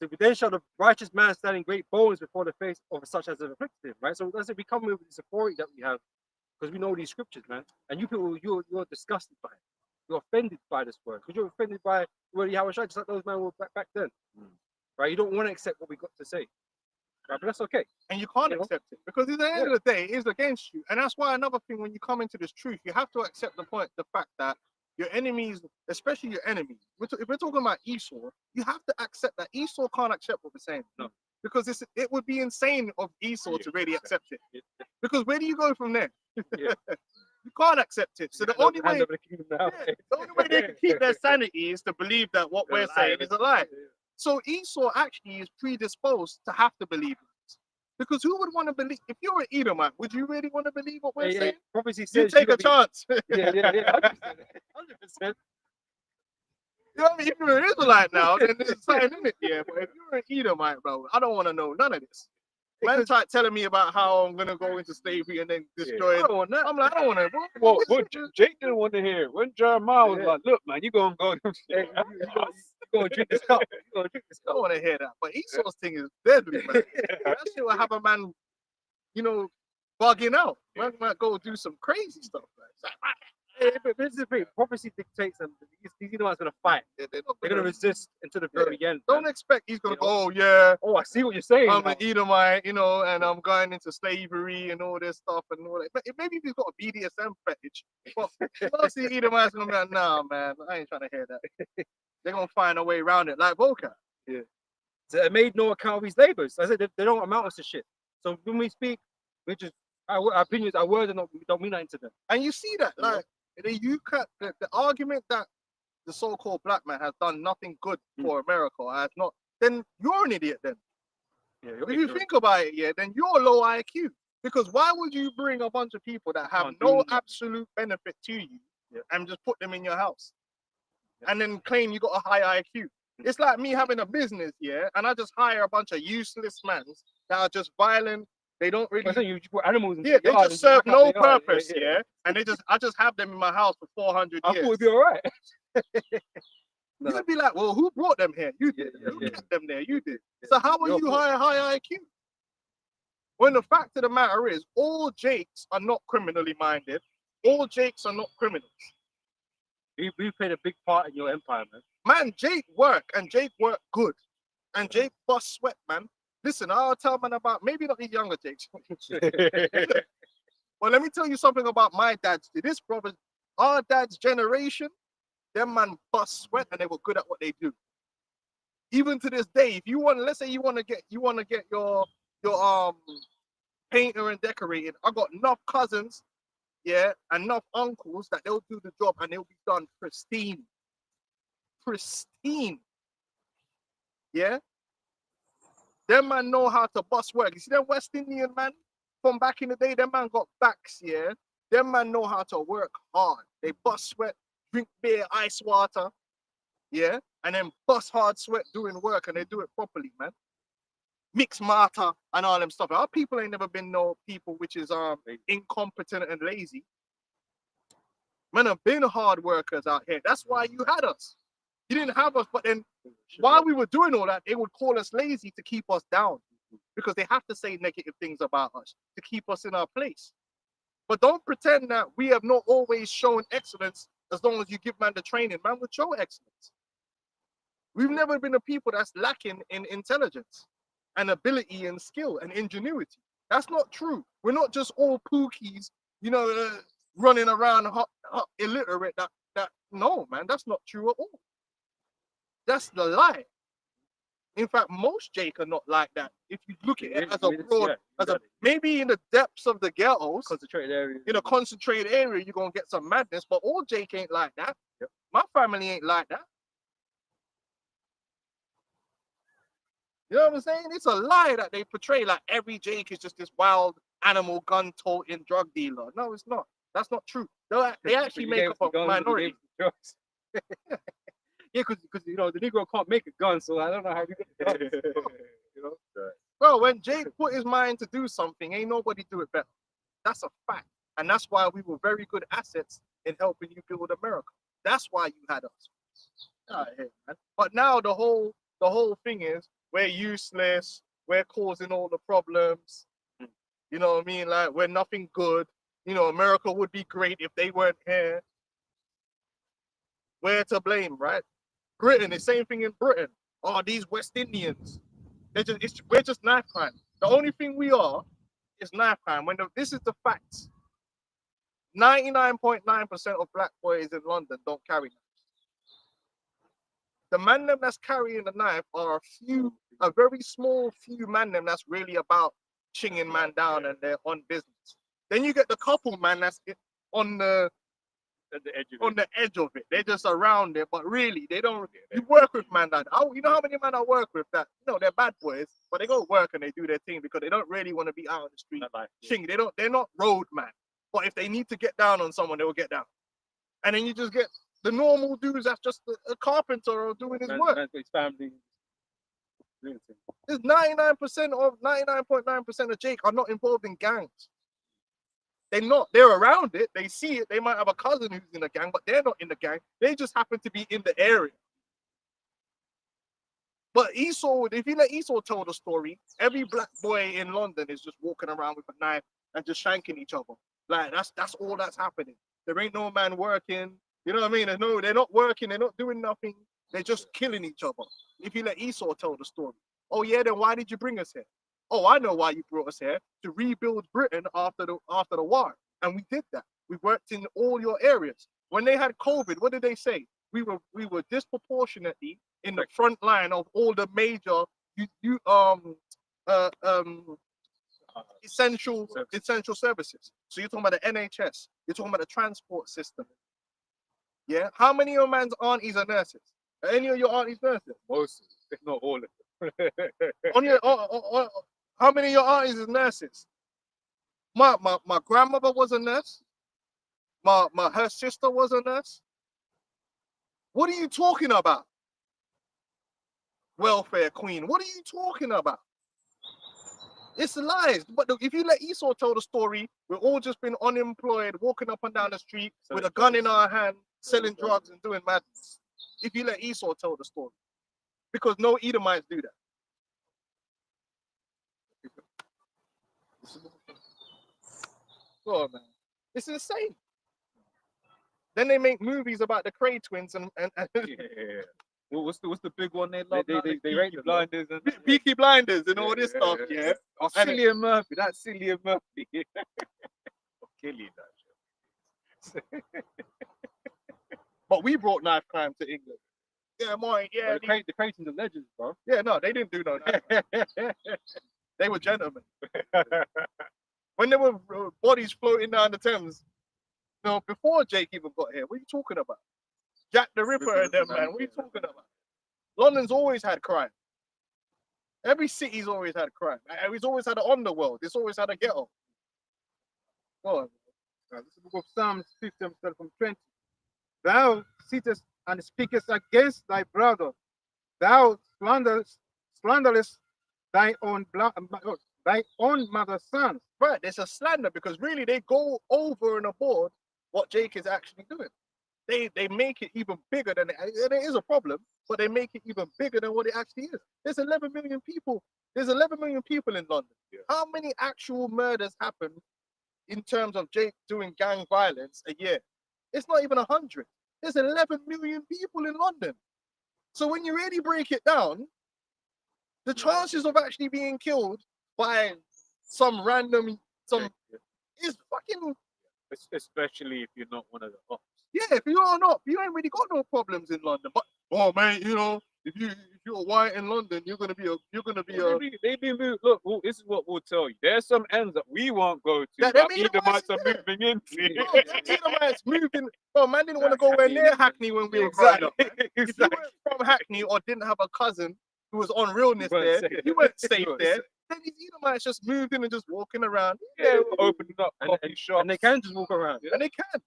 So then shall the righteous man stand in great boldness before the face of such as have afflicted him, right? So that's it. We come with this authority that we have because we know these scriptures, man. And you people, you're disgusted by it. You're offended by this word because you're offended by the word of Yahweh Shai, just like those men were back then, right? You don't want to accept what we got to say, right? But that's okay. And you can't You know? accept it because at the end of the day, it is against you. And that's why another thing, when you come into this truth, you have to accept the fact that your enemies, especially your enemies, if we're talking about Esau, you have to accept that Esau can't accept what we're saying. No. Because it would be insane of Esau to really accept it. Because where do you go from there? Yeah. You can't accept it. So the only way, now. the only way they can keep their sanity is to believe that what we're saying is a lie. So Esau actually is predisposed to have to believe it. Because who would want to believe? If you're an Edomite, would you really want to believe what we're saying? Prophecy You says take a chance. Yeah, 100%. You know what I mean? If you're an Israelite now, then there's something in it, yeah. But if you're an Edomite, bro, I don't want to know none of this. Man tried telling me about how I'm gonna go into slavery and then destroy it. I'm like, I don't want to. Well, Jake didn't want to hear it. When Jeremiah was like, "Look, man, you gonna go." Hey, you go and drink this cup. You go and drink this I cup. don't want to hear that. But Esau's thing is deadly, man. That shit will have a man, bugging out. Man might go do some crazy stuff. Man. Hey, but this is the thing. Prophecy dictates, and these Edomites gonna fight. They're They're gonna resist until the very end. Don't man. expect he's gonna You know? go, oh yeah, Oh, I see what you're saying. I'm now. an Edomite, and I'm going into slavery and all this stuff and all that. But maybe if he's got a BDSM fetish, but most of the Edomites gonna be like, nah, man, I ain't trying to hear that. They're gonna find a way around it, like Volca. So they made no account of his labors. I said they don't amount us to shit. So when we speak, we just our opinions, our words don't mean nothing to them. And you see that, like, the argument that the so-called black man has done nothing good for America, has not, then you're an idiot then. Yeah, If you think about it, yeah, then you're low IQ. Because why would you bring a bunch of people that have Can't do no that. absolute benefit to you Yeah. and just put them in your house Yeah. and then claim you got a high IQ? It's like me having a business, yeah, and I just hire a bunch of useless men that are just violent. They don't really, you put animals in yeah, the they yard just and serve pack up no the yard. purpose, yeah. And I just have them in my house for 400 I years. thought it'd be all right. No. You'd be like, well, who brought them here? You did. Yeah, Who yeah. kept them there? You did. Yeah. So how are Your you fault. high IQ? When the fact of the matter is, all Jakes are not criminally minded. All Jakes are not criminals. We played a big part in your empire, man. Man, Jake work good. And Jake bust sweat, man. Listen, I'll tell man about, maybe not these younger Jakes. Well, let me tell you something about my dad's. This brother, our dad's generation, them man bust sweat and they were good at what they do. Even to this day, if you want, let's say you want to get your painter and decorating, I got enough cousins, yeah, and enough uncles that they'll do the job and they'll be done pristine. Pristine. Yeah. Them man know how to bust work. You see them West Indian man from back in the day, them man got backs, yeah. Them man know how to work hard. They bust sweat, drink beer, ice water, yeah, and then bust hard sweat doing work, and they do it properly, man. Mix matter and all them stuff. Our people ain't never been no people which is incompetent and lazy. Men have been hard workers out here. That's why you had us. You didn't have us, but then while we were doing all that, they would call us lazy to keep us down because they have to say negative things about us to keep us in our place. But don't pretend that we have not always shown excellence. As long as you give man the training, man will show excellence. We've never been a people that's lacking in intelligence and ability and skill and ingenuity. That's not true. We're not just all pookies, running around illiterate. That no, man, that's not true at all. That's the lie. In fact, most Jake are not like that. If you look at it as a broad, maybe in the depths of the ghettos, concentrated area. in a concentrated area, you're gonna get some madness. But all Jake ain't like that. Yep. My family ain't like that. You know what I'm saying? It's a lie that they portray like every Jake is just this wild animal gun toting drug dealer. No, it's not. That's not true. They actually make up a minority. Yeah, because the Negro can't make a gun, so I don't know how we get guns. Bro, when Jake put his mind to do something, ain't nobody do it better. That's a fact. And that's why we were very good assets in helping you build America. That's why you had us. All right, man. But now the whole thing is we're useless, we're causing all the problems. You know what I mean? Like we're nothing good. America would be great if they weren't here. We're to blame, right? Britain, the same thing in Britain. Oh, these West Indians. We're just knife crime. The only thing we are is knife crime. This is the facts. 99.9% of black boys in London don't carry knives. The man them that's carrying the knife are a very small few man them that's really about chinging man down and they're on business. Then you get the couple man that's on the edge of it. They're just around it, but really they don't. You work with man that. You know how many men I work with that? They're bad boys, but they go work and they do their thing because they don't really want to be out on the street. Ching. They're not road man. But if they need to get down on someone, they will get down. And then you just get the normal dudes that's just a carpenter or doing his work. His family. There's 99.9% of Jake are not involved in gangs. They're not. They're around it. They see it. They might have a cousin who's in a gang, but they're not in the gang. They just happen to be in the area. But Esau, if you let Esau tell the story, every black boy in London is just walking around with a knife and just shanking each other. Like that's all that's happening. There ain't no man working. You know what I mean? They're not working. They're not doing nothing. They're just killing each other. If you let Esau tell the story, oh yeah, then why did you bring us here? Oh, I know why you brought us here, to rebuild Britain after the war. And we did that. We worked in all your areas. When they had COVID, what did they say? We were disproportionately in the front line of all the major essential services. So you're talking about the NHS, you're talking about the transport system. Yeah. How many of your man's aunties are nurses? Are any of your aunties nurses? Most, if not all of them. How many of your aunties is nurses? My grandmother was a nurse. Her sister was a nurse. What are you talking about? Welfare queen. What are you talking about? It's lies. But if you let Esau tell the story, we've all just been unemployed, walking up and down the street with a gun in our hand, selling drugs and doing madness. If you let Esau tell the story. Because no Edomites do that. Oh man, it's insane. Then they make movies about the Cray twins and Yeah. What's the big one they love? They rate Peaky Blinders and Peaky Blinders and all this stuff. Yeah. Oh, Cillian Murphy. That's Cillian Murphy. Killing that shit. But we brought knife crime to England. Yeah, more. Yeah. The Creighton's are legends, bro. Yeah, no, they didn't do no knife crime. They were gentlemen. When there were bodies floating down the Thames, before Jake even got here, what are you talking about? Jack the Ripper and them, man. What are you talking about? London's always had crime. Every city's always had crime. It's always had an underworld. It's always had a ghetto. Go on. This is the book of Psalms 50, starting from 20. Thou sittest and speakest against thy brother. Thou slanderest thy own mother's sons. Right, there's a slander because really they go over and aboard what Jake is actually doing. They make it even bigger than it, and it is a problem, but they make it even bigger than what it actually is. There's 11 million people. There's 11 million people in London. Yeah. How many actual murders happen in terms of Jake doing gang violence a year? It's not even 100. There's 11 million people in London. So when you really break it down, the chances of actually being killed by some random is fucking Especially if you're not one of the ops. yeah. If you are not, you ain't really got no problems in London. But oh man, you know, if you're white in London, you're gonna be They be move. Look, this is what we'll tell you. There's some ends that we won't go to. That That them Edomites Edomites are is there. moving into. Bro, them Edomites moving. Bro, man didn't want to go where near Hackney when we were growing up. Man. If you Exactly. weren't from Hackney or didn't have a cousin who was on realness You weren't there, safe. you weren't safe You weren't there. safe. Then these Edomites just moved in and just walking around. Yeah, we're opening up And, coffee and, shops. and they can just walk around. And they can.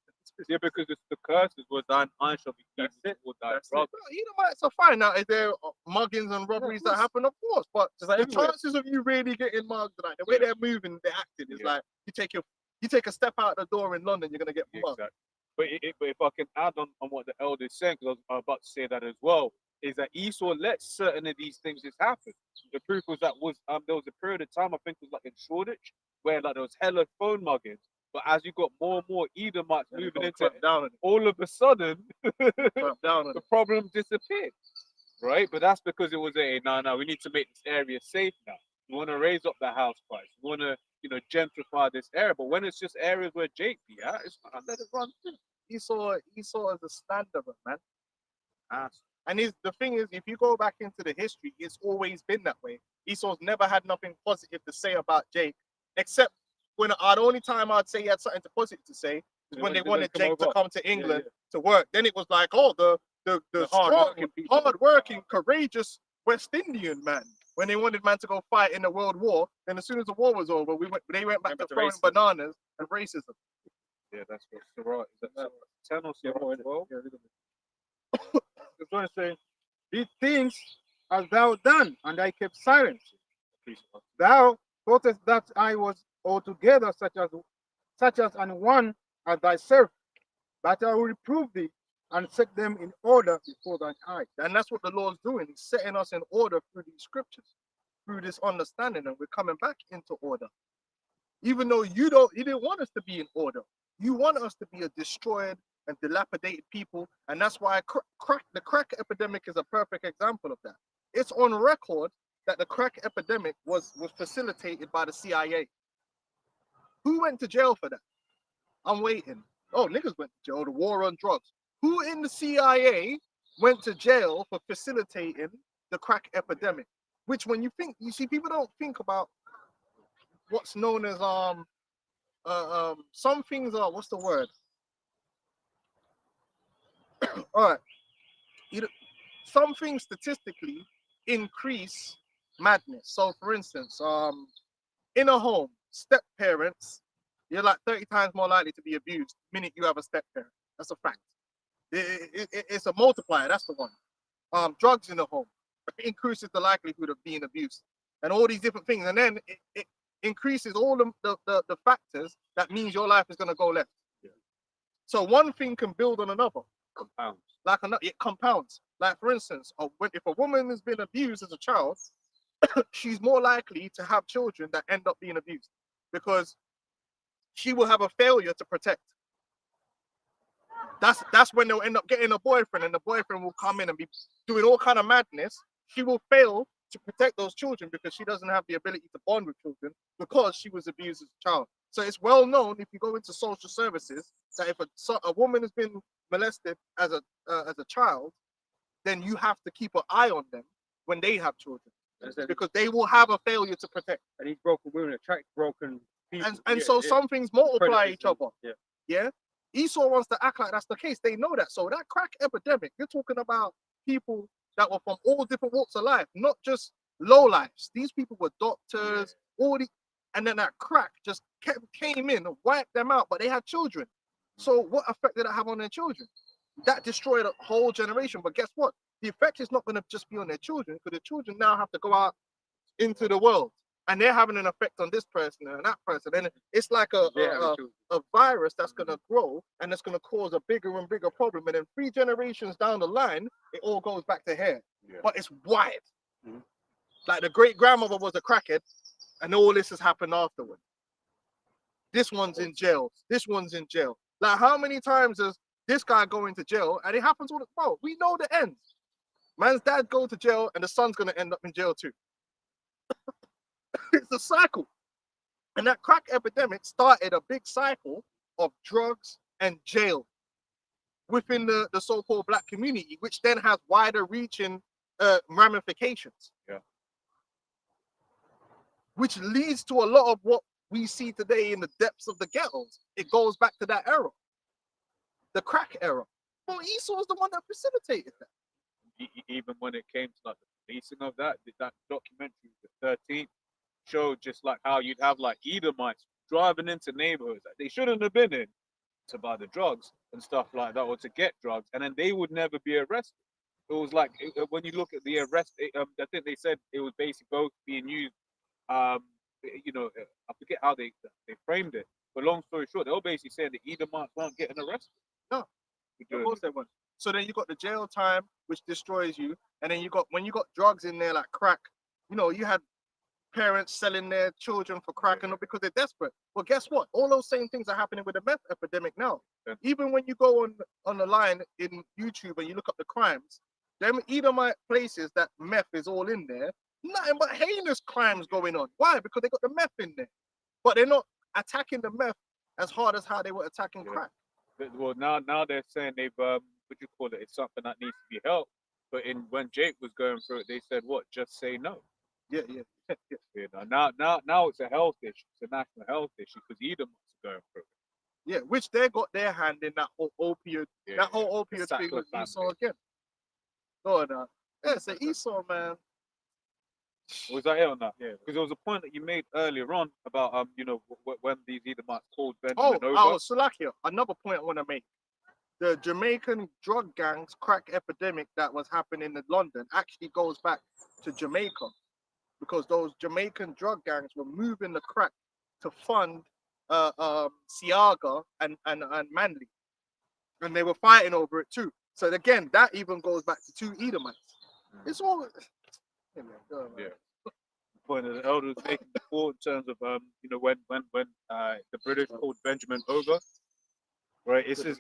Yeah, because it's the curses was thine eye shall be That's evil it. toward thy That's it. brother. Bro, Edomites are fine. Now, is there muggings and robberies that course. happen? Of course. But Just like the everywhere. chances of you really getting mugged, like the way they're moving, they're acting, is Yeah. like you take a step out the door in London, you're gonna get mugged. Exactly. But if I can add on what the elder is saying, because I was about to say that as well, is that Esau let certain of these things just happen. The proof was that there was a period of time, I think it was like in Shoreditch, where like there was hella phone muggings. But as you got more and more Edomites And they moving gonna into clamp it, down on it. all of a sudden Clamp down on the it. problem disappeared. Right? But that's because it was no, we need to make this area safe now. We want to raise up the house price. We want to, gentrify this area. But when it's just areas where Jake be at, it's not let it run through. Esau is a slanderer, man. Ass. And the thing is, if you go back into the history, it's always been that way. Esau's never had nothing positive to say about Jake, except when the only time I'd say he had something positive to say is when they wanted Jake to come to England to work. Then it was like, oh, the strong, hard-working, courageous West Indian man. When they wanted man to go fight in the World War, then as soon as the war was over, they went back to throwing bananas and racism. Yeah, that's what Sarah is. That 10 or Yeah, Sarah 12? That's what I say. These things hast thou done, and I kept silence. Thou thoughtest that I was altogether such as and one as thyself, but I will reprove thee and set them in order before thine eyes. And that's what the Lord's doing. He's setting us in order through these scriptures, through this understanding, and we're coming back into order. Even though you didn't want us to be in order. You want us to be a destroyed and dilapidated people, and that's why the crack epidemic is a perfect example of that. It's on record that the crack epidemic was facilitated by the CIA. Who went to jail for that? I'm waiting. Oh, niggas went to jail. The war on drugs. Who in the CIA went to jail for facilitating the crack epidemic? Which, when you see, people don't think about what's known as some things are, what's the word? All right. Some things statistically increase madness. So, for instance, in a home, step parents, you're like 30 times more likely to be abused the minute you have a step parent. That's a fact. It's a multiplier. That's the one. Drugs in the home increases the likelihood of being abused, and all these different things, and then it increases all the factors that means your life is going to go left. Yeah. So one thing can build on another. Compounds. Like it compounds. Like, for instance, if a woman has been abused as a child, she's more likely to have children that end up being abused because she will have a failure to protect. That's when they'll end up getting a boyfriend, and the boyfriend will come in and be doing all kind of madness. She will fail to protect those children because she doesn't have the ability to bond with children because she was abused as a child. So it's well known, if you go into social services, that if a woman has been molested as a child, then you have to keep an eye on them when they have children, because they will have a failure to protect. And these broken women attract broken people. And so some things multiply each other. Yeah. Yeah. Esau wants to act like that's the case. They know that. So that crack epidemic, you're talking about people that were from all different walks of life, not just low lives. These people were doctors, and then that crack just came in and wiped them out, but they had children. So what effect did that have on their children? That destroyed a whole generation. But guess what? The effect is not going to just be on their children, because the children now have to go out into the world, and they're having an effect on this person and that person. And it's like a virus that's going to grow, and it's going to cause a bigger and bigger problem. And then 3 generations down the line, it all goes back to here. Yeah. But it's wide. Mm-hmm. Like the great grandmother was a crackhead, and all this has happened afterward. This one's in jail. This one's in jail. Like, how many times does this guy go into jail? And it happens all the time. We know the end. Man's dad go to jail, and the son's gonna end up in jail too. It's a cycle, and that crack epidemic started a big cycle of drugs and jail within the so-called black community, which then has wider reaching ramifications. Yeah. Which leads to a lot of what we see today in the depths of the ghettos. It goes back to that era, the crack era. Well, Esau's the one that precipitated that. Even when it came to like the policing of that documentary, the 13th, showed just like how you'd have like Edomites driving into neighborhoods that they shouldn't have been in to buy the drugs and stuff like that, or to get drugs, and then they would never be arrested. It was like when you look at the arrest, I think they said it was basically both being used. I forget how they framed it, but long story short, they were basically saying the Edomites weren't getting arrested. No, of course they weren't. So then you got the jail time, which destroys you, and then when you got drugs in there like crack, you had parents selling their children for crack and because they're desperate. Well, guess what? All those same things are happening with the meth epidemic now. Yeah. Even when you go on the line in YouTube and you look up the crimes, them Edomite places that meth is all in there, nothing but heinous crimes going on. Why? Because they got the meth in there, but they're not attacking the meth as hard as how they were attacking crack. Well, now they're saying they've what do you call it? It's something that needs to be helped. But when Jake was going through it, they said what? Just say no. Yeah. Now it's a health issue. It's a national health issue because Edomites are going through it. Yeah, which they got their hand in that whole opioid, whole opioid thing with Esau again. Oh no, yeah, it's Esau, man. Was that it on that? Yeah, because there was a point that you made earlier on about when these Edomites called Benjamin over. Salakia. Another point I want to make: the Jamaican drug gangs crack epidemic that was happening in London actually goes back to Jamaica, because those Jamaican drug gangs were moving the crack to fund Siaga and Manly, and they were fighting over it too. So again, that even goes back to two Edomites. It's all. Yeah. Point of the elders making before in terms of when the British called Benjamin over, right? It says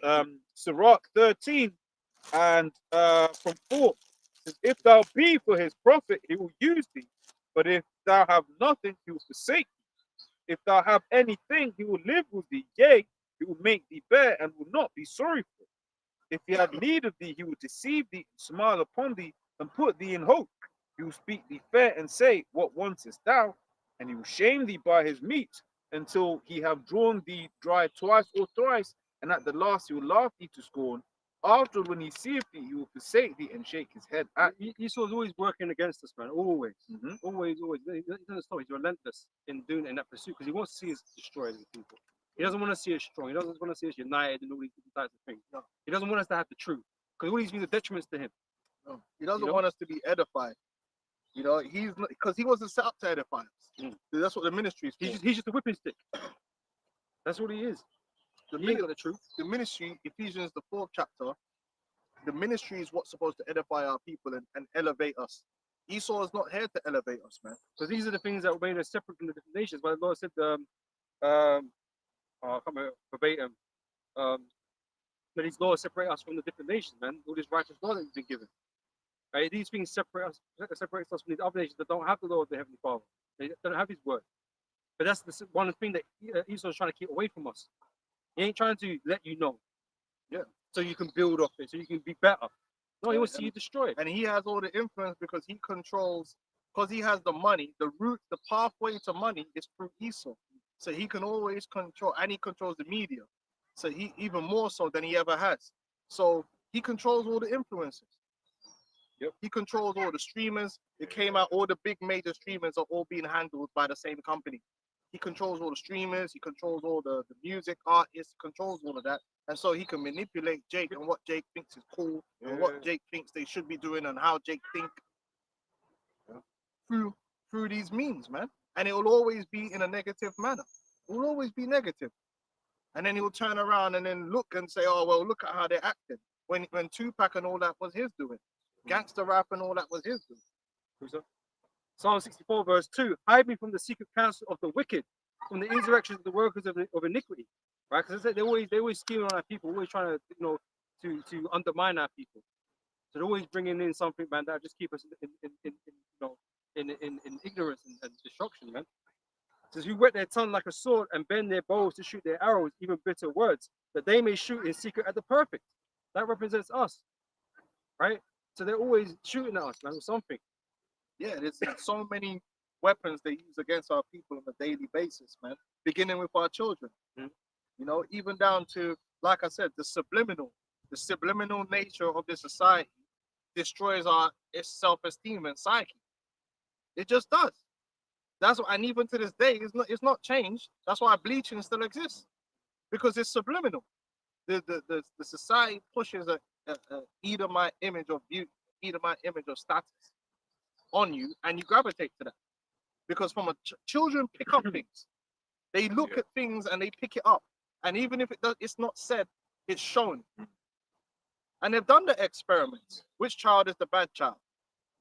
Sirach 13 and from 4 it says, if thou be for his profit, he will use thee, but if thou have nothing, he will forsake thee. If thou have anything, he will live with thee. Yea, he will make thee bear and will not be sorrowful. If he have need of thee, he will deceive thee, smile upon thee, and put thee in hope. He will speak thee fair and say, what wantest thou? And he will shame thee by his meat until he have drawn thee dry twice or thrice, and at the last he will laugh thee to scorn. After, when he seeth thee, he will forsake thee and shake his head at thee. Esau's always working against us, man. Always. Always. He doesn't stop. He's relentless in doing it in that pursuit because he wants to see us destroy the people. He doesn't want to see us strong. He doesn't want to see us united and all these different types of things. No. He doesn't want us to have the truth because all these things are detriments to him. No. He doesn't want us to be edified. He's because he wasn't set up to edify us. That's what the ministry is for. He's just a whipping stick. That's what he is. He ain't got the truth. The ministry, Ephesians the 4th chapter, the ministry is what's supposed to edify our people and elevate us. Esau is not here to elevate us, man. Because these are the things that made us separate from the different nations. But the Lord said, I can't remember verbatim, that these laws separate us from the different nations, man. All this righteous law that we've been given. Right? These things separate us from these other nations that don't have the law of the Heavenly Father. They don't have His word. But that's the one thing that Esau is trying to keep away from us. He ain't trying to let you know. Yeah. So you can build off it, so you can be better. No, he wants to see you destroyed. And he has all the influence because he controls, because he has the money, the route, the pathway to money is through Esau. So he can always control, and he controls the media. So he even more so than he ever has. So he controls all the influences. Yep. He controls all the streamers. It came out, all the big major streamers are all being handled by the same company. He controls all the streamers. He controls all the music artists. Controls all of that, and so he can manipulate Jake and what Jake thinks is cool and what Jake thinks they should be doing and how Jake think through these means, man. And it will always be in a negative manner. It will always be negative. And then he will turn around and then look and say, "Oh well, look at how they're acting." When Tupac and all that was his doing, gangster rap and all that was his doing. Who's that? Psalm 64 verse 2, hide me from the secret counsel of the wicked, from the insurrections of the workers of iniquity. Right? Because they always scheme on our people, always trying to, to undermine our people. So they're always bringing in something, man, that just keep us in ignorance and destruction, man. Says who wet their tongue like a sword and bend their bows to shoot their arrows, even bitter words, that they may shoot in secret at the perfect. That represents us, right? So they're always shooting at us, man, with something. Yeah, there's so many weapons they use against our people on a daily basis, man. Beginning with our children, you know, even down to, like I said, the subliminal nature of the society destroys our self-esteem and psyche. It just does. That's what, and even to this day, it's not changed. That's why bleaching still exists, because it's subliminal. The society pushes a Edomite image of beauty, Edomite image of status on you, and you gravitate to that. Because from a children pick up things, they look at things and they pick it up, and even if it's not said, it's shown. And they've done the experiments. Which child is the bad child?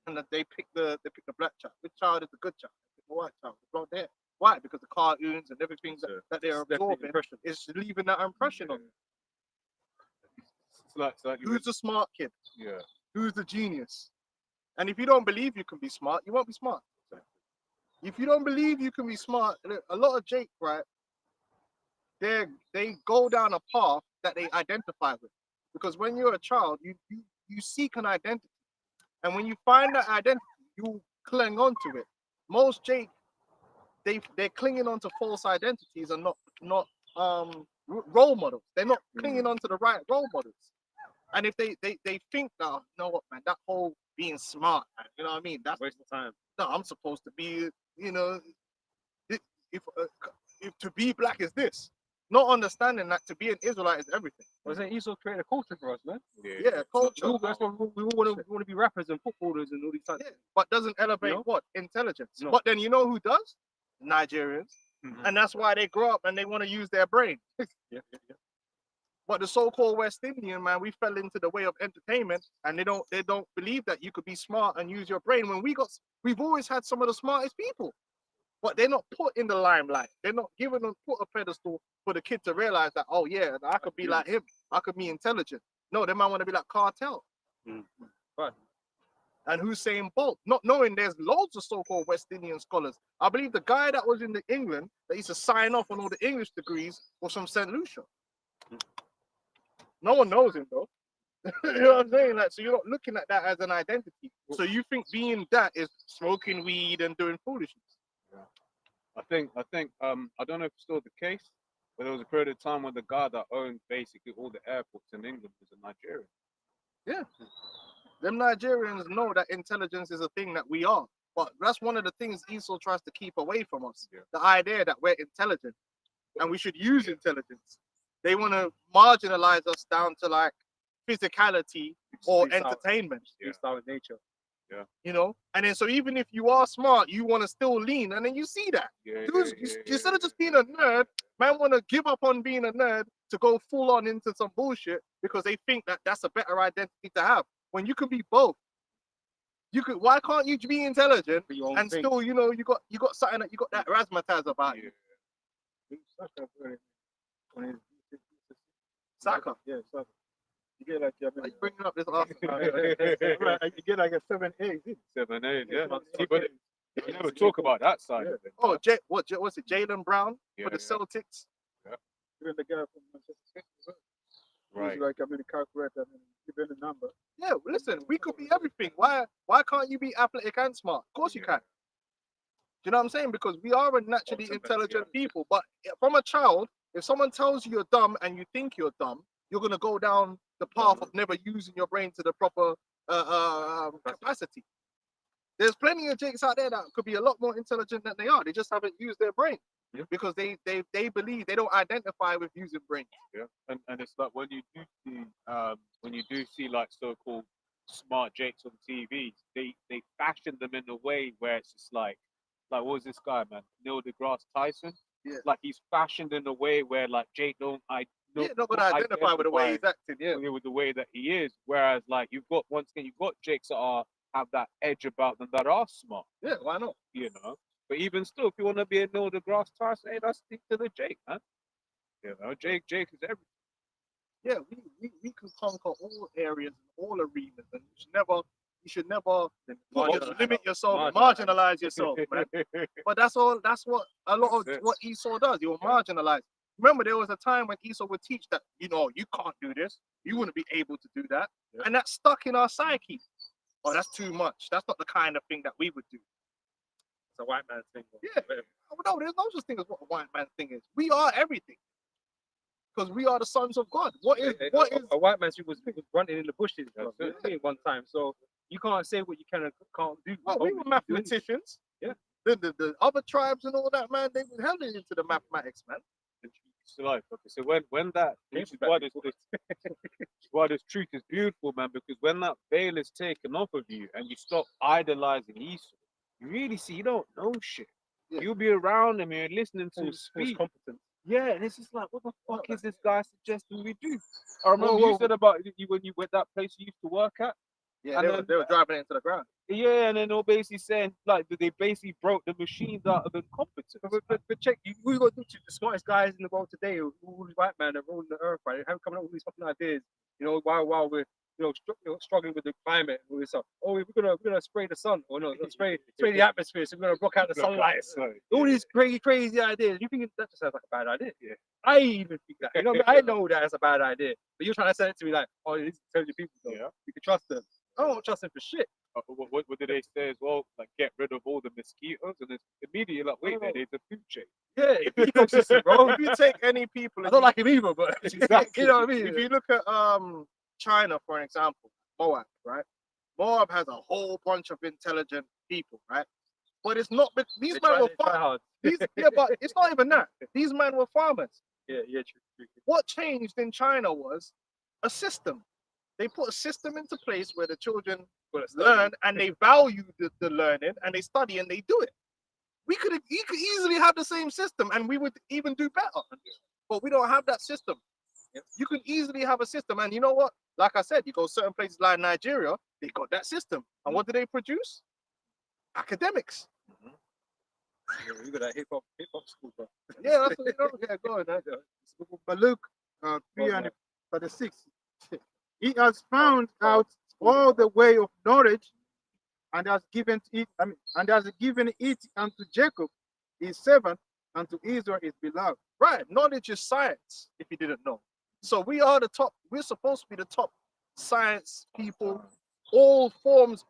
And that they pick the black child. Which child is the good child? The white child, the blonde hair. Why? Because the cartoons and everything that they're absorbing is leaving that impression on them. It's like Who's the smart kid? Yeah. Who's the genius? And if you don't believe you can be smart, you won't be smart. If you don't believe you can be smart, a lot of Jake, right? They go down a path that they identify with. Because when you're a child, you seek an identity. And when you find that identity, you cling on to it. Most Jake, they're clinging on to false identities and not role models. They're not clinging on to the right role models. And if they think that, you know what, man, that whole being smart, man, you know what I mean? That's Waste of time. no, I'm supposed to be, you know, if to be black is this. Not understanding that to be an Israelite is everything. Wasn't Esau create a culture for us, man? Yeah, culture. That's what we all want to be rappers and footballers and all these types. Yeah, but doesn't elevate You know? what? Intelligence. No. But then you know who does? Nigerians. And that's why they grow up and they want to use their brain. Yeah. But the so-called West Indian, man, we fell into the way of entertainment, and they don't believe that you could be smart and use your brain. When we've always had some of the smartest people, but they're not put in the limelight. They're not given them put a pedestal for the kid to realize that, oh yeah, I could be like him. I could be intelligent. No, they might want to be like Cartel. Right. And Hussein Bolt, not knowing there's loads of so-called West Indian scholars. I believe the guy that was in England that used to sign off on all the English degrees was from St. Lucia. No one knows him though. You know what I'm saying? Like, so you're not looking at that as an identity. So you think being that is smoking weed and doing foolishness. I think I don't know if it's still the case, but there was a period of time when the guy that owned basically all the airports in England was a Nigerian. Yeah. Them Nigerians know that intelligence is a thing that we are. But that's one of the things Esau tries to keep away from us. Yeah. The idea that we're intelligent and we should use intelligence. They want to marginalize us down to like physicality or entertainment. Freestyle in nature. You know? And then so even if you are smart, you want to still lean. And then you see that. Dudes, instead of just being a nerd, man want to give up on being a nerd to go full on into some bullshit because they think that that's a better identity to have. When you can be both. Why can't you be intelligent and still, you know, you got something that you got that razzmatazz about you? Saka. Yeah, Saka. You get like, Are you bringing up this last right, you get like a 7-8. 7-8, yeah. Yeah. But you never talk about that side of it. Oh, what's it? Jalen Brown for the Celtics. Even the guy from Manchester City. Right. He's like, I mean, calculate, I mean, give him the number. Yeah, listen, we could be everything. Why can't you be athletic and smart? Of course you can. Do you know what I'm saying? Because we are a naturally intelligent people. But from a child, if someone tells you you're dumb and you think you're dumb, you're gonna go down the path of never using your brain to the proper capacity. There's plenty of Jakes out there that could be a lot more intelligent than they are. They just haven't used their brain because they believe they don't identify with using brain. Yeah, and it's like when you do see like so-called smart Jakes on TV, they fashion them in a way where it's just like what was this guy, man? Neil deGrasse Tyson. Yeah. Like he's fashioned in a way where like Jake not gonna identify with the way he's acting. Yeah. With the way that he is. Whereas like you've got Jakes that have that edge about them that are smart. Yeah, why not? You know. But even still, if you want to be a Neil deGrasse Tyson, hey, let's stick to the Jake, man. You know, Jake is everything. yeah, we can conquer all areas, all arenas, and you should never limit yourself, marginalize yourself, man. But that's all. That's what a lot of That's it. what Esau does. He'll marginalize. Remember, there was a time when Esau would teach that you can't do this. You wouldn't be able to do that, Yeah. and that's stuck in our psyche. Oh, that's too much. That's not the kind of thing that we would do. It's a white man thing. Yeah. Oh, no, there's no such thing as what a white man thing is. We are everything because we are the sons of God. What is A white man was running in the bushes, bro, That's you know, one time. So you can't say what you can and can't do. well, we were mathematicians. Yeah. The other tribes and all that, man, they were held into the mathematics, man. So like, okay, so when that, which is why why this truth is beautiful, man, because when that veil is taken off of you and you stop idolizing Esau, you really see you don't know shit. Yeah. You'll be around him and you're listening to him Who's speak. competent? Yeah, and it's just like, what the fuck is this guy suggesting we do? I remember Whoa, you whoa. said about you when you went that place you used to work at. Yeah, And they were driving it into the ground. Yeah, and then they're basically saying like that they basically broke the machines out of incompetence. But check, we got the smartest guys in the world today, all these white men are rolling the earth, right? They have coming up with these fucking ideas, while we're struggling with the climate and all this stuff. Oh, we're gonna spray the sun, or no, spray the atmosphere, so we're gonna block out the sunlight. All these crazy ideas. You think that just sounds like a bad idea? Yeah. I even think that. I know that's a bad idea, but you're trying to say it to me like, oh, these intelligent people, though. Yeah. You can trust them. I don't trust them for shit. What did they say as well? Like get rid of all the mosquitoes, and it's immediately like, wait, Oh. there's a food chain. Yeah, ecosystem, bro. If you take any people, I don't like him either, but Exactly. you know what I mean. if you look at China, for an example, Moab, right? Moab has a whole bunch of intelligent people, right? But it's not. But these men were try farmers. hard. Yeah, but it's not even that. These men were farmers. Yeah, true. What changed in China was a system. They put a system into place where the children learn and they value the learning and they study and they do it. You could easily have the same system and we would even do better. But we don't have that system. You can easily have a system, and you know what? Like I said, you go certain places like Nigeria, they got that system. And what do they produce? Academics. Yeah, you got that hip hop school, bro. Yeah, that's what you know. Yeah, go on. But Luke 3:36, he has found out all the way of knowledge, and has given it. And has given it unto Jacob, his servant, and to Israel, his beloved. Right. Knowledge is science, if you didn't know. So we are the top, we're supposed to be the top science people, all forms,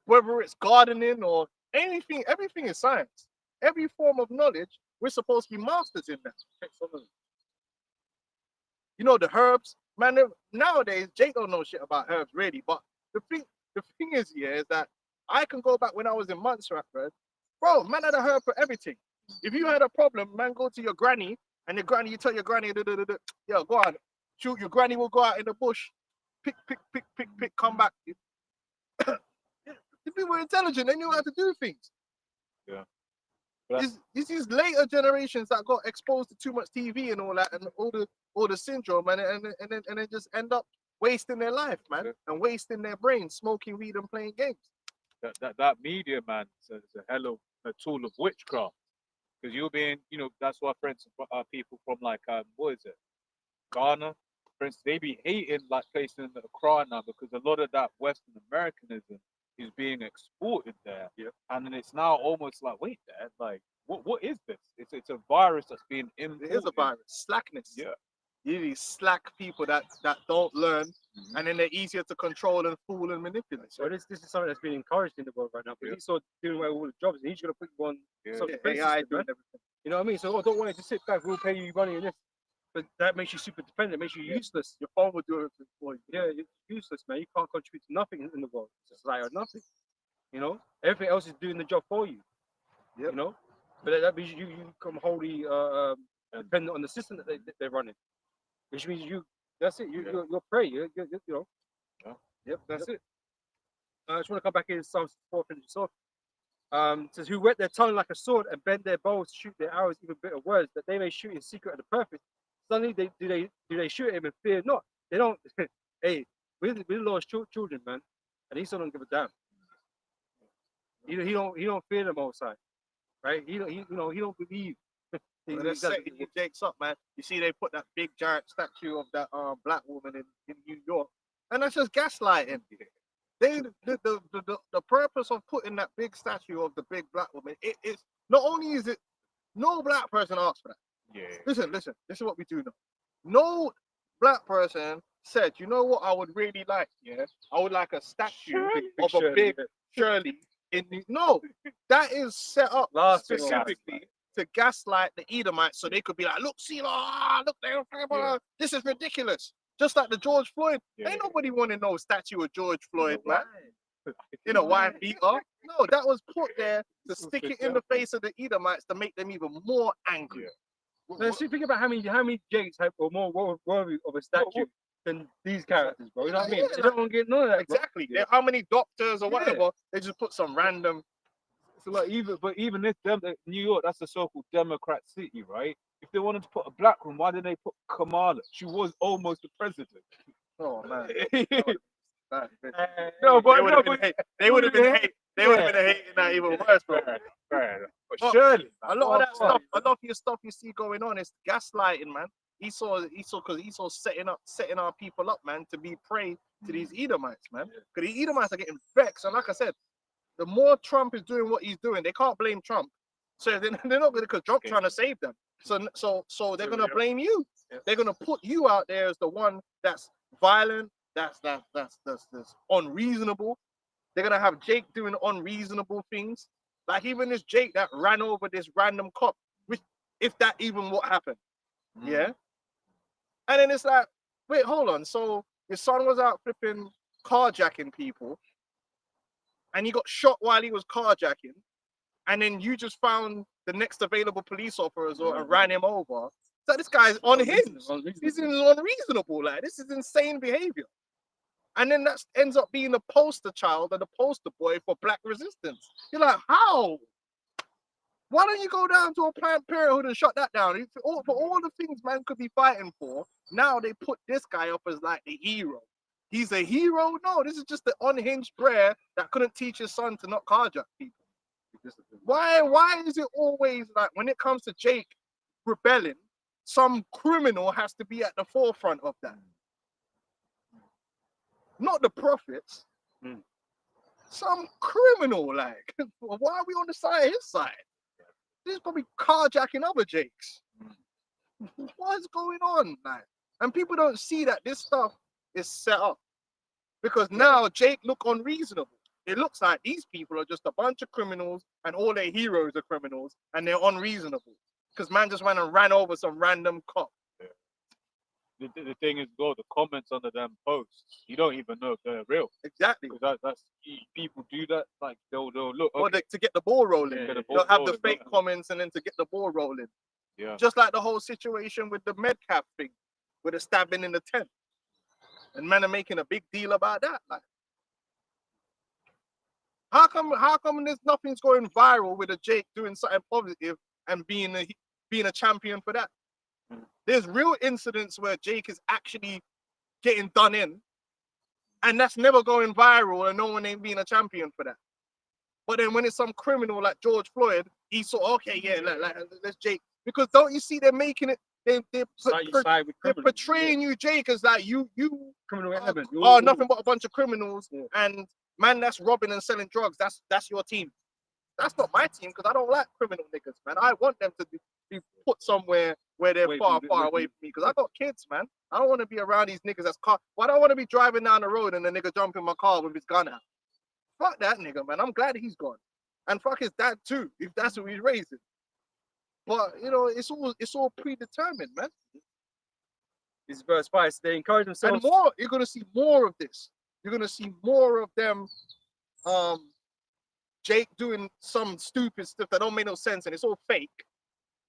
whether it's gardening or anything, everything is science. Every form of knowledge, we're supposed to be masters in that. You know, the herbs, man, nowadays, Jake don't know shit about herbs really, but the thing is here is that I can go back when I was in Montserrat, bro, man had a herb for everything. If you had a problem, man, go to your granny, and you tell your granny, yo, go on, shoot, your granny will go out in the bush, pick, come back. If people were intelligent, they knew how to do things. Yeah. It's these later generations that got exposed to too much TV and all that, and all the syndrome, and then just end up wasting their life, man, and wasting their brain, smoking weed and playing games. That media, man, is a hell of a tool of witchcraft. Because you're being, that's why, for instance, people from like, what is it, Ghana, for instance, they be hating like places in the Accra now because a lot of that Western Americanism is being exported there. Yeah. And then it's now almost like, wait, Dad, like, what is this? It's a virus that's being imported. It is a virus. Slackness. Yeah. You need slack people that don't learn, and then they're easier to control and fool and manipulate. So this is something that's being encouraged in the world right now. But he's sort of doing away with all the jobs, and he's going to put you on some AI doing everything. You know what I mean? So don't worry, just sit back. We'll pay you money in this, but that makes you super dependent. Makes you useless. Your phone will do everything for you. Yeah, you're useless, man. You can't contribute to nothing in the world, society, or nothing. You know, everything else is doing the job for you. Yep. You know, but that means you become wholly dependent on the system that they're running, which means that's it. You're prey. You know. Yeah. Yep, that's it. I just want to come back in Psalm 4 and so. It says, who wet their tongue like a sword and bend their bows to shoot their arrows, even bitter words, that they may shoot in secret at the perfect. Suddenly they shoot him and fear not. They don't. Hey, we're the Lord's children, man, and He still don't give a damn. He don't fear the Most High, right? He don't believe He- They're he does- setting you Jakes up, man. You see, they put that big giant statue of that black woman in New York, and that's just gaslighting. The purpose of putting that big statue of the big black woman, it's not only is it no black person asked for that. Yeah. Listen, this is what we do know. No black person said, you know what I would really like, yeah? I would like a statue of a big Shirley in the, no, that is set up Last specifically to gaslight the Edomites so they could be like, look, see, look, this is ridiculous. Just like the George Floyd. Yeah. Ain't nobody want to know statue of George Floyd, man. In a wine beater. No, that was put there to stick it in the face of the Edomites to make them even more angry. Now, see, think about how many Jakes have or more worthy of a statue than these characters, bro. You know what I mean? Yeah. They don't get none of that. Bro. Exactly. How many doctors or whatever, they just put some random. So like even if New York, that's a so-called Democrat city, right? If they wanted to put a black one, why did they put Kamala? She was almost the president. Oh man. No, but They would have been hating that even worse, bro. But Oh, surely, A lot of that stuff, a lot of your stuff you see going on is gaslighting, man. Because Esau setting our people up, man, to be prey to these Edomites, man. Because the Edomites are getting vexed, and like I said, the more Trump is doing what he's doing, they can't blame Trump. So they're not going to, because Trump's trying to save them. So they're going to blame you. They're going to put you out there as the one that's violent, that's unreasonable. They're going to have Jake doing unreasonable things. Like even this Jake that ran over this random cop, which if that even what happened. Yeah. And then it's like, wait, hold on. So your son was out flipping carjacking people and he got shot while he was carjacking, and then you just found the next available police officer and ran him over. So this guy's unhinged. This is unreasonable. Like, this is insane behavior. And then that ends up being the poster child and the poster boy for black resistance. You're like, how? Why don't you go down to a Planned Parenthood and shut that down? For all the things man could be fighting for, now they put this guy up as like the hero. He's a hero? No, this is just the unhinged brer that couldn't teach his son to not carjack people. Why is it always like when it comes to Jake rebelling, some criminal has to be at the forefront of that? Not the prophets. Some criminal, like, why are we on the side of his side? This is probably carjacking other Jakes. What's going on, man? And people don't see that this stuff is set up. Because now Jake look unreasonable. It looks like these people are just a bunch of criminals and all their heroes are criminals and they're unreasonable. Because man just went and ran over some random cop. The thing is, though, the comments under them posts, you don't even know if they're real. Exactly. Because that's people do that. Like they'll look. Or Okay, to get the ball rolling. get the They'll ball have the rolling, fake right. comments and then to get the ball rolling. yeah. Just like the whole situation with the Medcap thing, with the stabbing in the tent. And men are making a big deal about that. Like, how come there's nothing's going viral with a Jake doing something positive and being a champion for that? There's real incidents where Jake is actually getting done in, and that's never going viral, and no one ain't being a champion for that. But then when it's some criminal like George Floyd, he's so okay, yeah, let's Jake. Because don't you see they're making it? They're portraying you, Jake, as like you criminal element. are nothing but a bunch of criminals, and man, that's robbing and selling drugs. That's your team. That's not my team because I don't like criminal niggas, man. I want them to be put somewhere where they're far away from me because I got kids, man. I don't want to be around these niggas that's car. Why do I want to be driving down the road and the nigga jump in my car with his gun out? Fuck that nigga, man. I'm glad he's gone. And fuck his dad too, if that's who he's raising. But you know, it's all predetermined, man. It's very spicy. They encourage themselves. And more, you're gonna see more of this. You're gonna see more of them. Jake doing some stupid stuff that don't make no sense and it's all fake.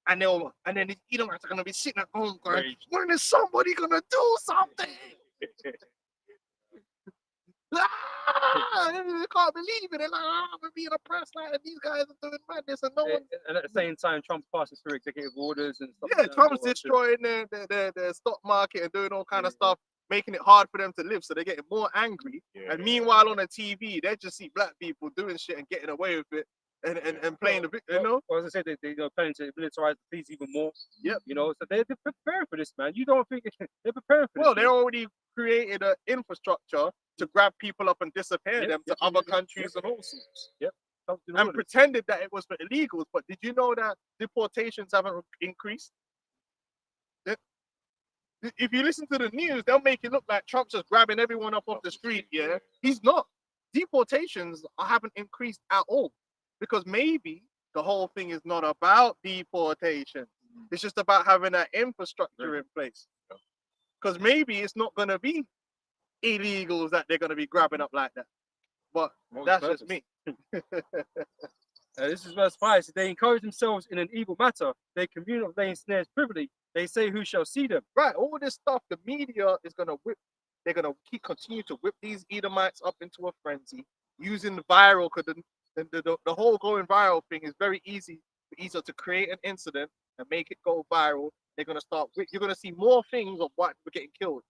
And then the Edomites are gonna be sitting at home going, when is somebody gonna do something? They can't believe it. They're like, we're being oppressed, like these guys are doing madness and no one. And at the same time, Trump's passing through executive orders and stuff. Yeah, Trump's destroying their stock market and doing all kind of stuff, making it hard for them to live. So they're getting more angry. And meanwhile, on the TV, they just see black people doing shit and getting away with it. and playing the you know. Well, as I said, they're planning to militarize the police even more. Yep. You know, so they're preparing for this, man. You don't think they're preparing for Well, this? they already created an infrastructure to grab people up and disappear Yep, them to yep, other yep, yep, countries and all sorts. Something And all of this. pretended that it was for illegals. But did you know that deportations haven't increased? If you listen to the news, they'll make it look like Trump's just grabbing everyone up off the street. Yeah, he's not. Deportations haven't increased at all because maybe the whole thing is not about deportation. It's just about having that infrastructure in place. Because maybe it's not going to be illegals that they're going to be grabbing up like that. But that's just me. This is verse 5. So they encourage themselves in an evil matter. They commune of laying snares privily. They say, who shall see them? Right, all this stuff, the media is going to whip. They're going to continue to whip these Edomites up into a frenzy using the viral, because the whole going viral thing is very easy to create an incident and make it go viral. They're going to start, you're going to see more things of white people getting killed.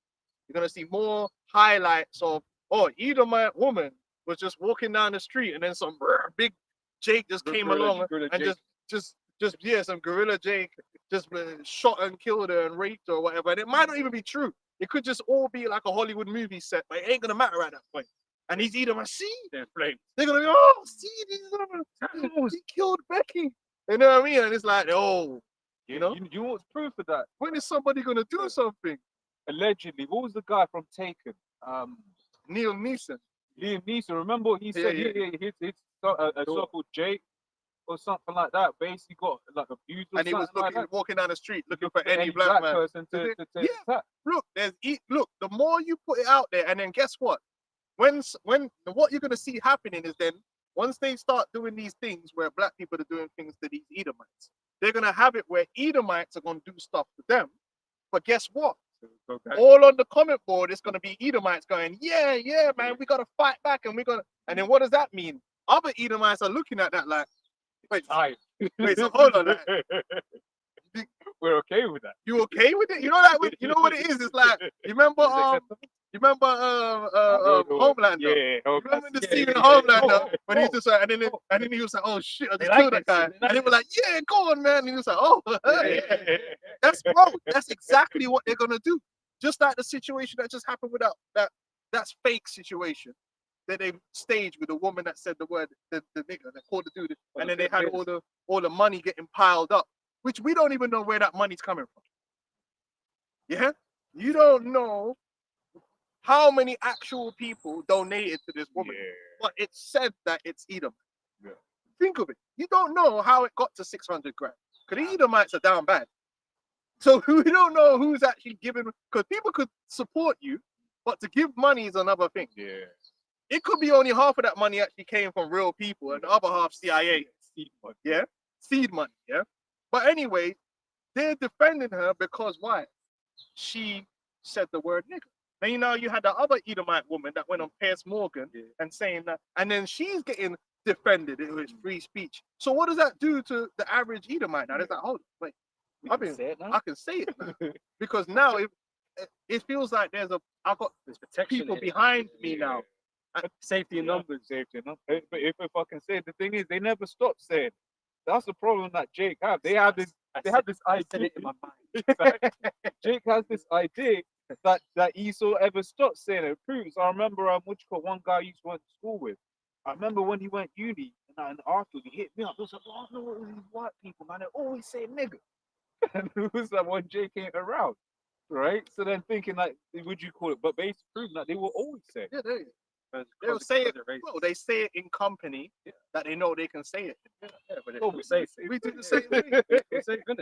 You're going to see more highlights of, oh, Edomite woman was just walking down the street and then some big Jake just came along and just some gorilla Jake just shot and killed her and raped her or whatever. And it might not even be true. It could just all be like a Hollywood movie set, but it ain't gonna matter at that point. And these Edomites, see, They're flames. they're gonna be, oh, see, he killed Becky. You know what I mean? And it's like, oh, you know, you know what's proof of that? when is somebody gonna do something? Allegedly, what was the guy from Taken? Neil Neeson. Liam Neeson. Remember what he said? He's a so-called Jake or something like that. Basically got like abused or And he was something like walking down the street looking for that. any black man. person to Yeah. attack. Look, look, the more you put it out there, and then guess what? When what you're gonna see happening is then once they start doing these things where black people are doing things to these Edomites, they're gonna have it where Edomites are gonna do stuff to them. But guess what? All on the comment board, it's gonna be Edomites going, yeah, man, we gotta fight back, and and then what does that mean? Other Edomites are looking at that like, wait, so hold on, like, we're okay with that. you okay with it? You know that? You know what it is? It's like, you remember Homelander? Yeah, You remember the scene in Homelander when he just like, and then he was like, oh shit, I just killed that guy. And they were like, yeah, go on, man. And he was like, oh, yeah. That's exactly what they're gonna do. Just like the situation that just happened with that's fake situation that they staged with the woman that said the word, the nigger that called the dude, and then they had all the money getting piled up, which we don't even know where that money's coming from. Yeah, you don't know how many actual people donated to this woman, but it said that it's Edom. Yeah. Think of it. You don't know how it got to 600 grand. Because the Edomites are down bad. So we don't know who's actually giving, because people could support you, but to give money is another thing. Yeah. It could be only half of that money actually came from real people and the other half CIA. Seed money. Yeah? Seed money, yeah? But anyway, they're defending her because why? She said the word nigger. Then you know you had the other Edomite woman that went on Piers Morgan and saying that, and then she's getting defended. It was free speech. So what does that do to the average Edomite? Now there's like, hold on, wait. I can say it now. Because now it feels like I've got protection people behind me now. Safety in numbers. Safety in numbers. But if I can say, the thing is, they never stop saying. That's the problem that Jake have. They have this. They have this idea. I said it in my mind. Jake has this idea that Esau ever stopped saying it. Proves. I remember one guy I used to went to school with. I remember when he went uni and after he hit me up. He was like, "Oh no, what are these white people, man? They always say nigga." And it was like when Jake ain't around, right? So then thinking like, would you call it? But basically proving that they will always say. Yeah, they'll say it. Well, they say it in company that they know they can say it. But we say We do the same thing.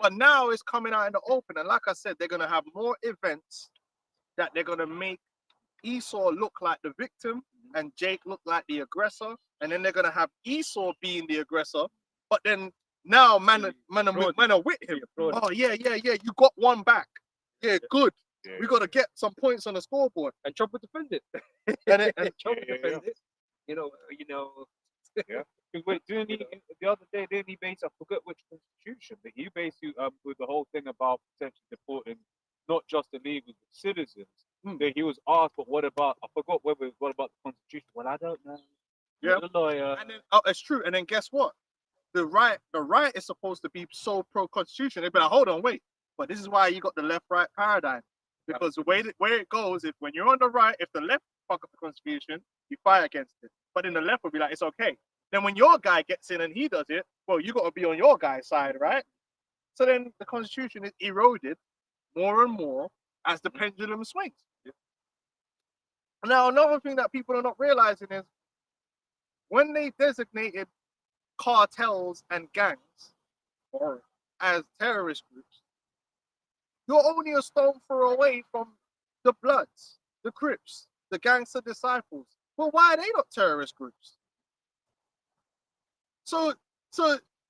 But now it's coming out in the open, and like I said, they're gonna have more events that they're gonna make Esau look like the victim and Jake look like the aggressor, and then they're gonna have Esau being the aggressor. But then now man are with him. Oh yeah, you got one back. Yeah, good. Yeah. We gotta get some points on the scoreboard. and Trump would defend it. And Trump would defend it. You know. Yeah. Wait, the other day, didn't he basically, I forget which constitution, but he basically with the whole thing about potentially deporting not just illegals but citizens. That he was asked, but what about? I forgot what about the constitution. Well, I don't know. Yeah. You're the lawyer. And then it's true. And then guess what? the right is supposed to be so pro-constitution. They'd be like, hold on, wait. But this is why you got the left-right paradigm. Because the way where it goes, if when you're on the right, if the left fuck up the constitution, you fight against it. But then the left will be like, it's okay. Then when your guy gets in and he does it, well, you got to be on your guy's side, right? So then the constitution is eroded more and more as the pendulum swings. Now, another thing that people are not realizing is when they designated cartels and gangs or as terrorist groups, you're only a stone throw away from the Bloods, the Crips, the Gangster Disciples. Well, why are they not terrorist groups? So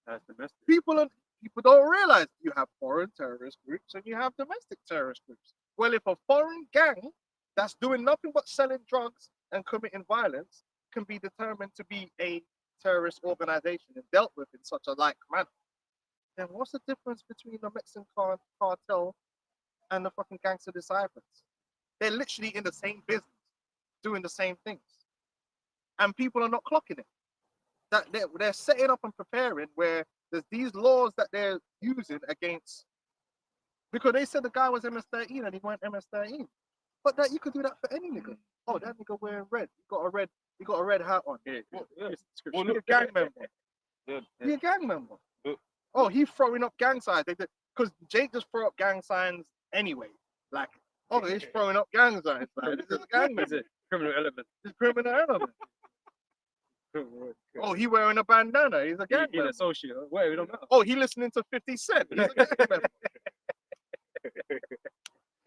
That's domestic. people don't realize you have foreign terrorist groups and you have domestic terrorist groups. Well, if a foreign gang that's doing nothing but selling drugs and committing violence can be determined to be a terrorist organization and dealt with in such a like manner, then what's the difference between the Mexican cartel and the fucking Gangster Disciples? They're literally in the same business, doing the same things, and people are not clocking it. That they're setting up and preparing where there's these laws that they're using against, because they said the guy was MS-13 and he went MS-13, but that you could do that for any nigga. Oh, that nigga wearing red. He got a red hat on. Yeah. Well, He a look, gang member. Yeah. He a gang member. Look. Oh, he's throwing up gang signs. Because Jake just throw up gang signs anyway. Like, oh, he's throwing up gang signs. Like, this is a gang It's member. a criminal element. He's a criminal element. Oh, he wearing a bandana. He's a gang He's member. an associate. Wait, we don't know. Oh, he listening to 50 Cent. He's a gang member.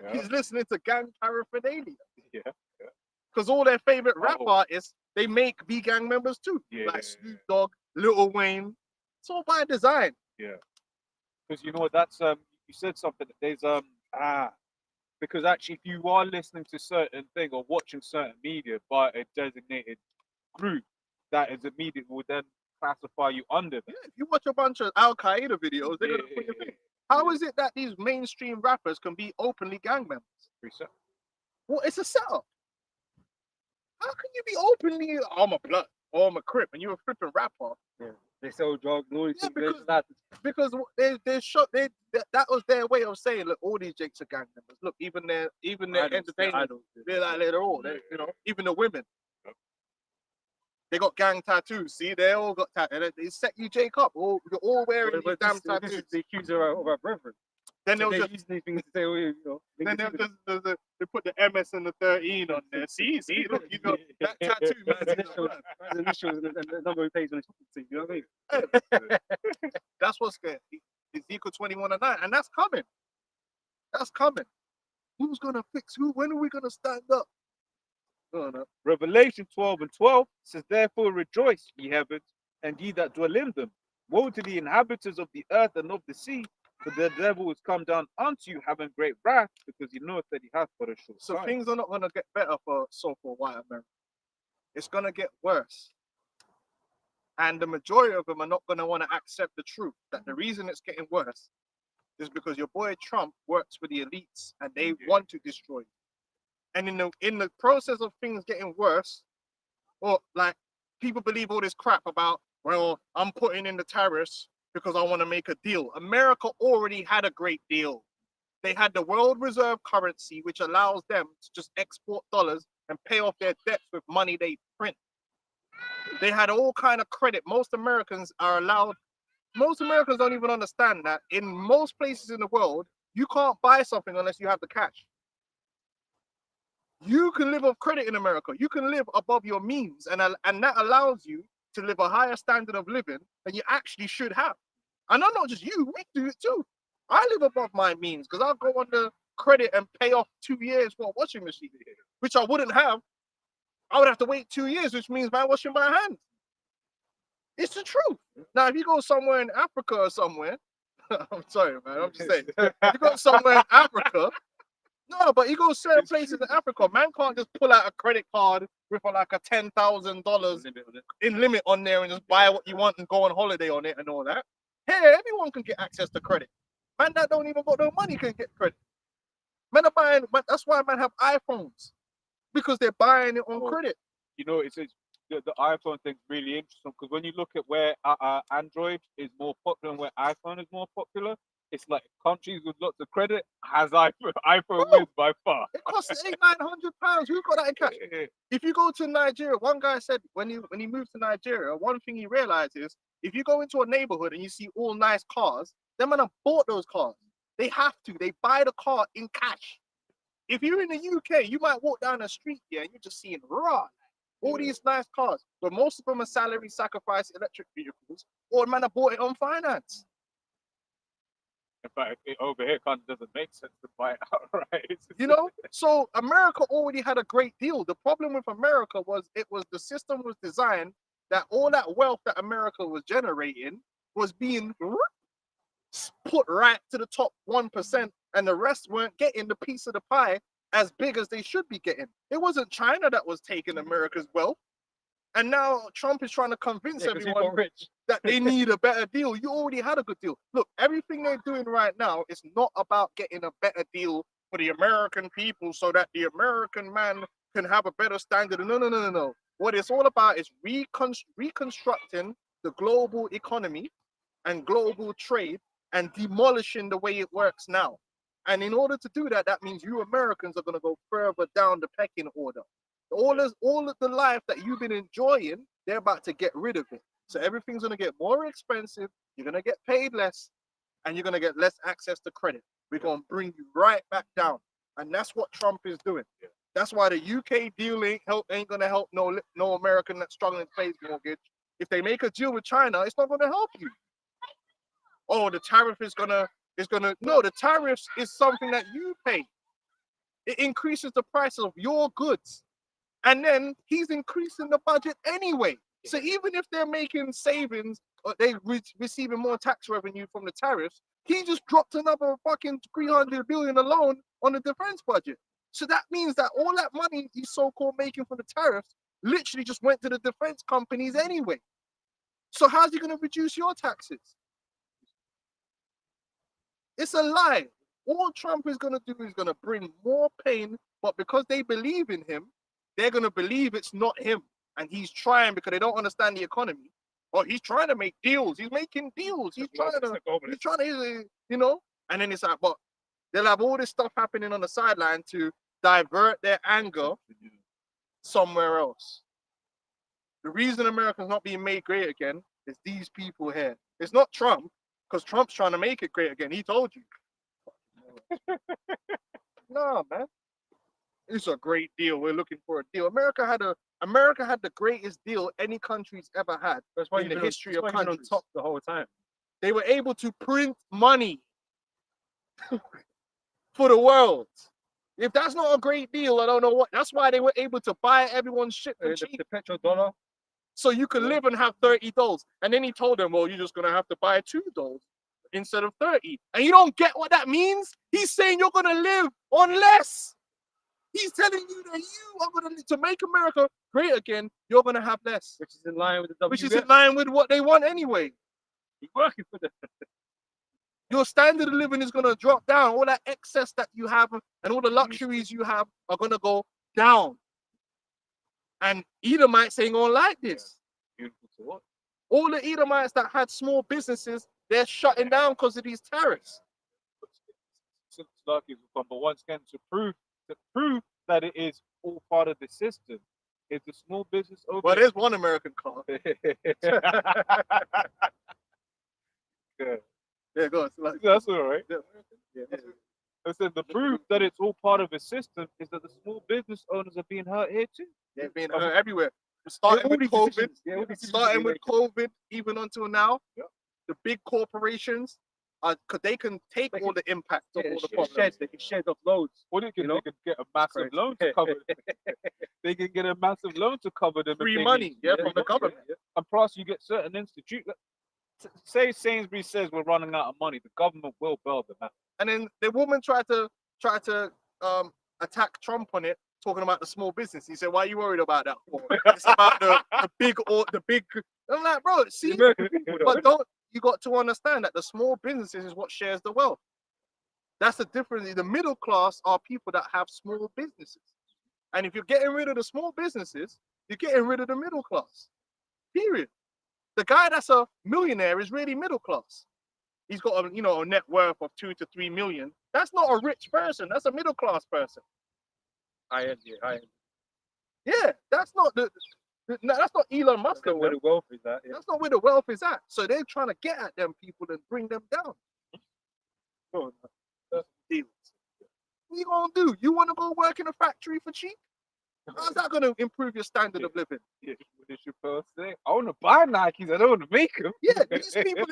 Yeah. He's listening to gang paraphernalia. Yeah. Because all their favorite rap Oh. artists, they make B gang members too. Yeah. Like Snoop Dogg, Lil Wayne. It's all by design. Because you know what, that's you said something. There's because actually, if you are listening to certain thing or watching certain media by a designated group, that is immediate will then classify you under that. Yeah, if you watch a bunch of Al Qaeda videos, they're gonna put your thing. How is it that these mainstream rappers can be openly gang members? Reset. Well, it's a setup. How can you be openly, oh, I'm a blood or I'm a crip, and you're a flipping rapper? They sell drugs and all these Yeah, things. They're because- not- Because that was their way of saying, look, all these Jakes are gang members. Look, even their idols, entertainment, idols. they're like they're all, you know, even the women. They got gang tattoos. See, they all got tattoos. They set you Jake up. You're all wearing these But damn this tattoos. is the accuser of our brethren. Then So they'll they just use these things to say, oh, you know. then they put the MS and the 13 on there. See, look, you know that tattoo, man. Man's initials and the number he pays on his team. You know what I mean? That's what's good. Ezekiel 21:9, and that's coming. That's coming. Who's gonna fix who? When are we gonna stand up? No. Revelation 12:12 says, "Therefore rejoice, ye heavens, and ye that dwell in them. Woe to the inhabitants of the earth and of the sea, for the devil is come down unto you, having great wrath, because he knoweth that he hath but a short So time." things are not gonna get better for so-called white America. It's gonna get worse. And the majority of them are not gonna want to accept the truth that the reason it's getting worse is because your boy Trump works for the elites and they want to destroy you. And in the process of things getting worse, or like people believe all this crap about, well, I'm putting in the tariffs because I want to make a deal. America already had a great deal. They had the world reserve currency, which allows them to just export dollars and pay off their debts with money they print. They had all kind of credit. Most Americans don't even understand that in most places in the world, you can't buy something unless you have the cash. You can live off credit in America. You can live above your means, and that allows you to live a higher standard of living than you actually should have. And I'm not just you, we do it too. I live above my means because I'll go under credit and pay off 2 years for a washing machine, which I wouldn't have. I would have to wait 2 years, which means by washing my hands. It's the truth. Now, if you go somewhere in Africa or somewhere, I'm sorry, man, I'm just saying, if you go somewhere in Africa, no, but you go certain places in Africa, man can't just pull out a credit card with like a $10,000 in limit on there and just buy what you want and go on holiday on it and all that. Here, everyone can get access to credit. Man that don't even got no money can get credit. Man are buying, that's why man have iPhones, because they're buying it on Oh. credit. You know, it's the iPhone thing's really interesting because when you look at where Android is more popular and where iPhone is more popular, it's like countries with lots of credit has iPhone. iPhone Bro. wins by far. It costs £800-900. Who got that in cash? If you go to Nigeria, one guy said when he moved to Nigeria, one thing he realized is if you go into a neighborhood and you see all nice cars, them man have bought those cars. They have to. They buy the car in cash. If you're in the UK, you might walk down the street here and you're just seeing all these nice cars, but most of them are salary sacrifice electric vehicles, or man have bought it on finance. In fact, over here, kind of doesn't make sense to buy it outright. You know, so America already had a great deal. The problem with America was the system was designed that all that wealth that America was generating was being put right to the top 1%, and the rest weren't getting the piece of the pie as big as they should be getting. It wasn't China that was taking America's wealth. And now Trump is trying to convince everyone rich. that they need a better deal. You already had a good deal. Look, everything they're doing right now is not about getting a better deal for the American people so that the American man can have a better standard. No. What it's all about is reconstructing the global economy and global trade and demolishing the way it works now. And in order to do that, that means you Americans are going to go further down the pecking order. All of the life that you've been enjoying, they're about to get rid of it. So everything's going to get more expensive. You're going to get paid less, and you're going to get less access to credit. We're going to bring you right back down. And that's what Trump is doing. That's why the UK deal ain't going to help no American that's struggling to pay his mortgage. If they make a deal with China, it's not going to help you. Oh, the tariff is gonna no, the tariffs is something that you pay. It increases the price of your goods. And then he's increasing the budget anyway. So even if they're making savings or they receiving more tax revenue from the tariffs, he just dropped another fucking 300 billion alone on the defense budget. So that means that all that money he's so-called making from the tariffs literally just went to the defense companies anyway. So how's he going to reduce your taxes? It's a lie. All Trump is going to do is going to bring more pain, but because they believe in him, they're going to believe it's not him. And he's trying because they don't understand the economy. Or he's trying to make deals. He's making deals. He's trying to, you know, and then it's like, but they'll have all this stuff happening on the sideline to divert their anger somewhere else. The reason America's not being made great again is these people here. It's not Trump, because Trump's trying to make it great again. He told you. No, man. It's a great deal. We're looking for a deal. America had the greatest deal any country's ever had. That's why in the you've history of been on countries. top the whole time. They were able to print money for the world. If that's not a great deal, I don't know what. That's why they were able to buy everyone's shit for cheap. The petrodollar. So you could live and have $30. And then he told them, well, you're just going to have to buy $2 instead of 30. And you don't get what that means? He's saying you're going to live on less. He's telling you that you are going to make America great again, you're going to have less. Which is in line with the WF. Which is in line with what they want anyway. You're working for them. Your standard of living is going to drop down. All that excess that you have and all the luxuries you have are going to go down. And Edomites ain't going to like this. All the Edomites that had small businesses, they're shutting down because of these tariffs. But once again, to prove that it is all part of the system, is the small business open. Well, there's one American car. Good. Yeah, go on. That's all right. Yeah. I said the proof that it's all part of a system is that the small business owners are being hurt here too. They're being hurt everywhere. Starting with COVID, starting with COVID, even until now, the big corporations they can take all the impact of all the problems. They can shed off loads. Well, they can get a massive loan to cover them. They can get a massive loan to cover them. Free money, from the government. And plus, you get certain institutes. Say Sainsbury's says we're running out of money, the government will bail them out. And then the woman tried to attack Trump on it, talking about the small business. He said, "Why are you worried about that for? It's about the big." I'm like, bro, see, but you got to understand that the small businesses is what shares the wealth. That's the difference. The middle class are people that have small businesses, and if you're getting rid of the small businesses, You're getting rid of the middle class. Period. The guy that's a millionaire is really middle class. He's got a net worth of 2 to 3 million. That's not a rich person. That's a middle class person. I end. Yeah, that's not that's not Elon Musk. That's where the wealth is at. Yeah. That's not where the wealth is at. So they're trying to get at them people and bring them down. Oh, That's the deal. What you gonna do? You want to go work in a factory for cheap? How's that gonna improve your standard of living? Yeah, what did Chappelle say? I want to buy Nikes. I don't want to make them. Yeah, these people.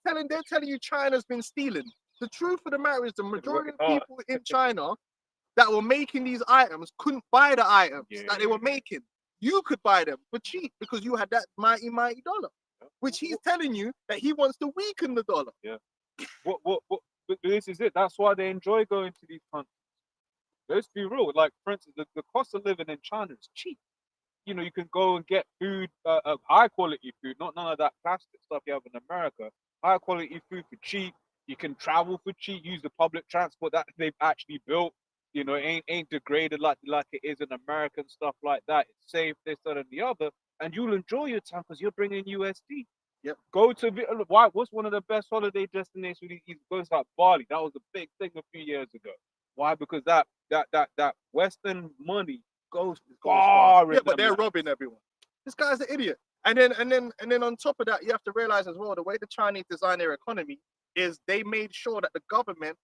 They're telling you China's been stealing. The truth of the matter is, the majority of hard. people in China that were making these items couldn't buy the items that they were making. You could buy them for cheap because you had that mighty dollar, which he's telling you that he wants to weaken the dollar. What? But this is it. That's why they enjoy going to these countries. Let's be real. Like, for instance, the cost of living in China is cheap. You know, you can go and get food, high quality food, not none of that plastic stuff you have in America. High quality food for cheap. You can travel for cheap. Use the public transport that they've actually built. You know, ain't degraded like it is in America and stuff like that. It's safe, this, that, and the other, and you'll enjoy your time because you're bringing USD. Yep. Go to why? What's one of the best holiday destinations? Goes like Bali. That was a big thing a few years ago. Why? Because that Western money goes far. Yeah, but they're robbing everyone. This guy's an idiot. And then on top of that, you have to realize as well, the way the Chinese design their economy is they made sure that the government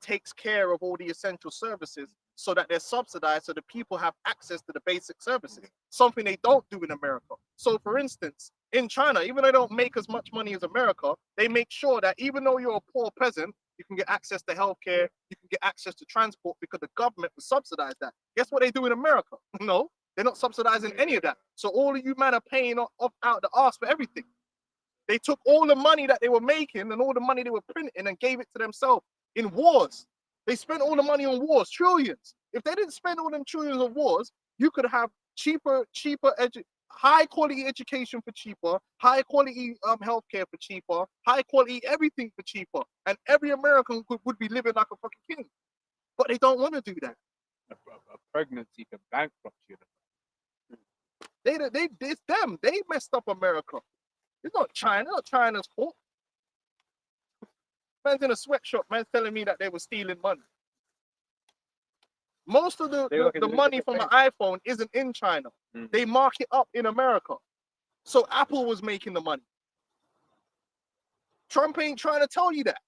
takes care of all the essential services so that they're subsidized so the people have access to the basic services, something they don't do in America. So for instance, in China, even though they don't make as much money as America, they make sure that even though you're a poor peasant, you can get access to healthcare, you can get access to transport because the government will subsidize that. Guess what they do in America? No, they're not subsidizing any of that. So all of you men are paying out the arse for everything. They took all the money that they were making and all the money they were printing and gave it to themselves in wars. They spent all the money on wars, trillions. If they didn't spend all them trillions on wars, you could have high quality education for cheaper, high quality healthcare for cheaper, high quality everything for cheaper, and every American would be living like a fucking king. But they don't want to do that. A pregnancy can bankrupt you. It's them. They messed up America. It's not China. Not China's fault. Man's in a sweatshop. Man's telling me that they were stealing money. Most of the money from an iPhone isn't in China. They mark it up in America. So Apple was making the money. Trump ain't trying to tell you that.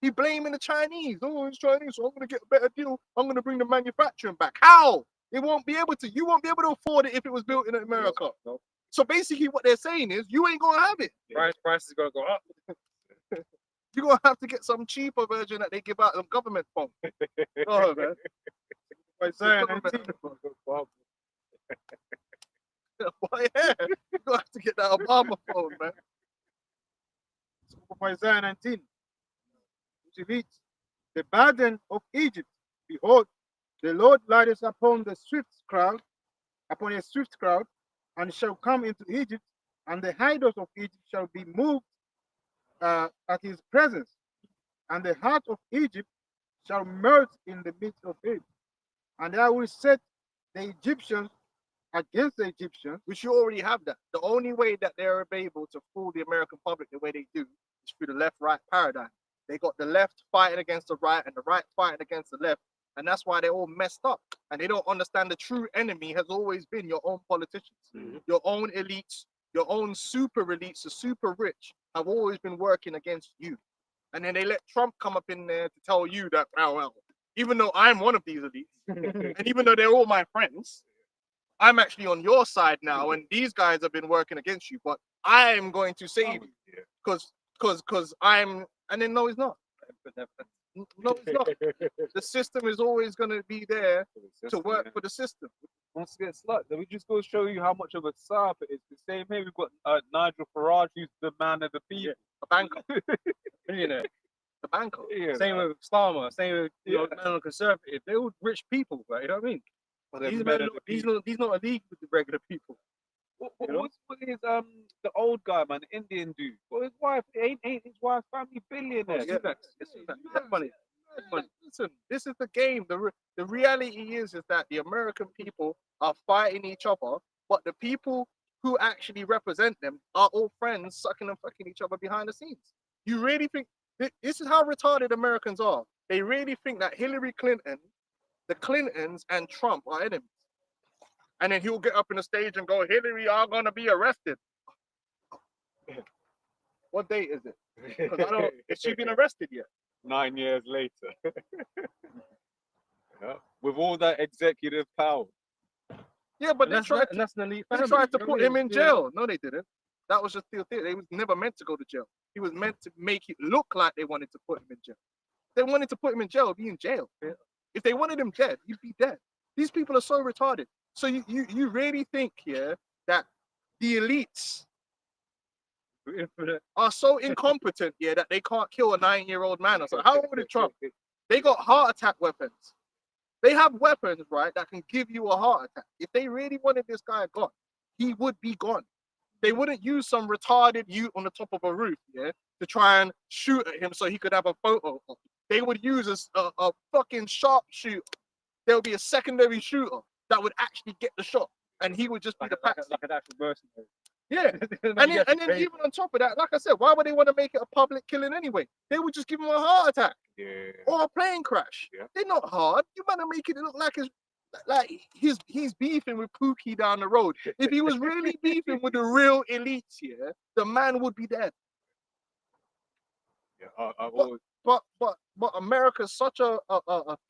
He blaming the Chinese. Oh, it's Chinese, so I'm going to get a better deal. I'm going to bring the manufacturing back. How? It won't be able to. You won't be able to afford it if it was built in America. No. So basically what they're saying is you ain't going to have it. Price is going to go up. You're going to have to get some cheaper version that they give out on government phone. Oh, man. Isaiah Government 19. phone. Why, yeah. You're going to have to get that Obama phone, man. Isaiah 19. Which reads, the burden of Egypt, behold, the Lord lighteth upon a swift crowd, and shall come into Egypt, and the idols of Egypt shall be moved at his presence, and the heart of Egypt shall melt in the midst of it. And I will set the Egyptians against the Egyptians. Which you already have that. The only way that they're able to fool the American public the way they do is through the left-right paradigm. They got the left fighting against the right and the right fighting against the left. And that's why they're all messed up. And they don't understand the true enemy has always been your own politicians, your own elites, your own super elites, the super rich have always been working against you. And then they let Trump come up in there to tell you that, well, even though I'm one of these elites, and even though they're all my friends, I'm actually on your side now, and these guys have been working against you, but I'm going to save you because I'm, and then no, he's not. No, it's not. The system is always going to be there to work for the system. Once again, slut. Let me just go show you how much of a sap it is. The same here, we've got Nigel Farage, who's the man of the people. A banker. Millionaire. The banker. Yeah, Same with Starmer. Same with man on conservative. They're all rich people, right? You know what I mean? But they're These men men, of the these people. not a league with the regular people. You know? What's with his the old guy, man, the Indian dude? Well, his wife ain't his wife's family billionaire. Yeah, money. money. Listen, this is the game. The reality is that the American people are fighting each other, but the people who actually represent them are all friends, sucking and fucking each other behind the scenes. You really think this is how retarded Americans are? They really think that Hillary Clinton, the Clintons, and Trump are enemies. And then he'll get up in the stage and go, Hillary are gonna be arrested. What date is it? Because I don't. Has she been arrested yet? 9 years later. Yeah. With all that executive power. Yeah, but And they that's, tried. and that's an elite They family. tried to you know put what I him mean? in Yeah. jail. No, they didn't. That was just the thing. They was never meant to go to jail. He was meant to make it look like they wanted to put him in jail. They wanted to put him in jail, be in jail. Yeah. If they wanted him dead, he'd be dead. These people are so retarded. So you really think here that the elites Infinite. are so incompetent here that they can't kill a 9-year-old man or something? How old is Trump? They got heart attack weapons. They have weapons, right, that can give you a heart attack. If they really wanted this guy gone, he would be gone. They wouldn't use some retarded youth on the top of a roof, yeah, to try and shoot at him so he could have a photo. They would use a fucking sharpshooter. There would be a secondary shooter that would actually get the shot, and he would just be Like, the like, patsy. like an actual mercenary. Yeah. And then even on top of that, like I said, why would they want to make it a public killing anyway? They would just give him a heart attack Yeah. or a plane crash. Yeah. They're not hard. You better make it look like he's beefing with Pookie down the road. If he was really beefing with the real elites here, the man would be dead. Yeah. I've always, But America's such a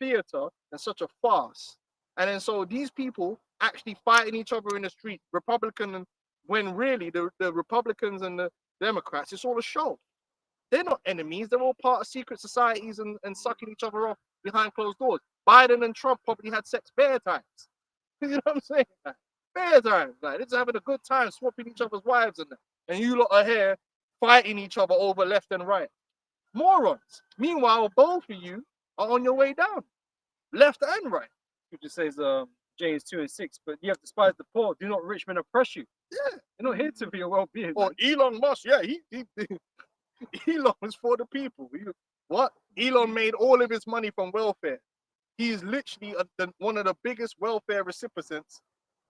theater and such a farce. And then so these people actually fighting each other in the street, when really the Republicans and the Democrats, it's all a show. They're not enemies. They're all part of secret societies and sucking each other off behind closed doors. Biden and Trump probably had sex bare times. You know what I'm saying? Like, bare times. Like, they're just having a good time swapping each other's wives and that. And you lot are here fighting each other over left and right. Morons. Meanwhile, both of you are on your way down, left and right. Scripture says James 2 and 6, but you have despised the poor, do not rich men oppress you. Yeah. You're not here to be your well-being. Or Elon Musk, yeah, he Elon is for the people. What? Elon made all of his money from welfare. He is literally one of the biggest welfare recipients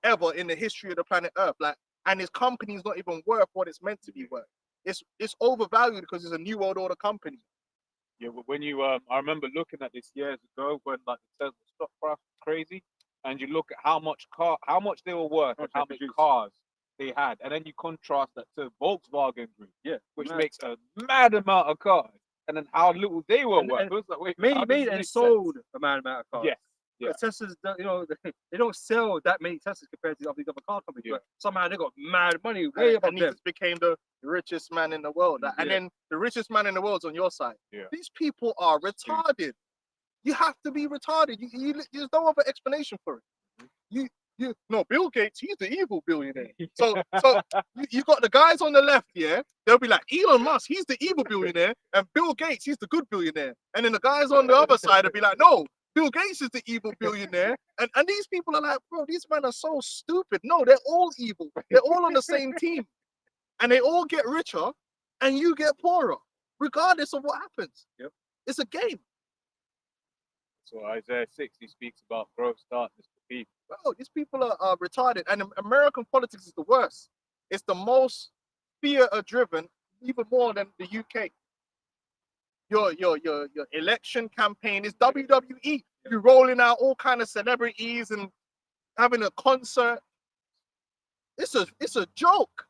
ever in the history of the planet Earth. Like, and his company is not even worth what it's meant to be worth. It's overvalued because it's a new world order company. yeah. But when you I remember looking at this years ago when like the Tesla stock price was crazy, and you look at how much they were worth and how many cars they had, and then you contrast that to Volkswagen Group, Yeah, which mad. makes a mad amount of cars, and then how little they were And- worth. and It was like, wait, how does Made this and make sense? sold a man amount of cars. Yes. Yeah. But Teslas, you know, they don't sell that many Teslas compared to these other car companies. Yeah. But somehow they got mad money way above And he them. just became the richest man in the world. Like, and Yeah. then the richest man in the world's on your side. Yeah. These people are retarded. You have to be retarded. There's no other explanation for it. No, Bill Gates, he's the evil billionaire. So you got the guys on the left, yeah, they'll be like, Elon Musk, he's the evil billionaire, and Bill Gates, he's the good billionaire. And then the guys on the other side will be like, no, Bill Gates is the evil billionaire. And these people are like, bro, these men are so stupid. No, they're all evil. They're all on the same team. And they all get richer, and you get poorer, regardless of what happens. Yep. It's a game. So Isaiah 60 speaks about gross darkness to people. Bro, these people are retarded, and American politics is the worst. It's the most fear-driven, even more than the UK. Your election campaign is WWE. You're rolling out all kind of celebrities and having a concert. It's a joke.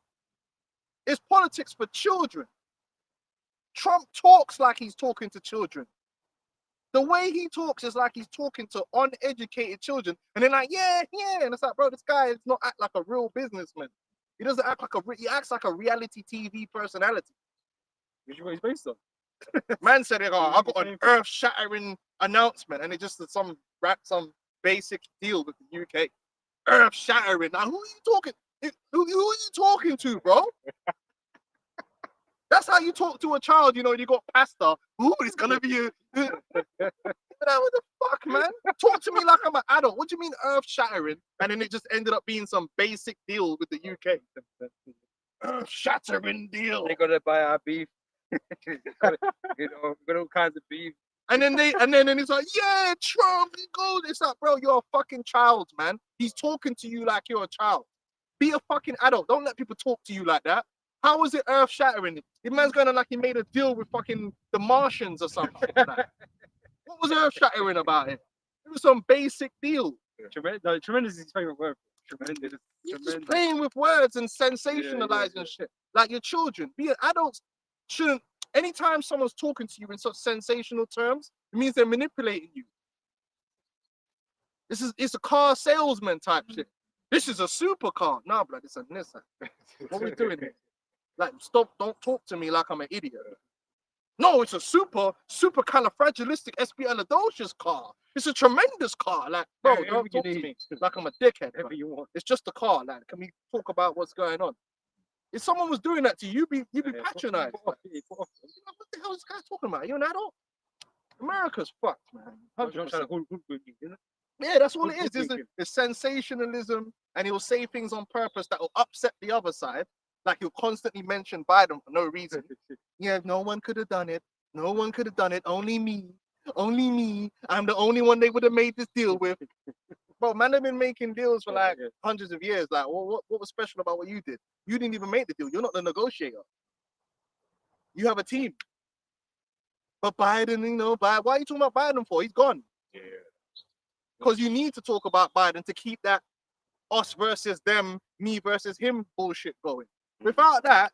It's politics for children. Trump talks like he's talking to children. The way he talks is like he's talking to uneducated children, and they're like, yeah, and it's like, bro, this guy does not act like a real businessman. He doesn't act like he acts like a reality TV personality. Which is what he's based on. Man said, oh, I got an earth-shattering announcement, and it just some basic deal with the UK. Earth-shattering. Now, who are you talking? Who are you talking to, bro? That's how you talk to a child, you know, you got pasta. Ooh, it's gonna be a what the fuck, man? Talk to me like I'm an adult. What do you mean earth-shattering? And then it just ended up being some basic deal with the UK. Earth-shattering deal. They gotta buy our beef. You know, we got all kinds of beef And then it's like, yeah, Trump, he goes. It's like, bro, you're a fucking child, man. He's talking to you like you're a child. Be a fucking adult. Don't let people talk to you like that. How was it earth shattering? The man's going on like he made a deal with fucking the Martians or something. Like that. What was earth shattering about it? It was some basic deal. Tremendous is his favorite word. Tremendous. You're just Tremendous. playing with words and sensationalizing shit. Like your children. Adults shouldn't. Anytime someone's talking to you in such sensational terms, it means they're manipulating you. It's a car salesman type shit. This is a supercar. Nah, blood, it's a Nissan. What are we doing here? Like, stop, don't talk to me like I'm an idiot. No, it's a super califragilisticexpialidocious car. It's a tremendous car. Like, bro, don't talk to me like I'm a dickhead. Whatever you want. It's just a car. Like, can we talk about what's going on? If someone was doing that to you, you'd be patronized. What the hell is this guy talking about? You're an adult? America's fucked, man. 100%. Yeah, that's all it is. It's sensationalism, and he'll say things on purpose that will upset the other side. Like he'll constantly mention Biden for no reason. Yeah, no one could have done it. No one could have done it. Only me. Only me. I'm the only one they would have made this deal with. Bro, man, they've been making deals for like hundreds of years. Like, what was special about what you did? You didn't even make the deal. You're not the negotiator. You have a team. But Biden, why are you talking about Biden for? He's gone. Yeah. Because you need to talk about Biden to keep that us versus them, me versus him bullshit going. Without that,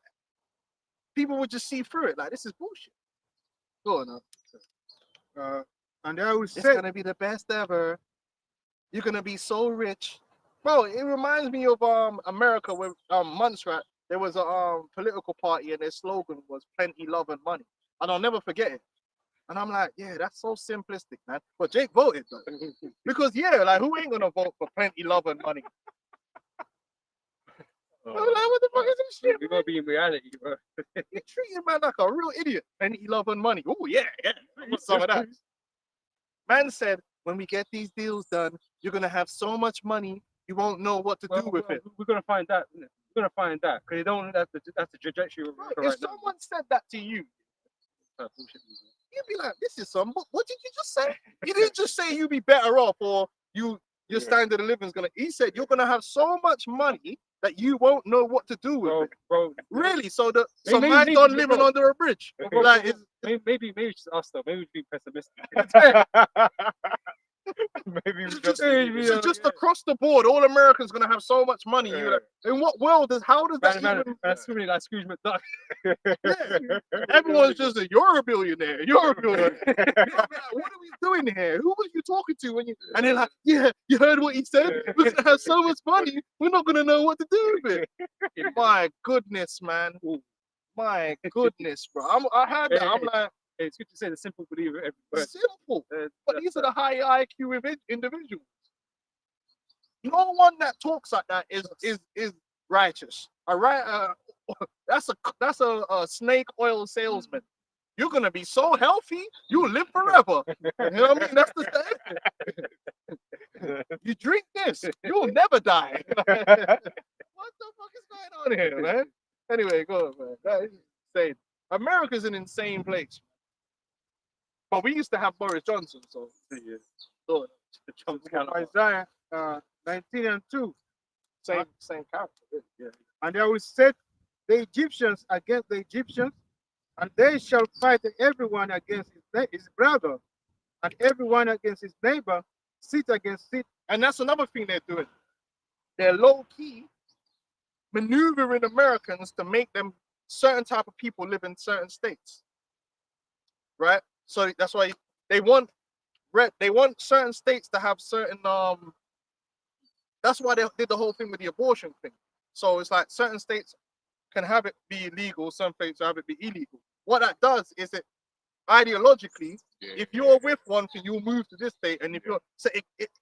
people would just see through it. Like, this is bullshit. Go on now. And I will It's say, gonna be the best ever. You're gonna be so rich, bro. It reminds me of America with Montserrat. There was a political party and their slogan was "Plenty, Love, and Money," and I'll never forget it. And I'm like, yeah, that's so simplistic, man. But Jake voted though, because like, who ain't gonna vote for plenty, love, and money? I'm like, what the fuck is this shit? We gotta be in reality, bro. You treating man like a real idiot. Plenty, love, and money. Oh yeah. I want some of that. Man said, when we get these deals done, you're gonna have so much money, you won't know what to do with it. We're gonna find that. We're gonna find that because they don't. That's the trajectory of Bro, America if right now. someone said that to you, you'd be like, this is some. What did you just say? He didn't just say you'd be better off or your standard of living is gonna. He said you're gonna have so much money that you won't know what to do with it. Bro, Really? So Maybe- man's maybe- done living bro. under a bridge. bro, Like, bro, maybe it's just us though. Maybe we're being pessimistic. Maybe it's we just, just it's just across the board. All Americans gonna have so much money. You're like, in what world how does that even? That's really like Scrooge McDuck. Everyone's just you're a billionaire. You're a billionaire. You're like, what are we doing here? Who was you talking to when you? And they're like, yeah, you heard what he said. We're gonna have so much money, we're not gonna know what to do with it. My goodness, man. My goodness, bro. I heard that. I'm like, It's good to say the simple believer every word. simple. But these are the high IQ individuals. No one that talks like that is righteous. All right, that's a snake oil salesman. You're gonna be so healthy, you'll live forever. You know what I mean? That's the thing. You drink this, you'll never die. What the fuck is going on here, man? Anyway, go on, man. That is insane. America's an insane place. But we used to have Boris Johnson, so Trump's kind of Isaiah 19:2. same character. Yeah. And I will set the Egyptians against the Egyptians, and they shall fight everyone against his brother, and everyone against his neighbor, seat against seat. And that's another thing they're doing. They're low key maneuvering Americans to make them certain type of people live in certain states. Right? So that's why they want certain states to have certain that's why they did the whole thing with the abortion thing. So it's like certain states can have it be illegal, some states have it be illegal. What that does is it ideologically, if you're with one thing, you'll move to this state, and if you're so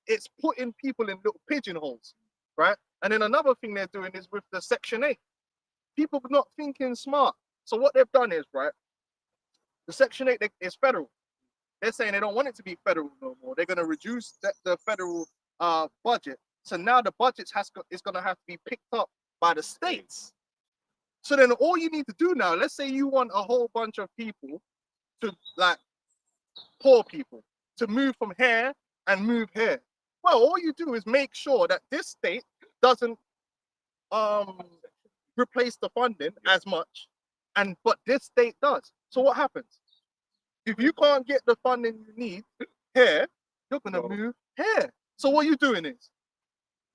it's putting people in little pigeonholes, right? And then another thing they're doing is with the Section 8. People are not thinking smart. So what they've done is, right, the Section 8 is federal. They're saying they don't want it to be federal no more. They're going to reduce the federal budget. So now the budget is going to have to be picked up by the states. So then all you need to do now, let's say you want a whole bunch of people to like poor people to move from here and move here. Well, all you do is make sure that this state doesn't replace the funding as much, but this state does. So what happens? If you can't get the funding you need here, you're gonna move here. So what you're doing is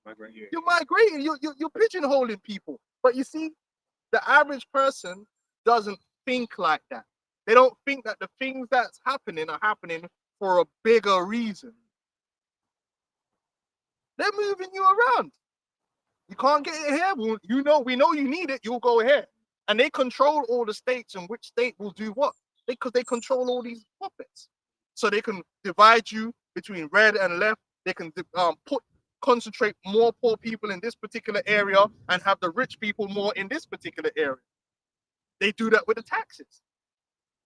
you're migrating, you're pigeonholing people. But you see, the average person doesn't think like that. They don't think that the things that's happening are happening for a bigger reason. They're moving you around. You can't get it here. Well, we know you need it. You'll go here. And they control all the states and which state will do what. Because they control all these puppets. So they can divide you between red and left. They can concentrate more poor people in this particular area and have the rich people more in this particular area. They do that with the taxes.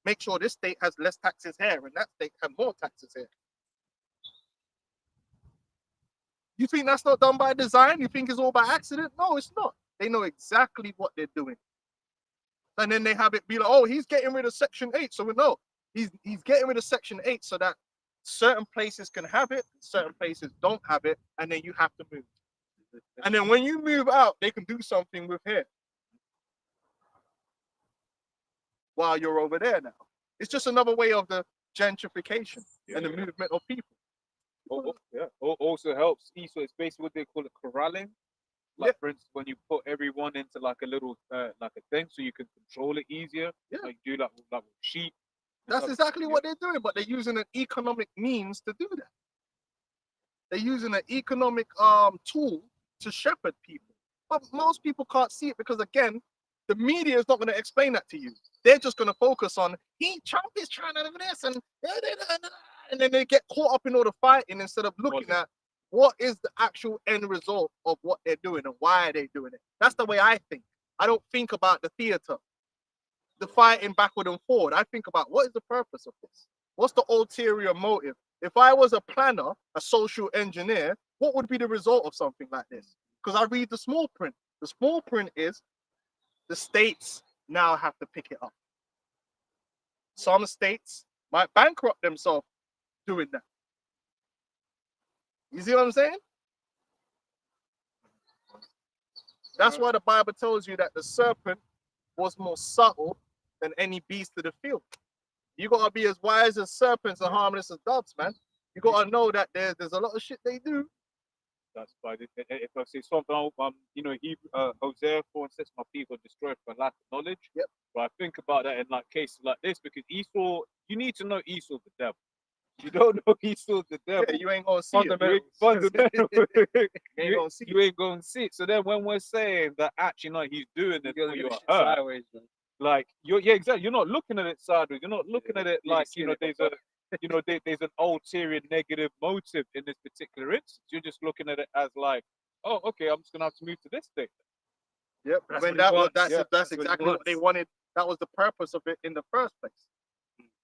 Make sure this state has less taxes here and that state has more taxes here. You think that's not done by design? You think it's all by accident? No, it's not. They know exactly what they're doing. And then they have it be like, oh, he's getting rid of Section 8. So we know he's getting rid of Section 8 so that certain places can have it, certain places don't have it, and then you have to move. And then when you move out, they can do something with here while you're over there now. It's just another way of the gentrification and the movement of people. Also helps. So it's basically what they call it corralling. Like for instance, when you put everyone into like a little like a thing, so you can control it easier. Yeah. Like you do like with sheep. That's exactly what they're doing, but they're using an economic means to do that. They're using an economic tool to shepherd people. But most people can't see it because, again, the media is not going to explain that to you. They're just going to focus on, Trump is trying to do this, and then they get caught up in all the fighting instead of looking at what is the actual end result of what they're doing and why are they doing it. That's the way I think. I don't think about the theater, the fighting backward and forward. I think about what is the purpose of this? What's the ulterior motive? If I was a planner, a social engineer, what would be the result of something like this? Because I read the small print. The small print is the states now have to pick it up. Some states might bankrupt themselves doing that. You see what I'm saying? That's why the Bible tells you that the serpent was more subtle than any beast of the field. You gotta be as wise as serpents and harmless as doves, man. You gotta know that there's a lot of shit they do. That's why if I say something, Hosea 4 and 6, my people are destroyed for lack of knowledge. Yep. But I think about that in like cases like this because Esau, you need to know Esau's the devil. You don't know Esau's the devil. Yeah, you ain't gonna see it. You ain't gonna see it. So then when we're saying that actually no, he's doing it for your hurt, sideways, man. like exactly. You're not looking at it sideways. You're not looking at it like there's an ulterior negative motive in this particular instance. You're just looking at it as like, oh, okay, I'm just gonna have to move to this state. Yep. That's exactly what they wanted. That was the purpose of it in the first place.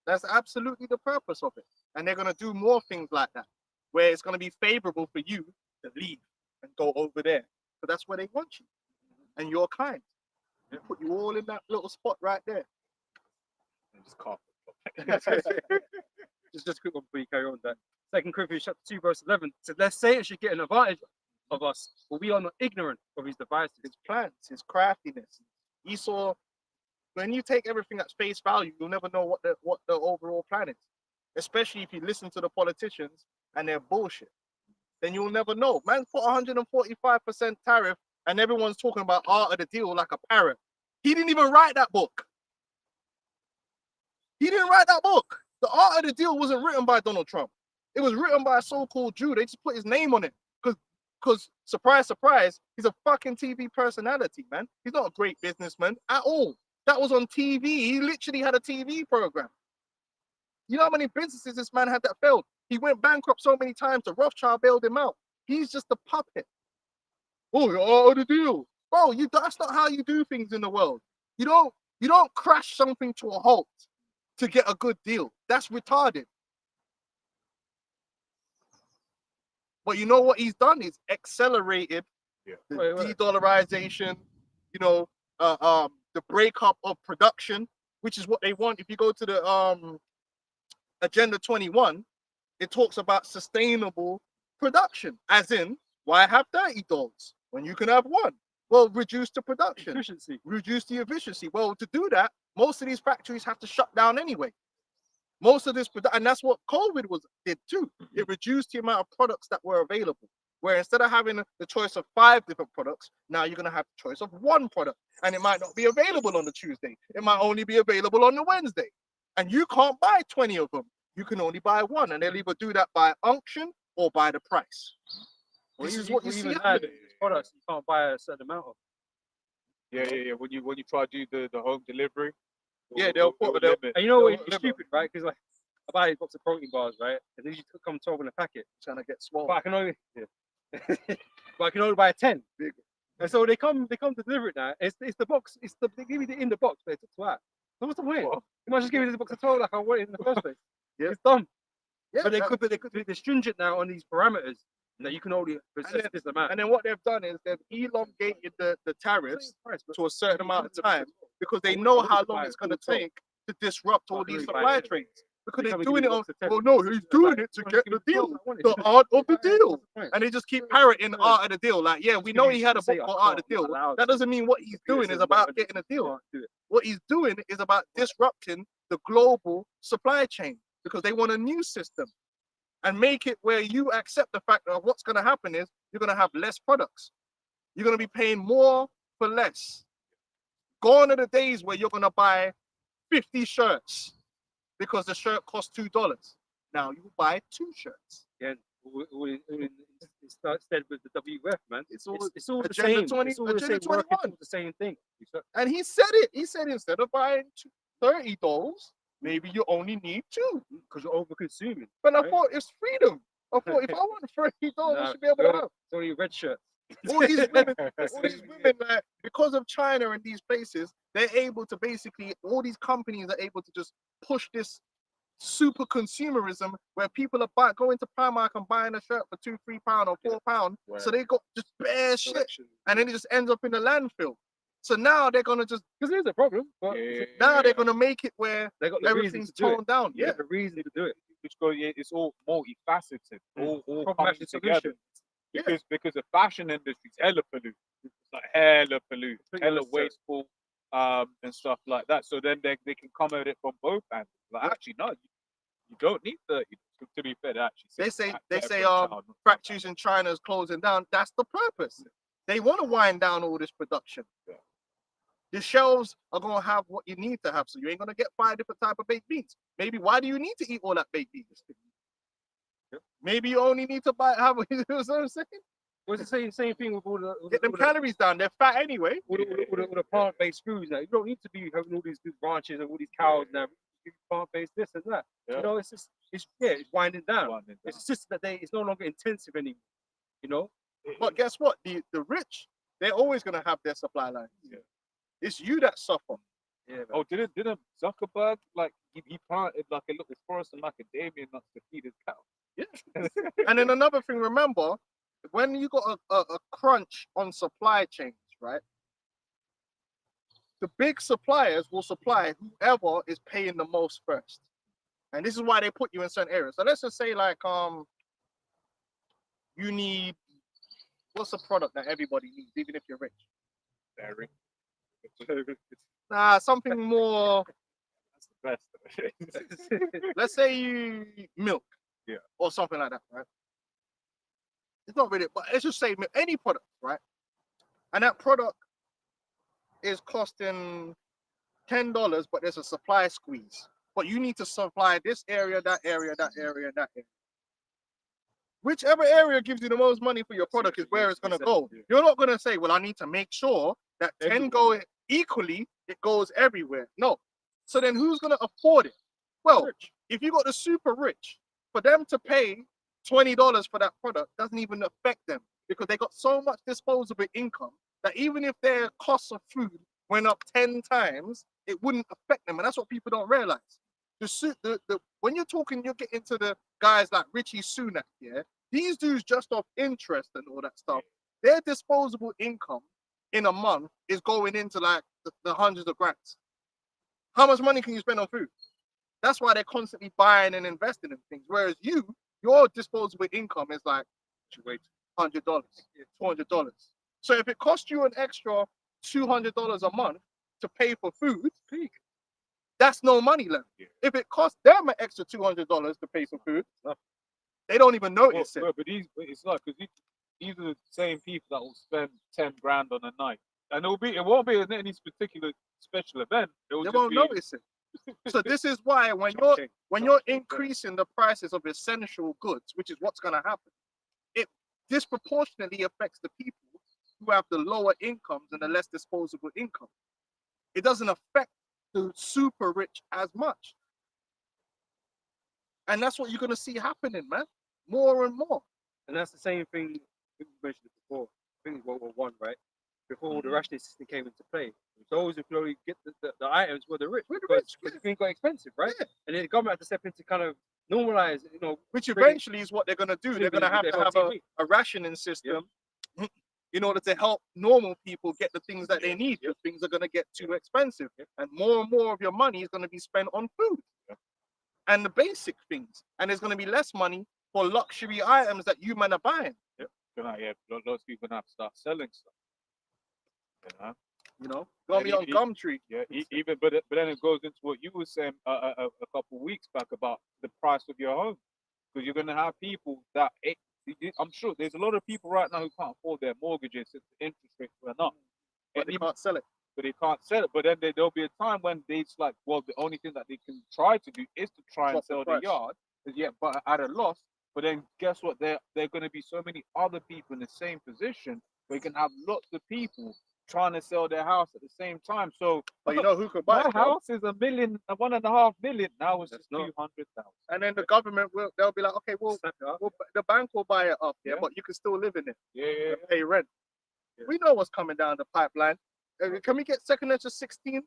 That's absolutely the purpose of it. And they're gonna do more things like that, where it's gonna be favorable for you to leave and go over there. But that's where they want you. And your kind. They put you all in that little spot right there. And just carpet. Just a quick one before you carry on. That 2 Corinthians chapter 2 verse 11 says, "Lest Satan should get an advantage of us, for we are not ignorant of his devices." His plans, his craftiness. Esau, when you take everything at face value, you'll never know what the overall plan is. Especially if you listen to the politicians and their bullshit. Then you'll never know. Man put 145% tariff and everyone's talking about art of the deal like a parrot. He didn't even write that book. He didn't write that book. The art of the deal wasn't written by Donald Trump. It was written by a so-called Jew. They just put his name on it. Because surprise, surprise, he's a fucking TV personality, man. He's not a great businessman at all. That was on TV. He literally had a TV program. You know how many businesses this man had that failed? He went bankrupt so many times, the Rothschild bailed him out. He's just a puppet. Oh, the art of the deal. Bro, that's not how you do things in the world. You don't crash something to a halt to get a good deal. That's retarded. But you know what he's done? He's accelerated the de-dollarization, the breakup of production, which is what they want. If you go to the Agenda 21, it talks about sustainable production, as in, why have 30 dogs when you can have one? Well, reduce the production, Efficiency. reduce the efficiency. Well, to do that, most of these factories have to shut down anyway. Most of this, and that's what COVID did too. It reduced the amount of products that were available. Where instead of having the choice of 5 different products, now you're gonna have the choice of 1 product, and it might not be available on the Tuesday. It might only be available on the Wednesday, and you can't buy 20 of them. You can only buy 1, and they'll either do that by unction or by the price. This is what you see even happening. products you can't buy a certain amount of. Yeah. When you try to do the home delivery, Yeah, they'll put limit. And you know what? They'll It's stupid, right? Because like I buy a box of protein bars, right? And then you come 12 in a packet. trying to get But swole. I can only but I can only buy 10. And so they come to deliver it now. It's the box, they give me the in the box, but it's 12. So what's the point? What? You might just give me the box of 12 like I wanted in the first place. Yeah. It's dumb. Yeah, But they could be stringent now on these parameters that you can only possess this amount. and then what they've done is they've elongated the tariffs to a certain amount of time because they know how long it's going to take to disrupt all these supply chains. Because they're doing it on, well, no, he's doing it to get the deal, the art of the deal. And they just keep parroting the art of the deal. Like, yeah, we know he had a book for art of the deal. That doesn't mean what he's doing is about getting a deal. What he's doing is about disrupting the global supply chain because they want a new system and make it where you accept the fact that what's going to happen is you're going to have less products. You're going to be paying more for less. Gone are the days where you're going to buy 50 shirts because the shirt costs $2. Now you buy 2 shirts. Yeah, instead with the WF, man. It's all It's all the Agenda same. 20 It's all the Agenda same work. It's 21. all the same thing. And he said it. He said instead of buying $30, maybe you only need 2. Because you're over consuming. But I Right. thought it's freedom. I thought if I want $30, I should be able to have. It's only red shirts. All these women, like, because of China and these places, they're able to basically, all these companies are able to just push this super consumerism where people are going to Primark and buying a shirt for £2-3 or £4. So they got just bare shit, and then it just ends up in the landfill. So now they're gonna just, Because there's a problem. But now they're gonna make it where they got the reason everything's to do it. toned down. They Yeah, got the reason to do it. It's all multifaceted, all coming Problematic together. solution. Because the fashion industry is hella polluted. It's like hella polluted, Pretty hella much so. wasteful, and stuff like that. So then they can come at it from both angles. Like, actually, no, you don't need 30. To be fair, actually, they say every child, not factories in China is closing down. That's the purpose. They want to wind down all this production. Yeah. The shelves are gonna have what you need to have, so you ain't gonna get 5 different type of baked beans. Maybe why do you need to eat all that baked beans? Yep. Maybe you only need to have. You know what I'm saying? Well, it's the same thing with all the Get them calories down. They're fat anyway. all the plant-based foods now. You don't need to be having all these ranches and all these cows now. You plant-based this and that. Yeah. You know, it's just it's winding down. winding down. It's just that it's no longer intensive anymore. You know? But guess what? The rich, they're always gonna have their supply lines. Yeah. It's you that suffer. Yeah. Man. Oh, didn't Zuckerberg like he planted like a little forest and macadamia nuts to feed his cow? And then another thing, remember, when you got a crunch on supply chains, right? The big suppliers will supply whoever is paying the most first. And this is why they put you in certain areas. So let's just say like you need, what's a product that everybody needs, even if you're rich? Dairy. Nah, something more, That's the best. let's say you milk. Yeah. Or something like that, right? It's not really, but let's just say milk, any product, right? And that product is costing $10, but there's a supply squeeze. But you need to supply this area, that area, that area, that area. Whichever area gives you the most money for your product is where it's going to go. Yeah. You're not going to say, well, I need to make sure that 10 go equally, it goes everywhere. No. So then who's going to afford it? Well, if you got the super rich, for them to pay $20 for that product doesn't even affect them because they got so much disposable income that even if their cost of food went up 10 times, it wouldn't affect them. And that's what people don't realize. When you're talking, you get into the guys like Richie Sunak, yeah? These dudes just off interest and all that stuff, their disposable income in a month is going into like the hundreds of grands. How much money can you spend on food? That's why they're constantly buying and investing in things. Whereas your disposable income is like $100, $200. So if it costs you an extra $200 a month to pay for food, that's no money left. Yeah. If it costs them an extra $200 to pay for food, they don't even notice it. But it's like because these are the same people that will spend 10 grand on a night, and it won't be in any particular special event. They Just won't be, notice it. So this is why when you're increasing the prices of essential goods, which is what's going to happen, it disproportionately affects the people who have the lower incomes and the less disposable income. It doesn't affect the super rich as much. And that's what you're going to see happening, man. More and more. And that's the same thing you mentioned it before. I think World War I, right? Before all the rationing system came into play, those who could only get the items were the rich. Because things got expensive, right? Yeah. And then the government had to step in to kind of normalize, Which eventually is what they're going to do. They're going to have a rationing system in order to help normal people get the things that they need, because things are going to get too expensive. And more of your money is going to be spent on food and the basic things. And there's going to be less money for luxury items that you men are buying. lots of people gonna have to start selling stuff. Gonna be on Gumtree. Yeah, even but then it goes into what you were saying a couple of weeks back about the price of your home, because you're gonna have people that I'm sure there's a lot of people right now who can't afford their mortgages since the interest rates went up. But they can't sell it. But they can't sell it. But then there'll be a time when it's like, well, the only thing that they can try to do is to try and sell the yard, but at a loss. But then guess what? There are going to be so many other people in the same position where you can have lots of people trying to sell their house at the same time. So, but you know who could buy my it? house is $1.5 million. Now it's just 200,000. And then the government they'll be like, okay, the bank will buy it up, but you can still live in it. Yeah. Pay rent. Yeah. We know what's coming down the pipeline. Can we get second to 16?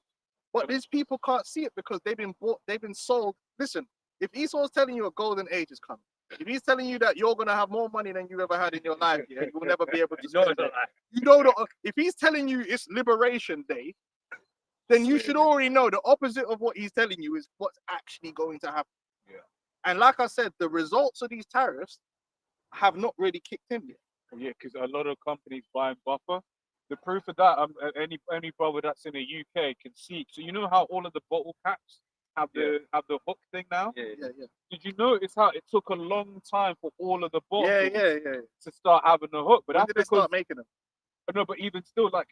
But these people can't see it because they've been sold. Listen, if Esau's telling you a golden age is coming, if he's telling you that you're gonna have more money than you ever had in your life, you will never be able to spend it. If he's telling you it's Liberation Day, then you should already know the opposite of what he's telling you is what's actually going to happen. Yeah. And like I said, the results of these tariffs have not really kicked in yet. Yeah, because a lot of companies buying buffer. The proof of that, any brother that's in the UK can see. So you know how all of the bottle caps have the hook thing now? Yeah. Did you notice how it took a long time for all of the bottles to start having the hook? But when that's did they start making them? No, but even still, like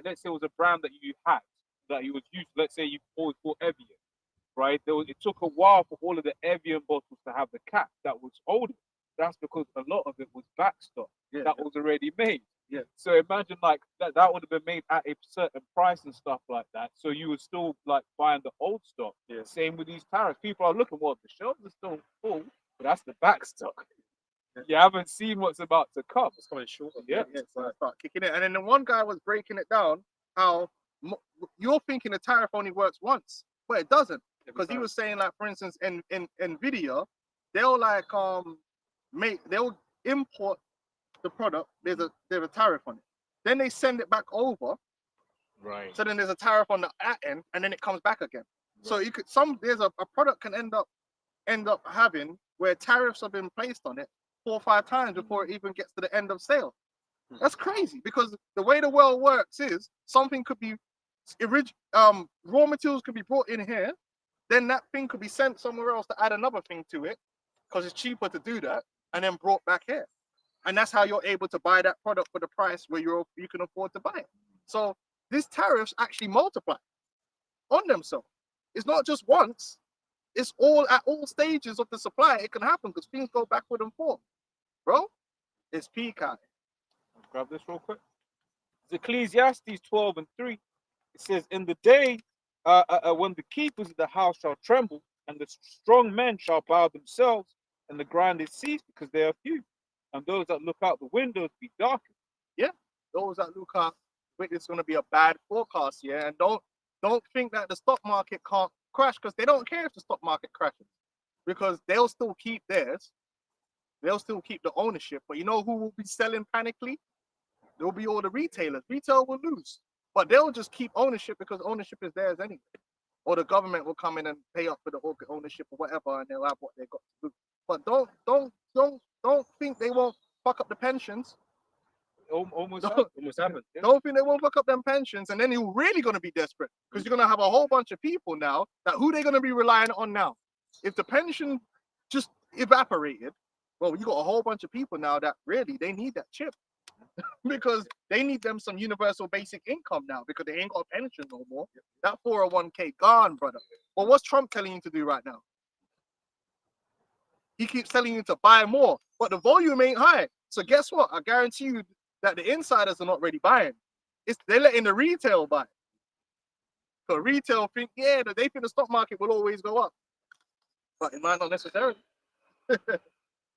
let's say it was a brand that you had that you was used. Let's say you always bought Evian, right? It took a while for all of the Evian bottles to have the cap that was older. That's because a lot of it was backstock that was already made. Yeah. So imagine like that would have been made at a certain price and stuff like that. So you were still like buying the old stock. Yeah. Same with these tariffs. People are looking, well, the shelves are still full, but that's the backstock. Yeah. You haven't seen what's about to come. It's coming short. Yeah. So start kicking it. And then the one guy was breaking it down how you're thinking the tariff only works once, but it doesn't. Because he was saying, like, for instance, in Nvidia, they'll like they'll import the product, there's a tariff on it. Then they send it back over. Right. So then there's a tariff on the end, and then it comes back again. Right. So you could there's a product can end up having where tariffs have been placed on it 4 or 5 times before it even gets to the end of sale. That's crazy, because the way the world works is something could be raw materials could be brought in here, then that thing could be sent somewhere else to add another thing to it because it's cheaper to do that, and then brought back here. And that's how you're able to buy that product for the price where you can afford to buy it. So these tariffs actually multiply on themselves. It's not just once. It's at all stages of the supply. It can happen because things go backward and forth. Bro, it's peak high. Grab this real quick. It's Ecclesiastes 12:3. It says, in the day when the keepers of the house shall tremble, and the strong men shall bow themselves, and the grinders cease because they are few. And those that look out the windows be darkened. Yeah, those that look out, it's going to be a bad forecast. Yeah, and don't think that the stock market can't crash, because they don't care if the stock market crashes, because they'll still keep theirs. They'll still keep the ownership. But you know who will be selling panically? There'll be all the retailers. Retail will lose, but they'll just keep ownership because ownership is theirs anyway. or the government will come in and pay up for the ownership or whatever, and they'll have what they got to do. But don't think they won't fuck up the pensions. Almost. Don't, Almost happened. don't think they won't fuck up them pensions, and then you're really gonna be desperate because you're gonna have a whole bunch of people now that who they're gonna be relying on now. If the pension just evaporated, well, you got a whole bunch of people now that really they need that chip because they need them some universal basic income now because they ain't got a pension no more. That 401k gone, brother. Well, what's Trump telling you to do right now? He keeps telling you to buy more, but the volume ain't high. So guess what? I guarantee you that the insiders are not really buying. They're letting the retail buy. So retail think, yeah, that they think the stock market will always go up, but it might not necessarily.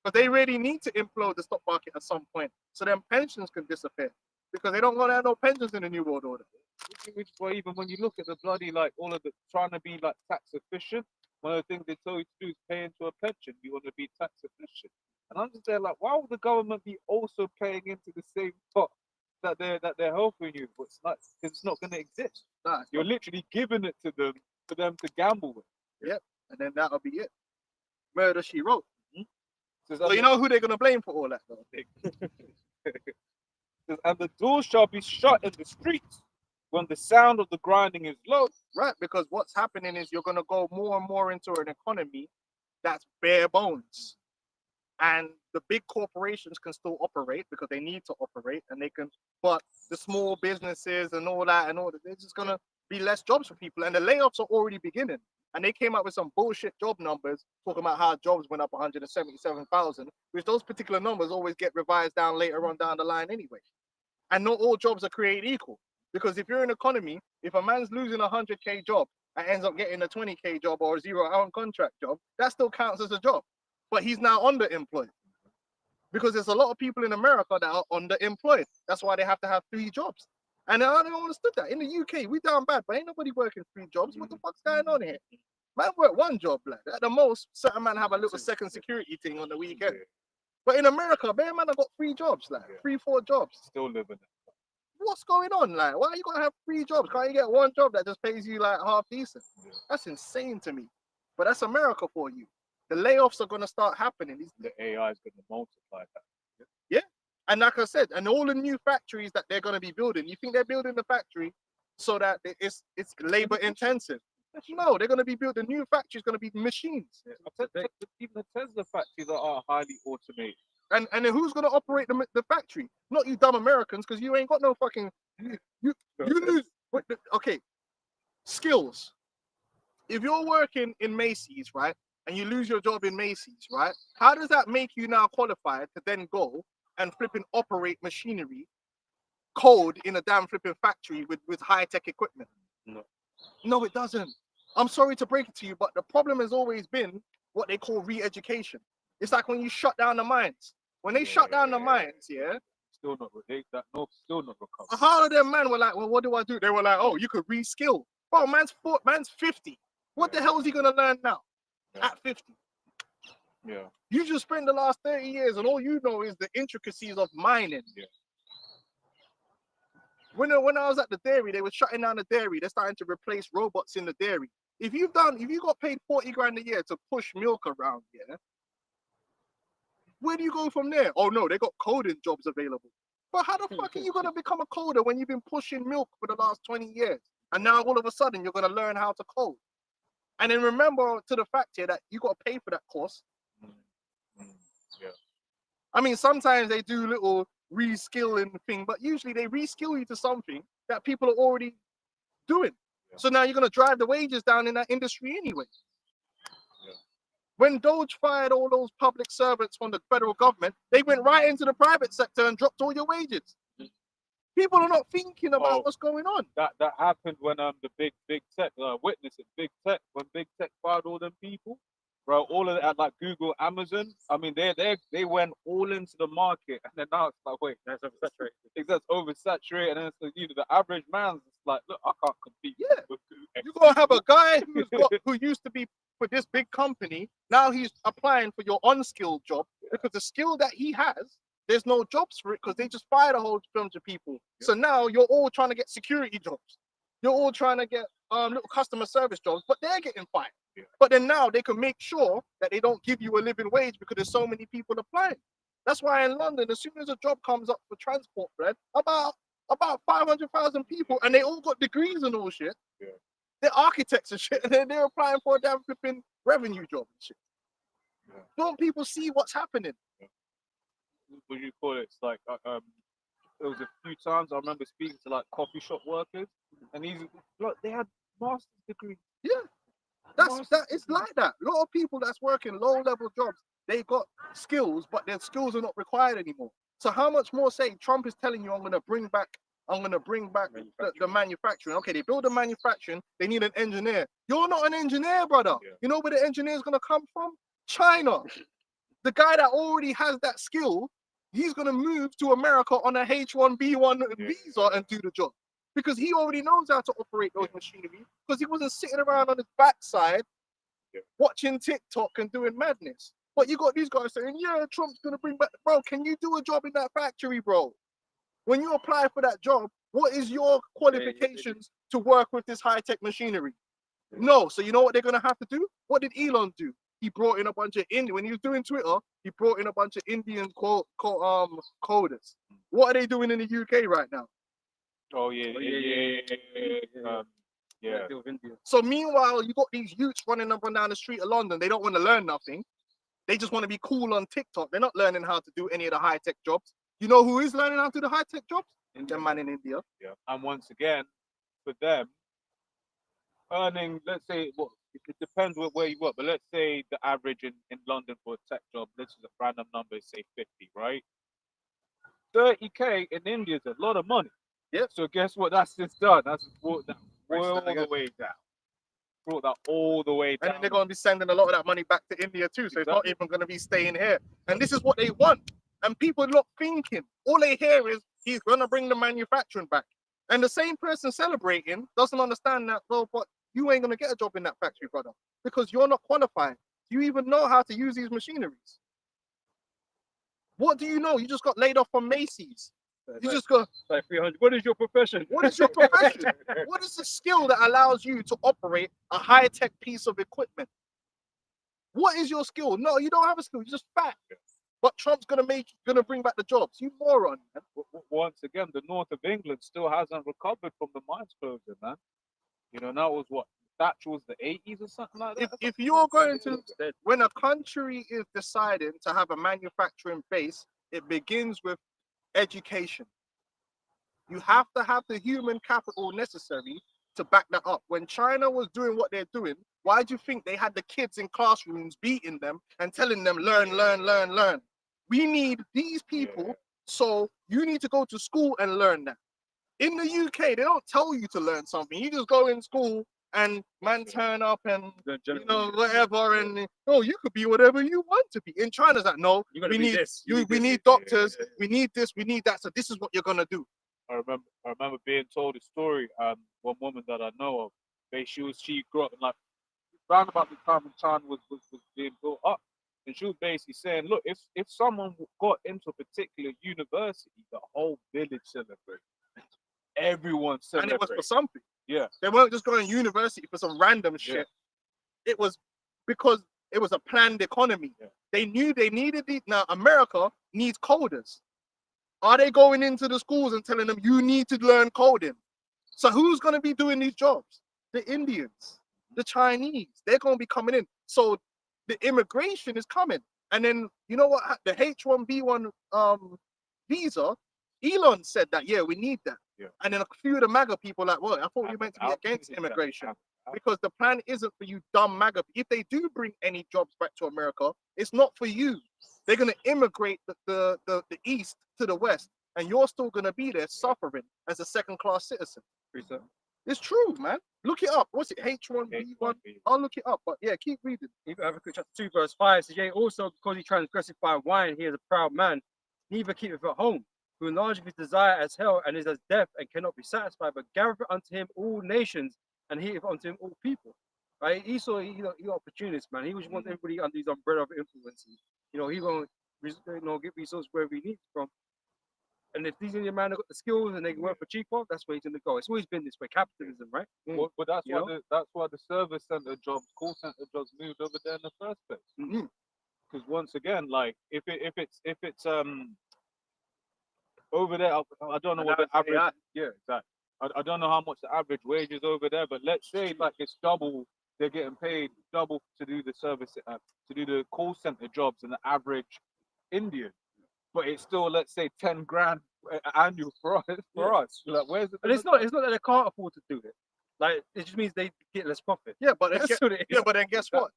But they really need to implode the stock market at some point, so then pensions can disappear because they don't want to have no pensions in the new world order. Which is why even when you look at the bloody like all of the trying to be like tax efficient, one of the things they tell you to do is pay into a pension. You want to be tax efficient, and I'm just there like, why would the government be also paying into the same pot that they're helping you? But it's not, it's not going to exist. Nah, it's You're not. literally giving it to them for them to gamble with. And then that'll be it. Murder she wrote. So Well, you know who they're gonna blame for all that though? and the doors shall be shut in the streets when the sound of the grinding is low. Right, because what's happening is you're gonna go more and more into an economy that's bare bones. And the big corporations can still operate because they need to operate and they can, but the small businesses and all that, there's just gonna be less jobs for people. And the layoffs are already beginning. And they came up with some bullshit job numbers talking about how jobs went up 177,000, which those particular numbers always get revised down later on down the line anyway. And not all jobs are created equal. Because if you're in an economy, if a man's losing a 100k job and ends up getting a 20k job or a 0-hour contract job, that still counts as a job. But he's now underemployed. Because there's a lot of people in America that are underemployed. That's why they have to have 3 jobs. And I don't understood that. In the UK, we down bad, but ain't nobody working 3 jobs. What the fuck's going on here? Man work 1 job, like at the most, certain man have a little second security thing on the weekend. But in America, man have got 3 jobs, like 3-4 jobs. Still living it. What's going on? Like, why are you gonna have 3 jobs? Can't you get 1 job that just pays you like half decent? That's insane to me. But that's America for you. The layoffs are gonna start happening. The AI is going to multiply that. And like I said, and all the new factories that they're going to be building, you think they're building the factory so that it's labor intensive? No, they're going to be building new factories, going to be machines. Even the Tesla factories are highly automated. And then who's going to operate the factory? Not you dumb Americans, because you ain't got no fucking you lose. Okay, skills. If you're working in Macy's, right, and you lose your job in Macy's, right, how does that make you now qualified to then go and flipping operate machinery, code in a damn flipping factory with high-tech equipment? No, it doesn't. I'm sorry to break it to you, but the problem has always been what they call re-education. It's like when you shut down the mines. When they shut down the mines, Still not still not recovered. how of them man were like, well, what do I do? They were like, oh, you could reskill. Bro, man's 50. What the hell is he gonna learn now at 50? Yeah. You just spent the last 30 years and all you know is the intricacies of mining. Yeah. When I was at the dairy, they were shutting down the dairy. They're starting to replace robots in the dairy. If you got paid 40 grand a year to push milk around, where do you go from there? Oh no, they got coding jobs available. But how the fuck are you gonna become a coder when you've been pushing milk for the last 20 years? And now all of a sudden you're gonna learn how to code. And then remember to the fact here that you got to pay for that course. Yeah. I mean, sometimes they do little reskilling thing, but usually they reskill you to something that people are already doing. Yeah. So now you're going to drive the wages down in that industry anyway. Yeah. When Doge fired all those public servants from the federal government, they went right into the private sector and dropped all your wages. People are not thinking about what's going on. That happened when the big tech witnessed it. Big tech, when big tech fired all them people, bro, all of that, like Google, Amazon. I mean, they went all into the market, and then now it's like, wait, that's oversaturated. That's oversaturated, and then it's, the average man's like, look, I can't compete. Yeah, with you're gonna have a guy who used to be for this big company. Now he's applying for your unskilled job because the skill that he has, there's no jobs for it because they just fired a whole bunch of people. So now you're all trying to get security jobs. You're all trying to get little customer service jobs, but they're getting fired. Yeah. But then now they can make sure that they don't give you a living wage because there's so many people applying. That's why in London, as soon as a job comes up for transport, Fred, about 500,000 people, and they all got degrees and all shit. Yeah. They're architects and shit, and they're applying for a damn flipping revenue job and shit. Yeah. Don't people see what's happening? What do you call it? It's like there was a few times I remember speaking to like coffee shop workers, and these look, they had master's degrees. Yeah, it's like that. A lot of people that's working low level jobs, they got skills, but their skills are not required anymore. So how much more say Trump is telling you I'm gonna bring back the manufacturing. Okay, they build a manufacturing, they need an engineer. You're not an engineer, brother. Yeah. You know where the engineer is gonna come from? China. The guy that already has that skill, he's gonna move to America on a H1B1 visa and do the job. Because he already knows how to operate those machinery, because he wasn't sitting around on his backside watching TikTok and doing madness. But you got these guys saying, yeah, Trump's gonna bring back, bro, can you do a job in that factory, bro? When you apply for that job, what is your qualifications to work with this high-tech machinery? No. So you know what they're gonna have to do? What did Elon do? He brought in a bunch of when he was doing Twitter, he brought in a bunch of Indian coders. What are they doing in the UK right now? Oh yeah. So meanwhile, you got these youths running up and down the street of London. They don't want to learn nothing. They just want to be cool on TikTok. They're not learning how to do any of the high-tech jobs. You know who is learning how to do the high-tech jobs? The man in India. Yeah. And once again, for them, earning, let's say, well, it depends where you work, but let's say the average in London for a tech job, this is a random number, say 50, right? 30K in India is a lot of money. Yeah. So guess what? That's just done. That's brought that all the way down. Brought that all the way down. And then they're going to be sending a lot of that money back to India too. So it's not even going to be staying here. And this is what they want. And people are not thinking. All they hear is he's going to bring the manufacturing back. And the same person celebrating doesn't understand that, well, but you ain't going to get a job in that factory, brother, because you're not qualified. Do you even know how to use these machineries? What do you know? You just got laid off from Macy's. You just got like 300. What is your profession? What is your profession? What is the skill that allows you to operate a high-tech piece of equipment? What is your skill? No, you don't have a skill. You're just fat. But Trump's gonna bring back the jobs. You moron, man. Once again, the north of England still hasn't recovered from the mines closure, man. You know, that was what? That was the 80s or something like that. If you're going to, when a country is deciding to have a manufacturing base, it begins with education. You have to have the human capital necessary to back that up. When China was doing what they're doing, why do you think they had the kids in classrooms beating them and telling them learn, learn, learn, learn? We need these people, so you need to go to school and learn that. In the UK, they don't tell you to learn something. You just go in school and man turn up and you know whatever, and oh, you could be whatever you want to be. In China's like, no, we need doctors, we need this, we need that. So this is what you're gonna do. I remember being told a story. One woman that I know of, she grew up in like around about the time when China was being built up, and she was basically saying, look, if someone got into a particular university, the whole village celebrated. Everyone celebrated. And it was for something. Yeah. They weren't just going to university for some random shit. It was because it was a planned economy. Yeah. They knew they needed it. Now America needs coders. Are they going into the schools and telling them you need to learn coding? So who's going to be doing these jobs? The Indians, the Chinese. They're going to be coming in. So the immigration is coming. And then you know what? The H1B1 visa, Elon said that, yeah, we need that. Yeah. And then a few of the MAGA people like, well, I thought you meant to be against immigration. Because the plan isn't for you dumb MAGA. If they do bring any jobs back to America, it's not for you. They're going to immigrate the East to the West. And you're still going to be there suffering as a second-class citizen. It's true, man. Look it up. What's it? H1B1? I'll look it up. But yeah, keep reading. Habakkuk chapter 2, verse 5 says, yea, also because he transgressed by wine, he is a proud man, neither keepeth at home, who enlargeth his desire as hell, and is as death, and cannot be satisfied, but gathereth unto him all nations, and hateth unto him all people. Right? Esau, he opportunist, man. He just wants everybody under his umbrella of influences. You know, he won't, get resources wherever he needs from. And if these Indian men have got the skills and they can work for cheaper, that's where he's going to go. It's always been this way, capitalism, right? Well, but that's You why know? that's why the service center jobs, call center jobs moved over there in the first place. Because once again, like if it's over there, I don't know And what the now it's average. AI. Yeah, exactly. I don't know how much the average wage is over there, but let's say like it's double. They're getting paid double to do the service to do the call center jobs than the average Indian. But it's still, let's say, 10 grand annual for us. Like, where's the? And it's not that they can't afford to do it. Like, it just means they get less profit. Yeah, but then That's what it is. yeah, but then guess what?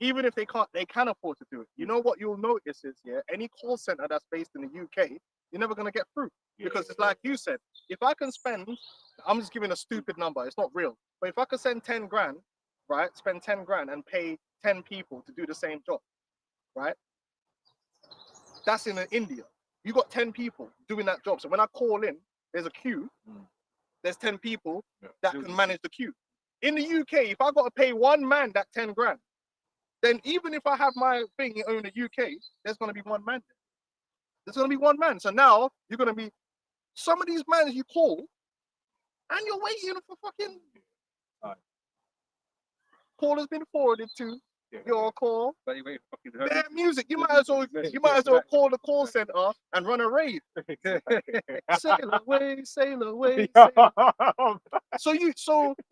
Even if they can't, they can afford to do it. You know what you'll notice is, yeah, any call center that's based in the UK, you're never gonna get through because it's like you said. If I can spend, I'm just giving a stupid number. It's not real. But if I could send 10 grand, right, spend 10 grand and pay 10 people to do the same job, right? That's in India. You got 10 people doing that job. So when I call in, there's a queue. There's 10 people that can manage the queue. In the UK, if I got to pay one man that 10 grand, then even if I have my thing in the UK, there's going to be one man. There's going to be one man. So now you're going to be some of these men you call, and you're waiting for fucking call has been forwarded to your call. But you wait for fucking Their music. You might as well call the call center and run a rave. Sail away, sail away. So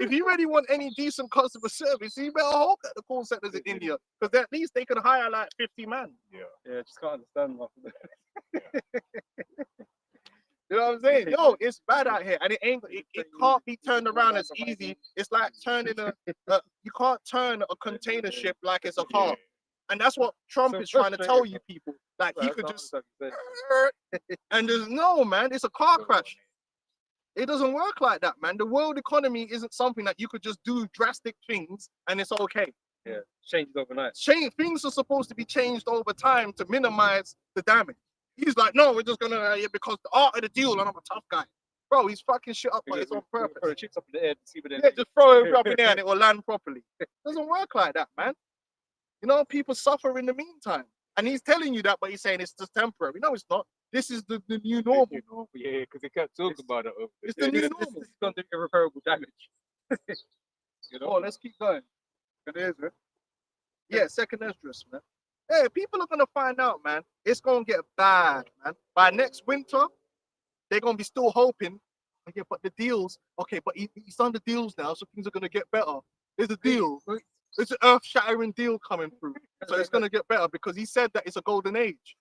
if you really want any decent customer service, you better hope that the call centers in India, because at least they can hire like 50 man. Yeah, just can't understand nothing. You know what I'm saying? Yo, it's bad out here, and it can't be turned around as easy. It's like turning you can't turn a container ship like it's a car, and that's what Trump is trying to tell you people. Like he could just and there's no, man. It's a car crash. It doesn't work like that, man. The world economy isn't something that you could just do drastic things and it's okay. Yeah, changed overnight. Things are supposed to be changed over time to minimize the damage. He's like, no, we're just gonna because the art of the deal, and I'm a tough guy, bro. He's fucking shit up, but it's on purpose. Throw the chips up in the air to see what Yeah, just throw it up in there and it will land properly. It doesn't work like that, man. You know, people suffer in the meantime, and he's telling you that, but he's saying it's just temporary. No, it's not. This is the new normal. Yeah, because they kept talking about it. It's the new This normal. is going to do irreparable damage. You know, let's keep going. Yeah, second Esdras, man. Hey, people are gonna find out, man. It's gonna get bad, man. By next winter, they're gonna be still hoping. Okay, but the deals, okay, but he's done the deals now, so things are gonna get better. There's a deal. There's an earth-shattering deal coming through, so it's gonna get better because he said that it's a golden age.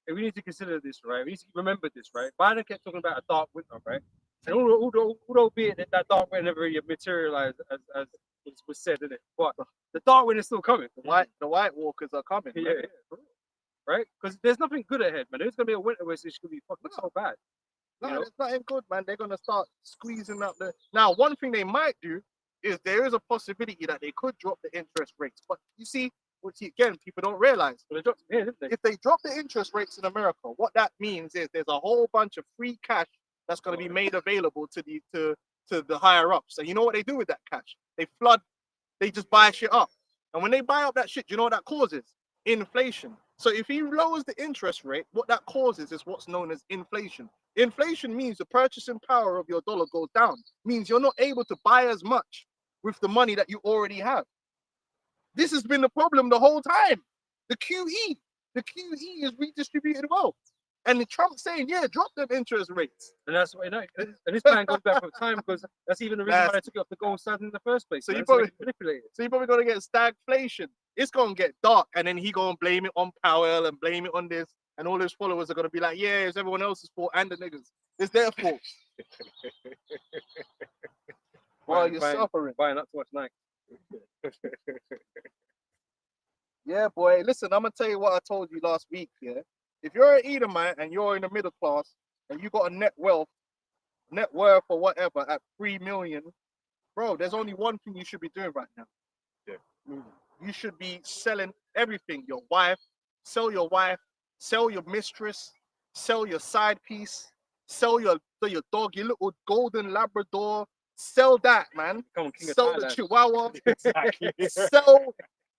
And we need to consider this, right? We need to remember this, right? Biden kept talking about a dark winter, right? And although be it that dark winter never really materialized as was said in it, but the dark winter is still coming. The White Walkers are coming. Yeah, right? Because there's nothing good ahead, man. There's gonna be a winter where it's gonna be fucking so bad. No, it's nothing good, man. They're gonna start squeezing up the. Now, one thing they might do is there is a possibility that they could drop the interest rates, but you see, again, people don't realize. But they dropped it here, didn't they? If they drop the interest rates in America, what that means is there's a whole bunch of free cash that's going to be made available to the higher ups. And you know what they do with that cash? They just buy shit up. And when they buy up that shit, you know what that causes? Inflation. So if he lowers the interest rate, what that causes is what's known as inflation. Inflation means the purchasing power of your dollar goes down. Means you're not able to buy as much with the money that you already have. This has been the problem the whole time. The QE is redistributed wealth. And Trump saying, yeah, drop them interest rates. And that's what, and this plan goes back over time because that's even the reason why they took it off the gold standard in the first place. So man. you probably manipulate it. So you're probably gonna get stagflation. It's gonna get dark, and then he gonna blame it on Powell and blame it on this, and all his followers are gonna be like, yeah, it's everyone else's fault and the niggas. It's their fault. While you're suffering. Buying up too much night. Yeah, boy. Listen, I'm gonna tell you what I told you last week. Yeah, if you're an Edomite and you're in the middle class and you got a net worth or whatever at 3 million, bro, there's only one thing you should be doing right now. Yeah. You should be selling everything. Your wife, sell your mistress, sell your side piece, sell your dog, your little golden Labrador. Sell that, man. Sell the Chihuahua. Exactly. Sell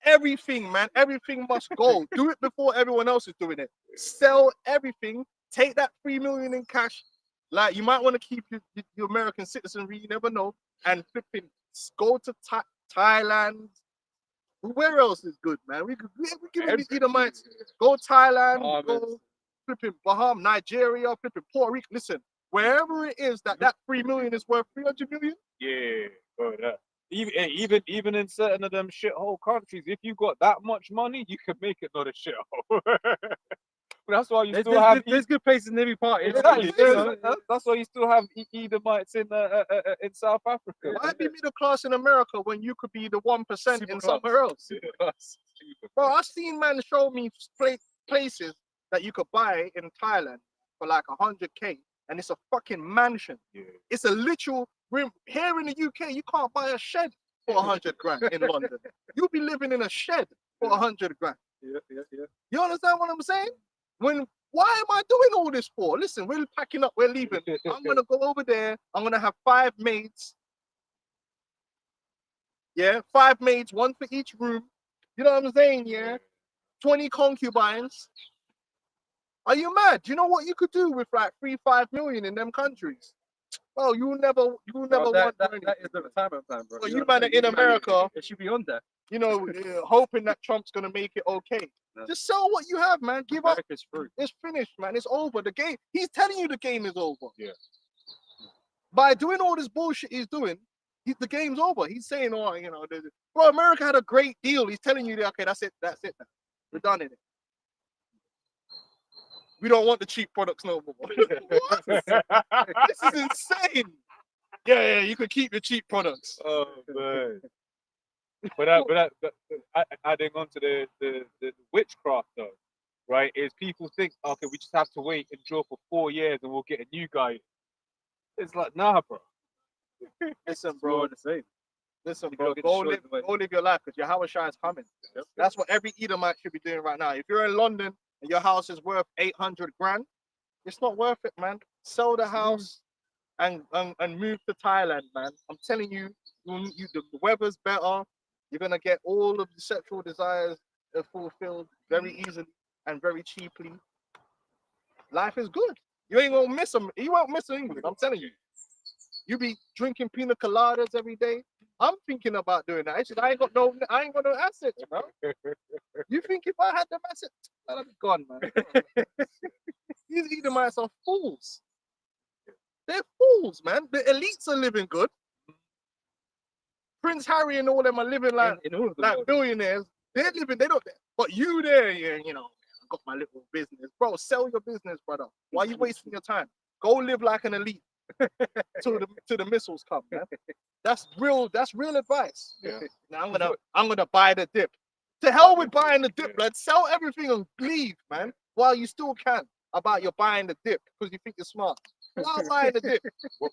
everything, man. Everything must go. Do it before everyone else is doing it. Sell everything. Take that 3 million in cash. Like, you might want to keep your American citizenry, you never know, and flipping go to Thailand. Where else is good, man? We give these Edomites. Go Thailand, go flipping Bahamas, Nigeria, flipping Puerto Rico. Listen, wherever it is that 3 million is worth 300 million. Yeah, bro, that. Even in certain of them shithole countries, if you got that much money, you can make it not a shithole. That's why you still have there's good places in every part. exactly. That's why you still have Edomites in South Africa. Why be middle class in America when you could be the 1% in somewhere else? Bro, I've seen man show me places that you could buy in Thailand for like 100K, and it's a fucking mansion. Yeah. It's a literal room. Here in the UK, you can't buy a shed for 100 grand in London. You'll be living in a shed for 100 grand. Yeah. You understand what I'm saying? Why am I doing all this for? Listen, we're packing up, we're leaving. I'm gonna go over there. I'm gonna have 5 maids. Yeah, 5 maids, 1 for each room. You know what I'm saying? Yeah, 20 concubines. Are you mad? Do you know what you could do with like 3-5 million in them countries? Oh, you never want that is the retirement plan, bro. Well, you man are in America. It should be on there. You know, hoping that Trump's gonna make it okay. No. Just sell what you have, man. Give up. America's free. It's finished, man. It's over. The game. He's telling you the game is over. Yeah. By doing all this bullshit he's doing, the game's over. He's saying, oh, you know, bro, America had a great deal. He's telling you, okay, that's it. Now. We're done in it. We don't want the cheap products no more. What? This is insane. Yeah, you can keep your cheap products. Oh man. But adding on to the witchcraft though, right? Is people think, okay, we just have to wait and draw for 4 years and we'll get a new guy. It's like, nah, bro. Listen, bro. The same. Listen, You bro. gotta get Go destroyed live your life because your house is coming. Yep. That's what every Edomite should be doing right now. If you're in London and your house is worth 800 grand, it's not worth it, man. Sell the house and move to Thailand, man. I'm telling you, the weather's better. You're gonna get all of the sexual desires fulfilled very easily and very cheaply. Life is good. You ain't gonna miss them. You won't miss England. I'm telling you. You be drinking pina coladas every day. I'm thinking about doing that. Actually, I ain't got no assets, bro. You think if I had them assets, I'd be gone, man. These Edomites are fools. They're fools, man. The elites are living good. Prince Harry and all them are living like billionaires. They're living, they don't. But you there, you know, I got my little business. Bro, sell your business, brother. Why are you wasting your time? Go live like an elite till the missiles come, man. That's real advice. Yeah. Now I'm gonna buy the dip. To hell with buying the dip, blood. Sell everything and leave, man. While you still can about your buying the dip because you think you're smart. While buying the dip.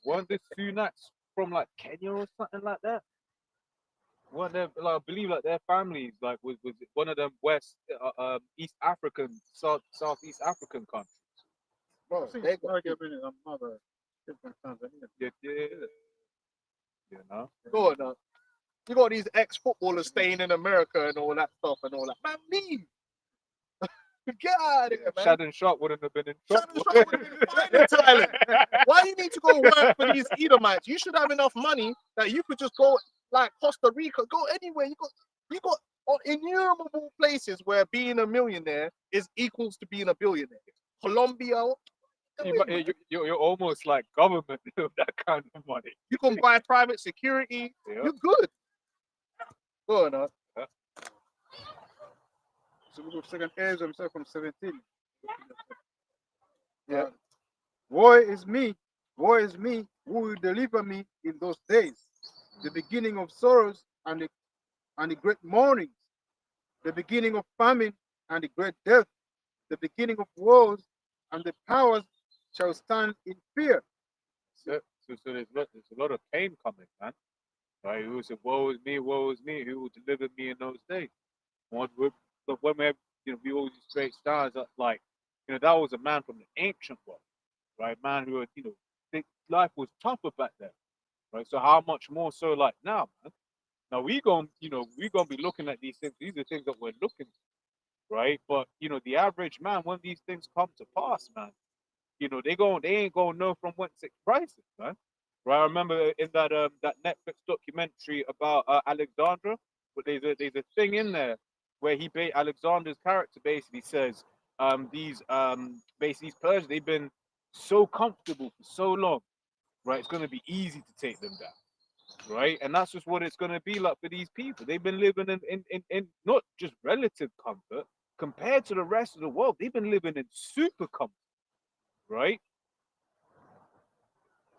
Weren't the Sunaks from like Kenya or something like that? One of like I believe like their families like was one of them East African Southeast African countries. Bro, They got a mother. Yeah. You know. Go on now. You got these ex-footballers staying in America and all that stuff and all that. Man, leave. Get out of here, man. Shannon Sharp wouldn't have been in trouble. Shannon Sharp would've been fine in Thailand. Why you need to go work for these Edomites? You should have enough money that you could just go like Costa Rica, go anywhere. You got innumerable places where being a millionaire is equals to being a billionaire. Colombia. You're almost like government with that kind of money. You can buy private security. Yeah. You're good. Go on, So we go to 2nd Ezra himself from 17. Yeah. Woe is me who will deliver me in those days, the beginning of sorrows and the great mournings, the beginning of famine and the great death, the beginning of wars, and the powers shall stand in fear. So there's a lot of pain coming, man. Right? Who said, woe is me, who will deliver me in those days? When we have, we always use great stars like, that was a man from the ancient world, right? Man who had, life was tougher back then, right? So how much more so like now, man? Now we're gonna be looking at these things. These are things that we're looking for, right? But the average man, when these things come to pass, man, they ain't gonna know from whence it prices, man. Right? I remember in that Netflix documentary about Alexandra, but there's a thing in there where Alexander's character basically says these Persians, they've been so comfortable for so long, right? It's gonna be easy to take them down. Right, and that's just what it's going to be like for these people. They've been living in not just relative comfort compared to the rest of the world. They've been living in super comfort, right?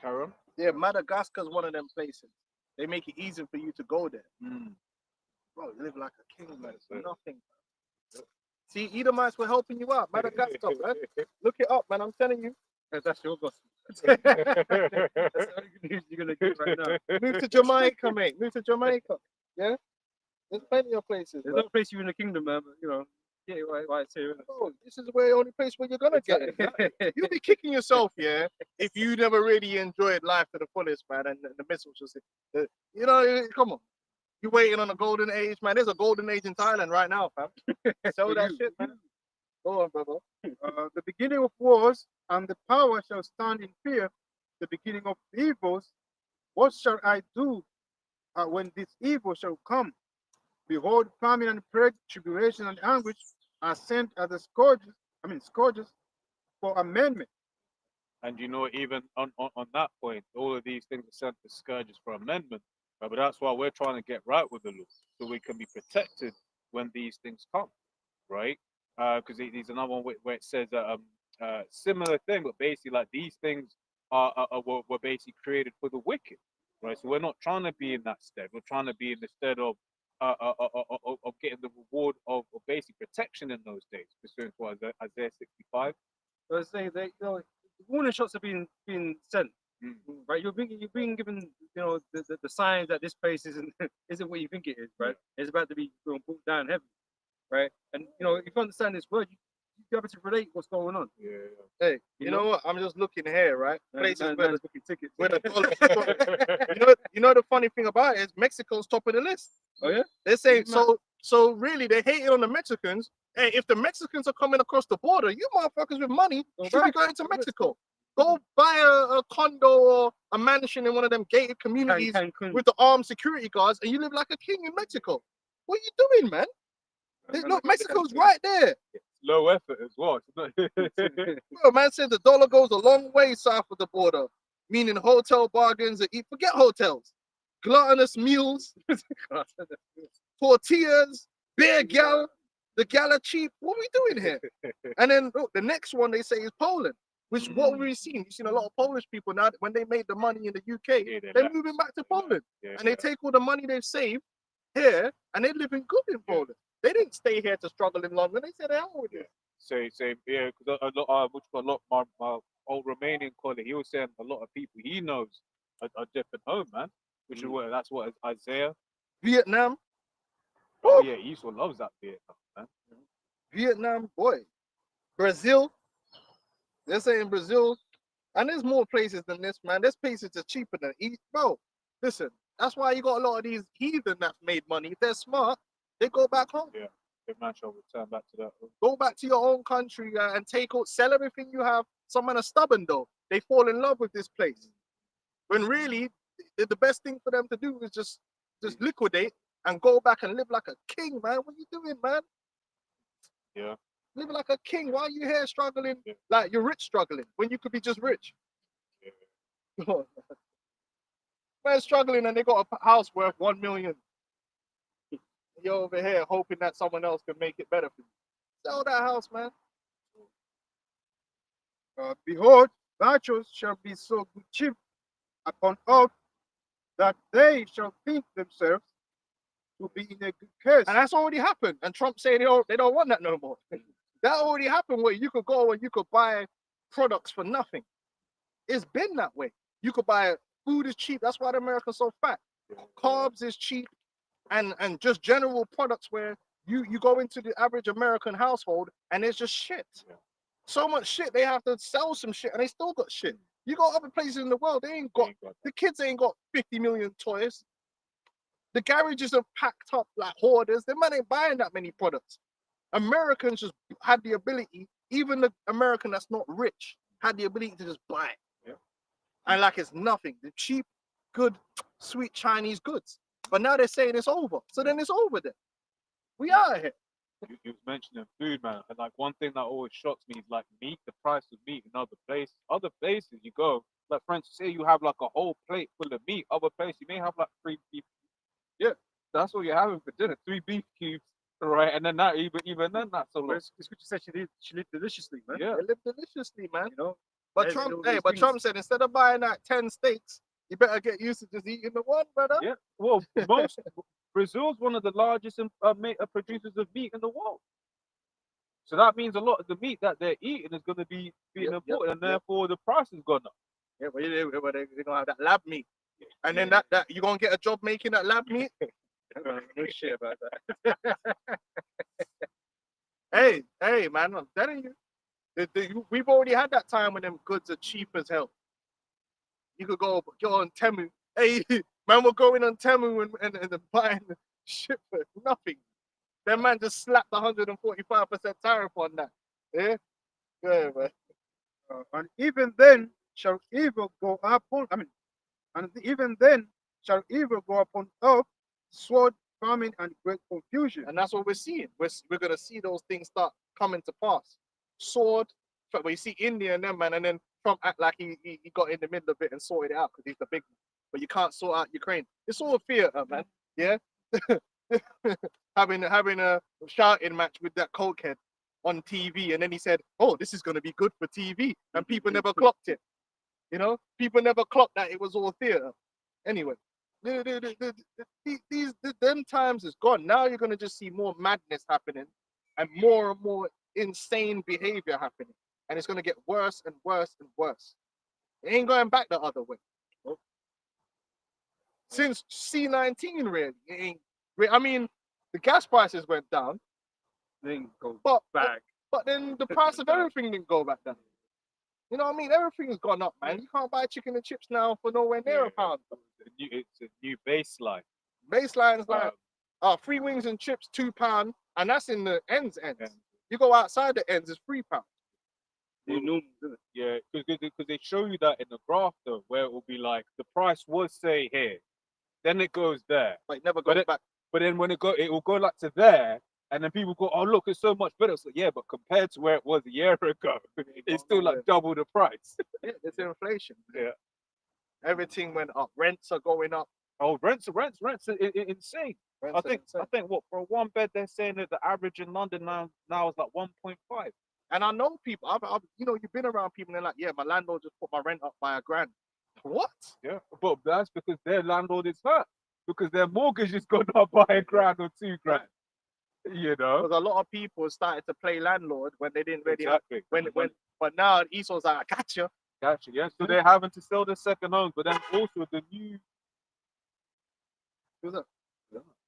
Karen? Yeah, Madagascar's one of them places. They make it easy for you to go there. Bro, you live like a king, man. It's nothing. See, Edomites were helping you out. Madagascar, man. Look it up, man. I'm telling you. That's your gospel. That's the only good news you're gonna get right now. Move to Jamaica, mate. Move to Jamaica. Yeah? There's plenty of places. There's bro. no place you in the kingdom, man. But yeah, why it's here. Bro, this is the only place where you're gonna get it. You'll be kicking yourself, yeah, if you never really enjoyed life to the fullest, man. And the missiles just, come on. You're waiting on a golden age, man. There's a golden age in Thailand right now, fam. Sell that shit, man. Go on, brother. The beginning of wars and the power shall stand in fear. The beginning of evils. What shall I do when this evil shall come? Behold, famine and plague, tribulation and anguish are sent as the scourges for amendment. And even on that point, all of these things are sent as scourges for amendment. But that's why we're trying to get right with the Lord, so we can be protected when these things come, right? Because there's another one where it says similar thing, but basically like these things were basically created for the wicked, right? So we're not trying to be in that stead. We're trying to be in the stead of getting the reward of basic protection in those days, pursuant to Isaiah 65. So I was saying that warning shots are being sent, right? You're being given the signs that this place isn't what you think it is, right? It's about to be brought down heavy, right? And if you understand this word, you have to relate what's going on. Yeah. Hey, you know what? I'm just looking here, right? Places where booking tickets. where the dollar. The funny thing about it is Mexico's top of the list. Oh yeah? They're saying so really they hating on the Mexicans. Hey, if the Mexicans are coming across the border, you motherfuckers with money should be going to Mexico. Go buy a condo or a mansion in one of them gated communities with the armed security guards, and you live like a king in Mexico. What are you doing, man? Look, Mexico's right there. Low effort as well. Bro, man said the dollar goes a long way south of the border, meaning hotel bargains. Forget hotels, gluttonous meals, tortillas, beer gal. The gal are cheap. What are we doing here? And then look, the next one they say is Poland. Which what we've seen. You've seen a lot of Polish people now when they made the money in the UK, they're moving back to Poland. And they take all the money they've saved here and they're living good in Poland. They didn't stay here to struggle in London. They said, hell with it. Same, yeah, because a lot my old Romanian colleague, he was saying a lot of people he knows are different home, man. Which is that's what Isaiah. Vietnam. Oh yeah, he used to loves that Vietnam, man. Vietnam, boy. Brazil. They're saying Brazil, and there's more places than this, man. There's places that's cheaper than East. Bro, listen, that's why you got a lot of these heathen that made money. If they're smart, they go back home. Yeah, they man shall return back to that. Go back to your own country and sell everything you have. Some men are stubborn though. They fall in love with this place. When really, the best thing for them to do is just liquidate and go back and live like a king, man. What are you doing, man? Yeah. Living like a king. Why are you here struggling like you're rich struggling when you could be just rich? Yeah. Man struggling and they got a house worth 1 million. You're over here hoping that someone else can make it better for you. Sell that house, man. Behold, righteous shall be so good cheap upon earth that they shall think themselves to be in a good case. And that's already happened. And Trump saying they don't want that no more. That already happened where you could go and you could buy products for nothing. It's been that way. You could buy food is cheap. That's why the Americans so fat. Carbs is cheap, and just general products where you go into the average American household and there's just shit. So much shit they have to sell some shit and they still got shit. You go other places in the world, the kids ain't got 50 million toys. The garages are packed up like hoarders. The man ain't buying that many products. Americans just had the ability, even the American that's not rich, had the ability to just buy it. Yeah. And like it's nothing. The cheap, good, sweet Chinese goods. But now they're saying it's over. So then it's over then. We out of here. You was mentioning food, man, and like one thing that always shocks me is like meat, the price of meat in other places. Other places you go, like for instance, say you have like a whole plate full of meat. Other places you may have like 3 beef. Yeah, that's what you're having for dinner. 3 beef cubes, right? And then that even then that's a But lot. it's good to say she lived deliciously, man. Yeah. They live deliciously, man. You know, But Hey, Trump, all these but things. Trump said instead of buying that 10 steaks, you better get used to just eating the one, brother. Yeah. Well, most Brazil's one of the largest producers of meat in the world. So that means a lot of the meat that they're eating is going to be being Yep, imported, and yep. therefore the price has gone up. Yeah, but they're gonna have that lab meat, and then that you gonna get a job making that lab meat. no shit about that. Hey, man, I'm telling you, we've already had that time when them goods are cheap as hell. You could go on Temu. Hey, man, we're going on Temu and buying shit for nothing. That man just slapped 145% tariff on that. Yeah, man. And even then shall evil go upon, and even then shall evil go upon earth, sword, famine, and great confusion. And that's what we're seeing. We're gonna see those things start coming to pass. Sword, but you see India and them, man, and then Trump act like he got in the middle of it and sorted it out because he's the big man. But you can't sort out Ukraine. It's all theater, man. Yeah. having a shouting match with that cokehead on TV, and then he said, "Oh, this is gonna be good for TV," and people never clocked it. You know, people never clocked that it was all theater. Anyway, them times is gone. Now you're gonna just see more madness happening, and more insane behavior happening, and it's gonna get worse and worse and worse. It ain't going back the other way. Since C19, really, it ain't. I mean, the gas prices went down, Then go but back. but then the price of everything didn't go back down. You know what I mean? Everything's gone up, man. You can't buy chicken and chips now for nowhere near a pound. It's a new baseline. Baseline's like 3 wings and chips, £2, and that's in the ends. You go outside the ends, it's £3. New normal, isn't it? Yeah, because they show you that in the graph though, where it will be like the price was say here, then it goes there, But it never goes back. but then when it will go like to there, and then people go, oh look, it's so much better. So yeah, but compared to where it was a year ago, it's still like double the price. Yeah, it's inflation. Yeah. Everything went up. Rents are going up. Oh, rents are insane. Rents I are think insane. what for a 1 bed they're saying that the average in London now is like 1.5. And I know people. I've you've been around people and they're like, yeah, my landlord just put my rent up by £1,000. What? Yeah, but that's because their landlord is hurt because their mortgage has gone up by £1,000 or £2,000. You know, Because a lot of people started to play landlord when they didn't really exactly. but now Esau's like, I got you. Gotcha. Yeah, so they're having to sell their second homes, but then also the new. Who's that?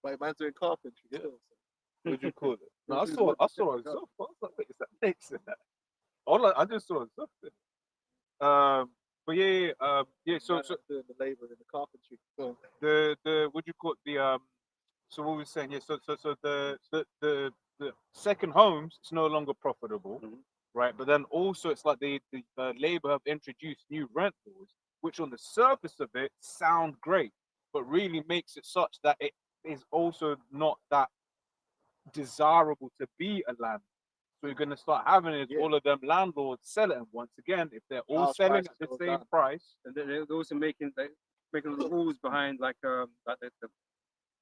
My man's doing carpentry. Yeah. still, so. What do you call it? No, I saw a Zoff. I was like, wait, is that next? I just saw a Zoff. But yeah. So doing the labor in the carpentry. So the what do you call it? The So what we're saying, yeah. So the second homes, it's no longer profitable, right? But then also it's like the Labour have introduced new rent laws, which on the surface of it sound great, but really makes it such that it is also not that desirable to be a landlord. So you're going to start having is all of them landlords sell it, and once again, if they're all House selling prices at the go same down. price, And then they're also making the rules behind like the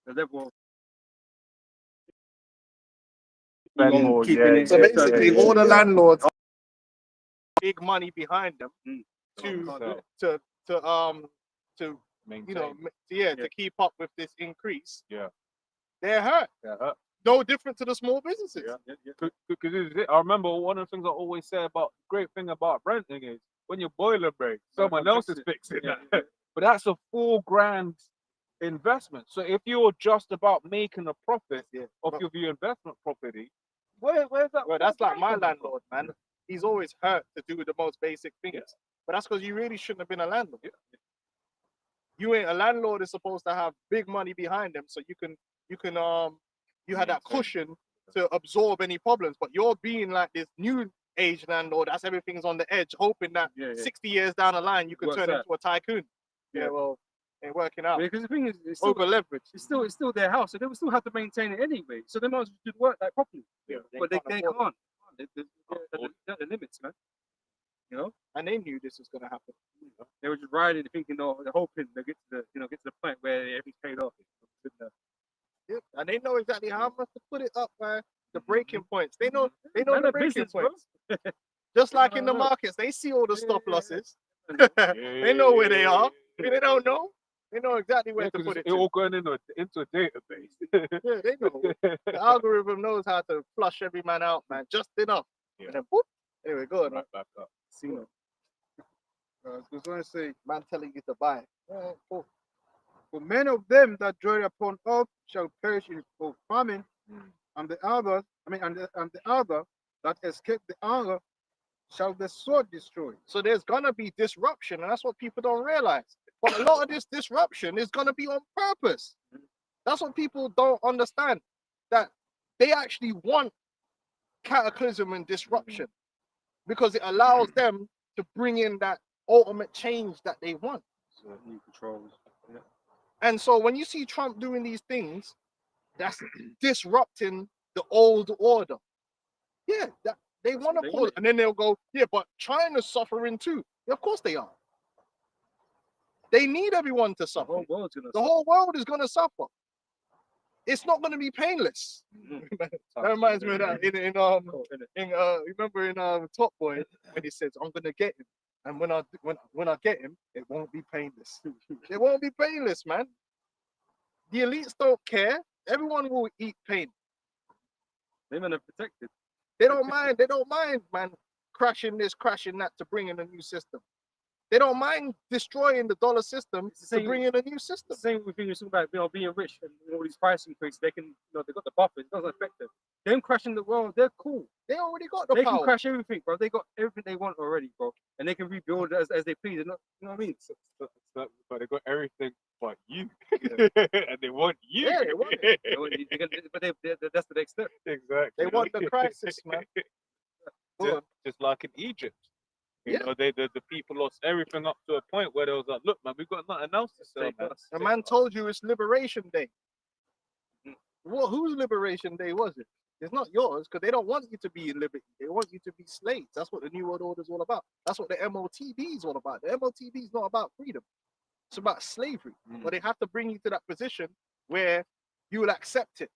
level of keeping it. So basically, all the landlords big money behind them So, to maintain. to keep up with this increase. Yeah. They're hurt. Yeah. No different to the small businesses. Because I remember one of the things I always say about great thing about renting is when your boiler breaks, someone else is fixing it. But that's a $4,000 investment. So if you're just about making a profit of your investment property, where's that? Well, that's like $4,000 my coming from? landlord, man. He's always hurt to do the most basic things. But that's because you really shouldn't have been a landlord. A landlord is supposed to have big money behind them, so you had that cushion to absorb any problems. But you're being like this new age landlord. That's everything's on the edge, hoping that Yeah, yeah. 60 years down the line you could Works turn out. into a tycoon. Yeah, Yeah. well, ain't working out. Because the thing is, it's still, Over leverage. it's still their house, so they will still have to maintain it anyway. So they might as well just work that properly. Yeah. But they afford it. can't. afford They're the limits, man. You know, And they knew this was gonna happen. they were just riding, thinking, oh, they're hoping they get to the point where everything's paid off. Yep. And they know exactly how much to put it up, man. The breaking points. They know Man, the they're breaking business, bro. points. Just like in the know. markets, they see all the stop Yeah. losses. Yeah, They know where they are. yeah, They don't know. They know exactly where Yeah, to 'cause put it's it. To. all going into a database. Yeah, they know. The algorithm knows how to flush every man out, man, just enough. Yeah. And then whoop. Anyway, go on. Right back up. Casino. I was going to say, Man telling you to buy. Alright, cool. for many of them that joy upon earth shall perish in for famine, and the other that escape the anger shall the sword destroy. So there's gonna be disruption, and that's what people don't realize. But a lot of this disruption is gonna be on purpose. That's what people don't understand. That they actually want cataclysm and disruption because it allows them to bring in that ultimate change that they want. So new controls. Yeah. And so when you see Trump doing these things, that's disrupting the old order. Yeah, that they want to they pull, want. and then they'll go, yeah, but China's suffering too. Yeah, of course they are. They need everyone to The suffer. whole world's gonna. The whole world is going to suffer. It's not going to be painless. That reminds me of that remember in Top Boy when he says, "I'm going to get him, and when I get him, it won't be painless. It won't be painless, man. The elites don't care. Everyone will eat pain. They're gonna protect it. They don't mind. They don't mind, man, crashing this, crashing that to bring in a new system. They don't mind destroying the dollar system It's the to same- bring in a new The system. same thing you're talking about, being rich and all these price increases. They can, they've got the buffers. It doesn't affect them. Them crashing the world, they're cool. They already got the They power. can crash everything, bro. They got everything they want already, bro. And they can rebuild it as they please. They're not, you know what I mean? But they got everything but you, and they want you. Yeah, they want it. That's the next step. Exactly. They want the crisis, man. Go Just, on. just like in Egypt. You Yeah. know, the people lost everything up to a point where they was like, look, man, we got nothing else to sell, Take man. us. The man told you it's Liberation Day. Well, whose Liberation Day was it? It's not yours because they don't want you to be in liberty. They want you to be slaves. That's what the New World Order is all about. That's what the MOTB is all about. The MOTB is not about freedom. It's about slavery. But they have to bring you to that position where you will accept it.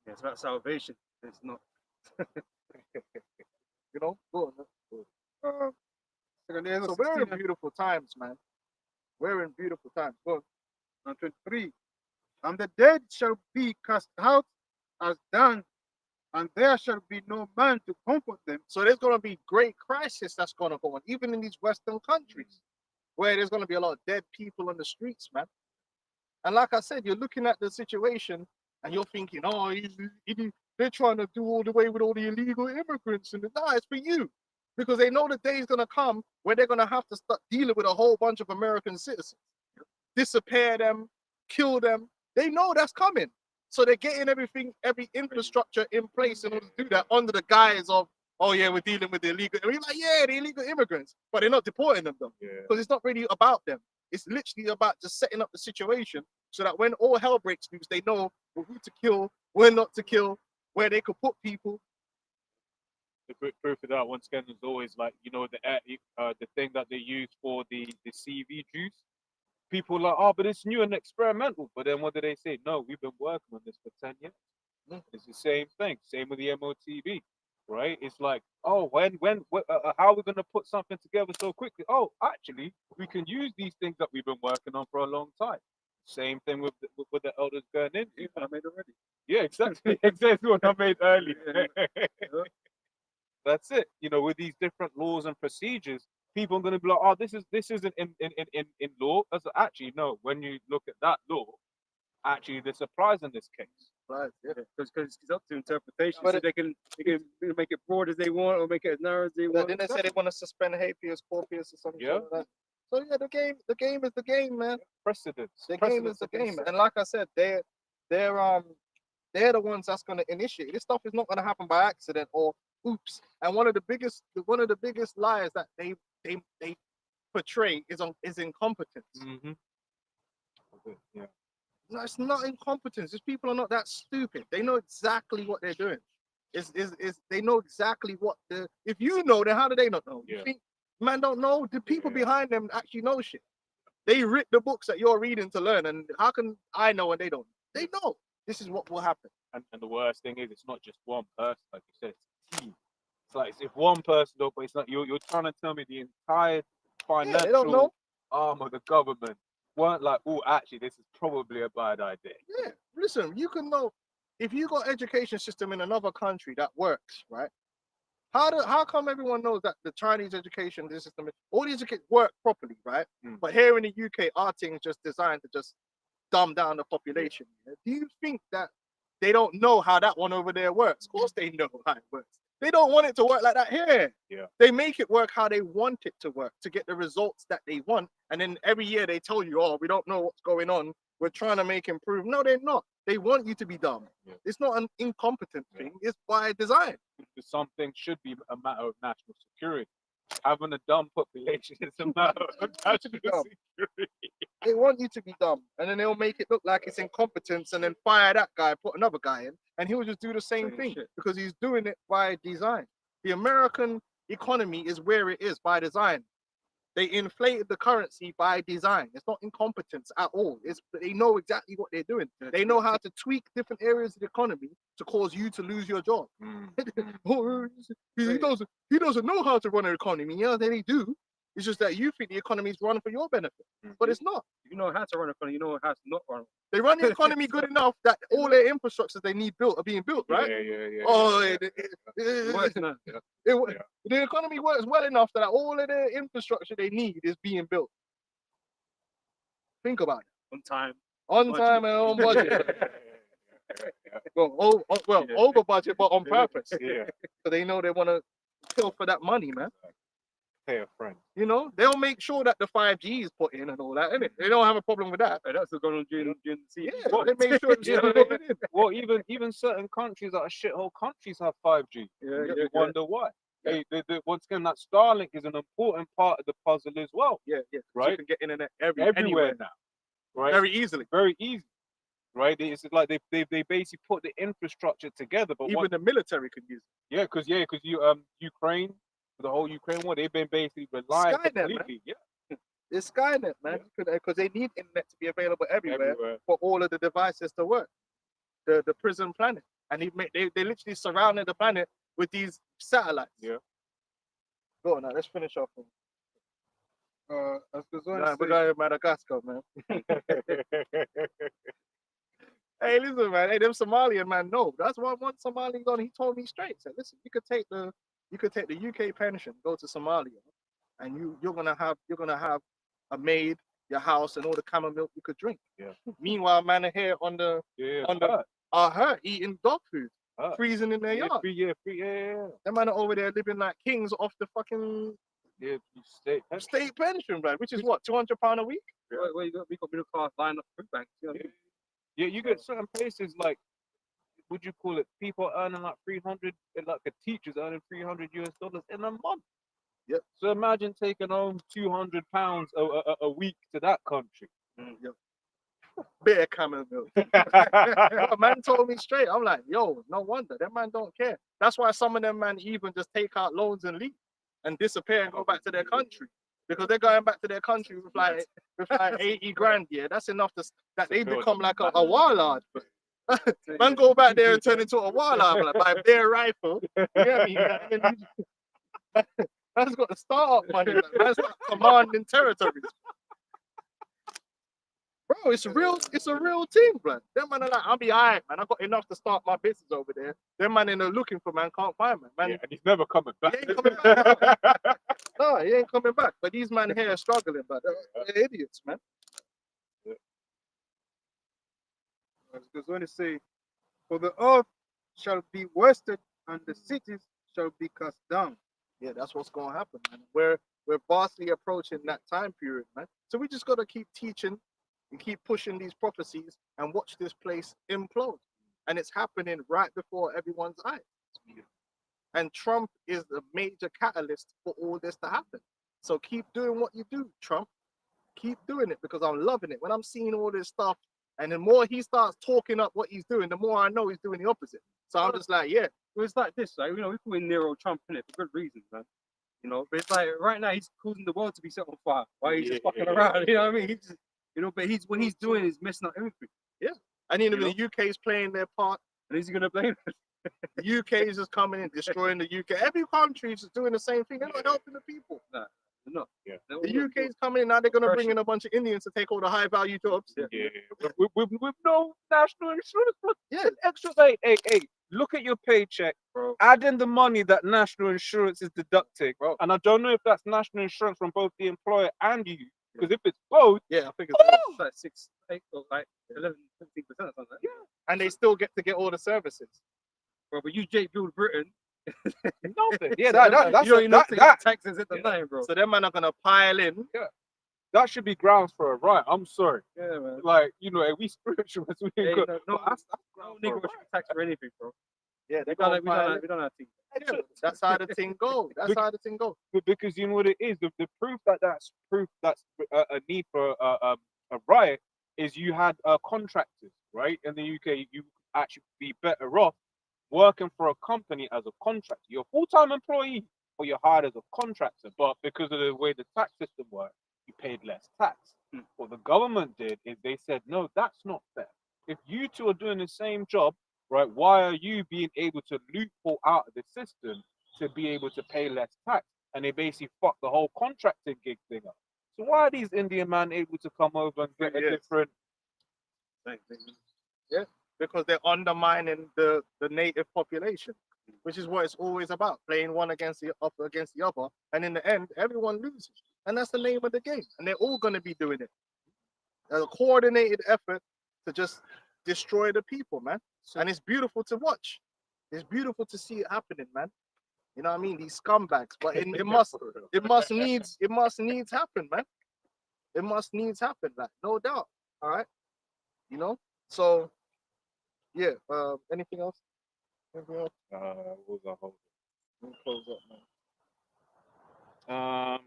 Yeah, it's about salvation. It's not. You know? Go on. Second Ezra So we're 16 in beautiful times, man. We're in beautiful times. Go on. and 23. And the dead shall be cast out as dung, and there shall be no man to comfort them. So there's going to be great crisis that's going to go on, even in these Western countries, where there's going to be a lot of dead people on the streets, man. And like I said, you're looking at the situation and you're thinking, oh, they're trying to do all the way with all the illegal immigrants. And nah, it's for you. Because they know the day is going to come where they're going to have to start dealing with a whole bunch of American citizens. Disappear them, kill them. They know that's coming. So they're getting every infrastructure in place in order to do that under the guise of, oh yeah, we're dealing with the illegal. And we're like, yeah, the illegal immigrants, but they're not deporting them though, Yeah. because it's not really about them. It's literally about just setting up the situation so that when all hell breaks loose, they know who to kill, where not to kill, where they could put people. The proof of that, once again, is always like, you know, the thing that they use for the CV juice. People are like, oh, but it's new and experimental. But then what do they say? No, we've been working on this for 10 years. It's the same thing. Same with the MOTV, right? It's like, oh, how are we going to put something together so quickly? Oh, actually, we can use these things that we've been working on for a long time. Same thing with the elders going in. I made already. Yeah, exactly. Exactly what I made earlier. That's it. You know, with these different laws and procedures, people are going to be like, oh, this isn't in law. That's actually no. When you look at that law, actually, there's surprise in this case. Right. Yeah. Because it's up to interpretation. But so they can make it broad as they want or make it as narrow as they want. Then they say they want to suspend habeas corpus or something. Yeah. Like that. So yeah, the game is the game, man. Precedents. The game is the game, and like I said, they're the ones that's going to initiate. This stuff is not going to happen by accident or oops. And one of the biggest lies that they portray is incompetence. Mm-hmm. Yeah. No, it's not incompetence. These people are not that stupid. They know exactly what they're doing. Is they know exactly what the if you know, then how do they not know? You Yeah. think man don't know? The people Yeah. behind them actually know shit. They read the books that you're reading to learn, and how can I know and they don't? They know this is what will happen. And the worst thing is, it's not just one person, like you said, it's a team. It's like if one person don't, but it's not you're trying to tell me the entire Yeah, they don't know. financial arm of the government weren't like, oh, actually, this is probably a bad idea. Yeah, listen, you can know if you got education system in another country that works, right? How come everyone knows that the Chinese education system, all these work properly, right? Mm. But here in the UK, our thing is just designed to just dumb down the population. Yeah. Do you think that they don't know how that one over there works? Of course they know how it works. They don't want it to work like that here. Yeah. They make it work how they want it to work to get the results that they want. And then every year they tell you, oh, we don't know what's going on. We're trying to make improve. No, they're not. They want you to be dumb. Yeah. It's not an incompetent Yeah. thing. It's by design. Because some things should be a matter of national security. Having a dumb population is a matter of national dumb. security. They want you to be dumb, and then they'll make it look like it's incompetence, and then fire that guy, put another guy in, and he'll just do the same Same thing shit. because he's doing it by design. The American economy is where it is by design. They inflated the currency by design. It's not incompetence at all. They know exactly what they're doing. They know how to tweak different areas of the economy to cause you to lose your job. Oh, he doesn't know how to run an economy. Yeah, they do. It's just that you think the economy is run for your benefit, but it's not. You know how to run a economy, you know how to not run. They run the economy good enough that all their infrastructures they need built are being built, right? Yeah. Oh, Works now. the economy works well enough that all of the infrastructure they need is being built. Think about it. On time. On Budget. time and on budget. Well, Yeah. over budget, but on purpose. Yeah. So they know they want to kill for that money, man. Pay a friend. You know, they'll make sure that the 5G is put in and all that, innit? They don't have a problem with that. Hey, that's what's going on during the Yeah, season. they make sure it's Yeah. put in. Well, even certain countries that are shithole countries have 5G. You wonder why. Yeah. Hey, once again, that Starlink is an important part of the puzzle as well. Yeah. So Right. you can get internet Everywhere anywhere now, right? very easily. Very easy, right? It's like they basically put the infrastructure together, but Even the military could use it. because Ukraine, the whole Ukraine war, they've been basically relying Skynet, man. completely, It's Skynet, man, because they need internet to be available everywhere everywhere. for all of the devices to work. The prison planet, and they literally surrounded the planet with these satellites. Yeah. Go on now, let's finish off. As Nah, we're going to Madagascar, man. Hey, listen, man. Hey, them Somalian man, no. That's why one Somali gone. He told me straight. Said, listen, you could take the UK pension, go to Somalia, and you're gonna have a maid, your house, and all the camel milk you could drink. Yeah. Meanwhile, man are here on the are hurt eating dog food, freezing in their yard. Yeah. Them man are over there living like kings off the fucking state pension, right? Which is what, £200 a week? Well, we got middle class line up food banks. You know? Yeah, you get certain places like, would you call it, people earning like 300, like a teacher's earning $300 in a month. Yep. So imagine taking home £200 a week to that country. Yep. Bare camel milk. A man told me straight. I'm like, yo, no wonder. That man don't care. That's why some of them man even just take out loans and leave and disappear and go back to their country. Because they're going back to their country with like 80 grand, yeah. That's enough that they become like a warlord. Man go back there and turn into a warlord, like by bare rifle. Yeah, man's got the start-up money, like, man's like commanding territories. Bro, it's a real thing, bro. Them man are like, I'll be alright, man. I got enough to start my business over there. Them man in there looking for man can't find man. Yeah, and he's never coming back. He ain't coming back. No, he ain't coming back. But these men here are struggling, but they're idiots, man. Because when they say, for the earth shall be wasted and the cities shall be cast down. Yeah, that's what's gonna happen, man. We're vastly approaching that time period, man. So we just gotta keep teaching and keep pushing these prophecies and watch this place implode. And it's happening right before everyone's eyes. And Trump is the major catalyst for all this to happen. So keep doing what you do, Trump. Keep doing it because I'm loving it. When I'm seeing all this stuff, and the more he starts talking up what he's doing, the more I know he's doing the opposite. So I'm just like, yeah, Well, it's like this, like, we call him Nero Trump in it for good reasons, man. But it's like right now he's causing the world to be set on fire while he's just fucking around. You know what I mean? He's just, but what he's doing is messing up everything. and even the UK is playing their part. And is he gonna blame us? The UK is just coming in, destroying the UK. Every country is just doing the same thing. They're not helping the people. No. Yeah. The UK is coming in now. They're gonna bring in a bunch of Indians to take all the high value jobs. Yeah, with no national insurance. Look, Yeah. extra. Hey, look at your paycheck. Bro. Add in the money that national insurance is deducting. Bro. And I don't know if that's national insurance from both the employer and you. Because if it's both, Yeah, I think It's like 6, 8, or like 11, 15% or something. Yeah. and they still get to get all the services. Bro, but you Jake build Britain. nothing. Yeah, So that's you don't even know that taxes at the Yeah. time, bro. So them man are gonna pile in. that should be grounds for a right. I'm sorry. Yeah, man. Like, if we spiritualists, we Hey, ain't good. no, But that's no grounds nigga for a should be taxed for anything, bro. Yeah, We they done gonna it. pile in. We done our thing. Yeah, that's how the thing go. That's how the thing go. Because you know what it is. The proof that's a need for a riot is you had contractors, right? In the UK, you actually be better off working for a company as a contractor. You're a full-time employee, or you're hired as a contractor. But because of the way the tax system works, you paid less tax. What the government did is they said, no, that's not fair. If you two are doing the same job, right, why are you being able to loophole out of the system to be able to pay less tax? And they basically fucked the whole contracting gig thing up. So why are these Indian men able to come over and get a Yes. different? Because they're undermining the native population, which is what it's always about, playing one against the other, and in the end, everyone loses, and that's the name of the game. And they're all going to be doing it. A coordinated effort to just destroy the people, man. And it's beautiful to watch. It's beautiful to see it happening, man. You know what I mean? These scumbags, but it must needs happen, man. It must needs happen, like no doubt. All right, So, yeah. Anything else? Anything else? What was I holding? We'll close up, man.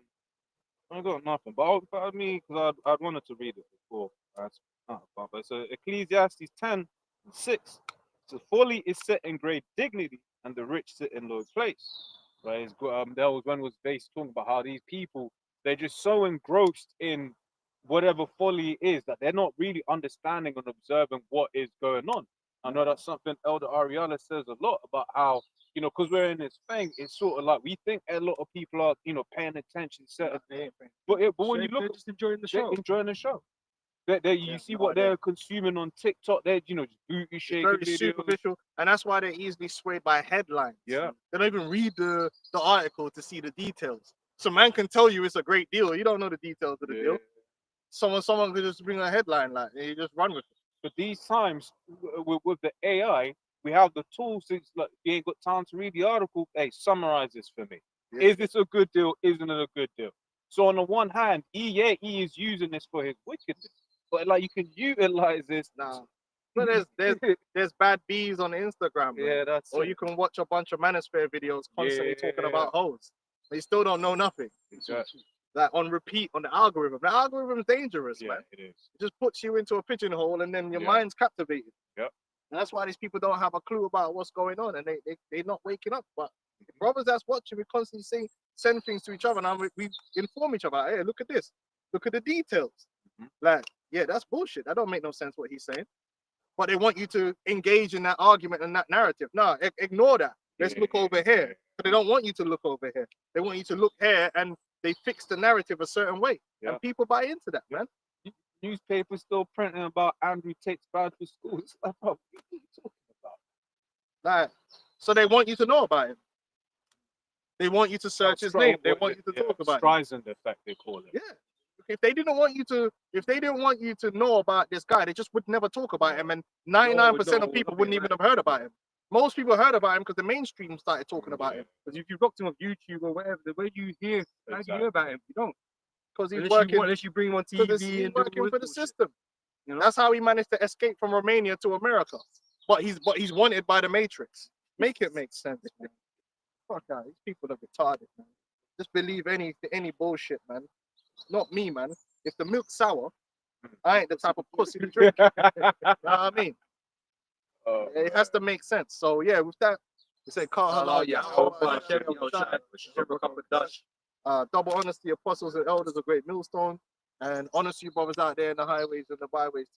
I got nothing, but I mean, because I'd wanted to read it before. But so Ecclesiastes 10:6. So folly is set in great dignity, and the rich sit in low place. Right? There was one was based talking about how these people, they're just so engrossed in whatever folly is that they're not really understanding and observing what is going on. I know that's something Elder Ariella says a lot about how, because we're in this thing, it's sort of like we think a lot of people are, paying attention to certain things. But when you look, they're just enjoying the they're show. enjoying the show. You see no what idea. they're consuming on TikTok. They're, just booty It's shaking very videos. superficial, and that's why they're easily swayed by headlines. Yeah. They don't even read the article to see the details. So man can tell you it's a great deal. You don't know the details of the deal. Someone could just bring a headline and you just run with it. But these times with the AI, we have the tools. It's like you ain't got time to read the article. Hey, summarize this for me. Yeah. Is this a good deal? Isn't it a good deal? So on the one hand, he is using this for his wickedness, but like you can utilize this. Nah. But there's bad bees on Instagram, bro. Yeah, that's Or it. you can watch a bunch of manosphere videos constantly talking about hoes. They still don't know nothing. Exactly. Like on repeat on the algorithm. The algorithm is dangerous, Yeah, man. it is. It just puts you into a pigeonhole and then your Yeah. mind's captivated. Yep. And that's why these people don't have a clue about what's going on and they're not waking up. But the brothers that's watching, we constantly send things to each other and we inform each other. Hey, look at this. Look at the details. Like, yeah, that's bullshit. That don't make no sense what he's saying. But they want you to engage in that argument and that narrative. No, ignore that. Let's look over here. But they don't want you to look over here. They want you to look here and they fix the narrative a certain way. Yeah. And people buy into that, man. Newspapers still printing about Andrew Tate's bad for school. It's like, bro, what are you talking about? Like, so they want you to know about him. They want you to search his name. They want you to talk about him. Streisand effect, they call it. Yeah. If they didn't want you to know about this guy, they just would never talk about him. And 99% of people wouldn't even have heard about him. Most people heard about him because the mainstream started talking about him. Because if you've got him on YouTube or whatever, the way you hear, how do you hear about him? You don't. Because he's Unless you bring him on working TV and working for the bullshit. system. You know? That's how he managed to escape from Romania to America. But he's wanted by the Matrix. Make it make sense, man. Fuck out. These people are retarded, man. Just believe any bullshit, man. Not me, man. If the milk's sour, I ain't the type of pussy to drink. You know what I mean? It has to make sense. So yeah, with that, we say can't halal, double honesty, apostles and elders, a great millstone, and honest you brothers out there in the highways and the byways.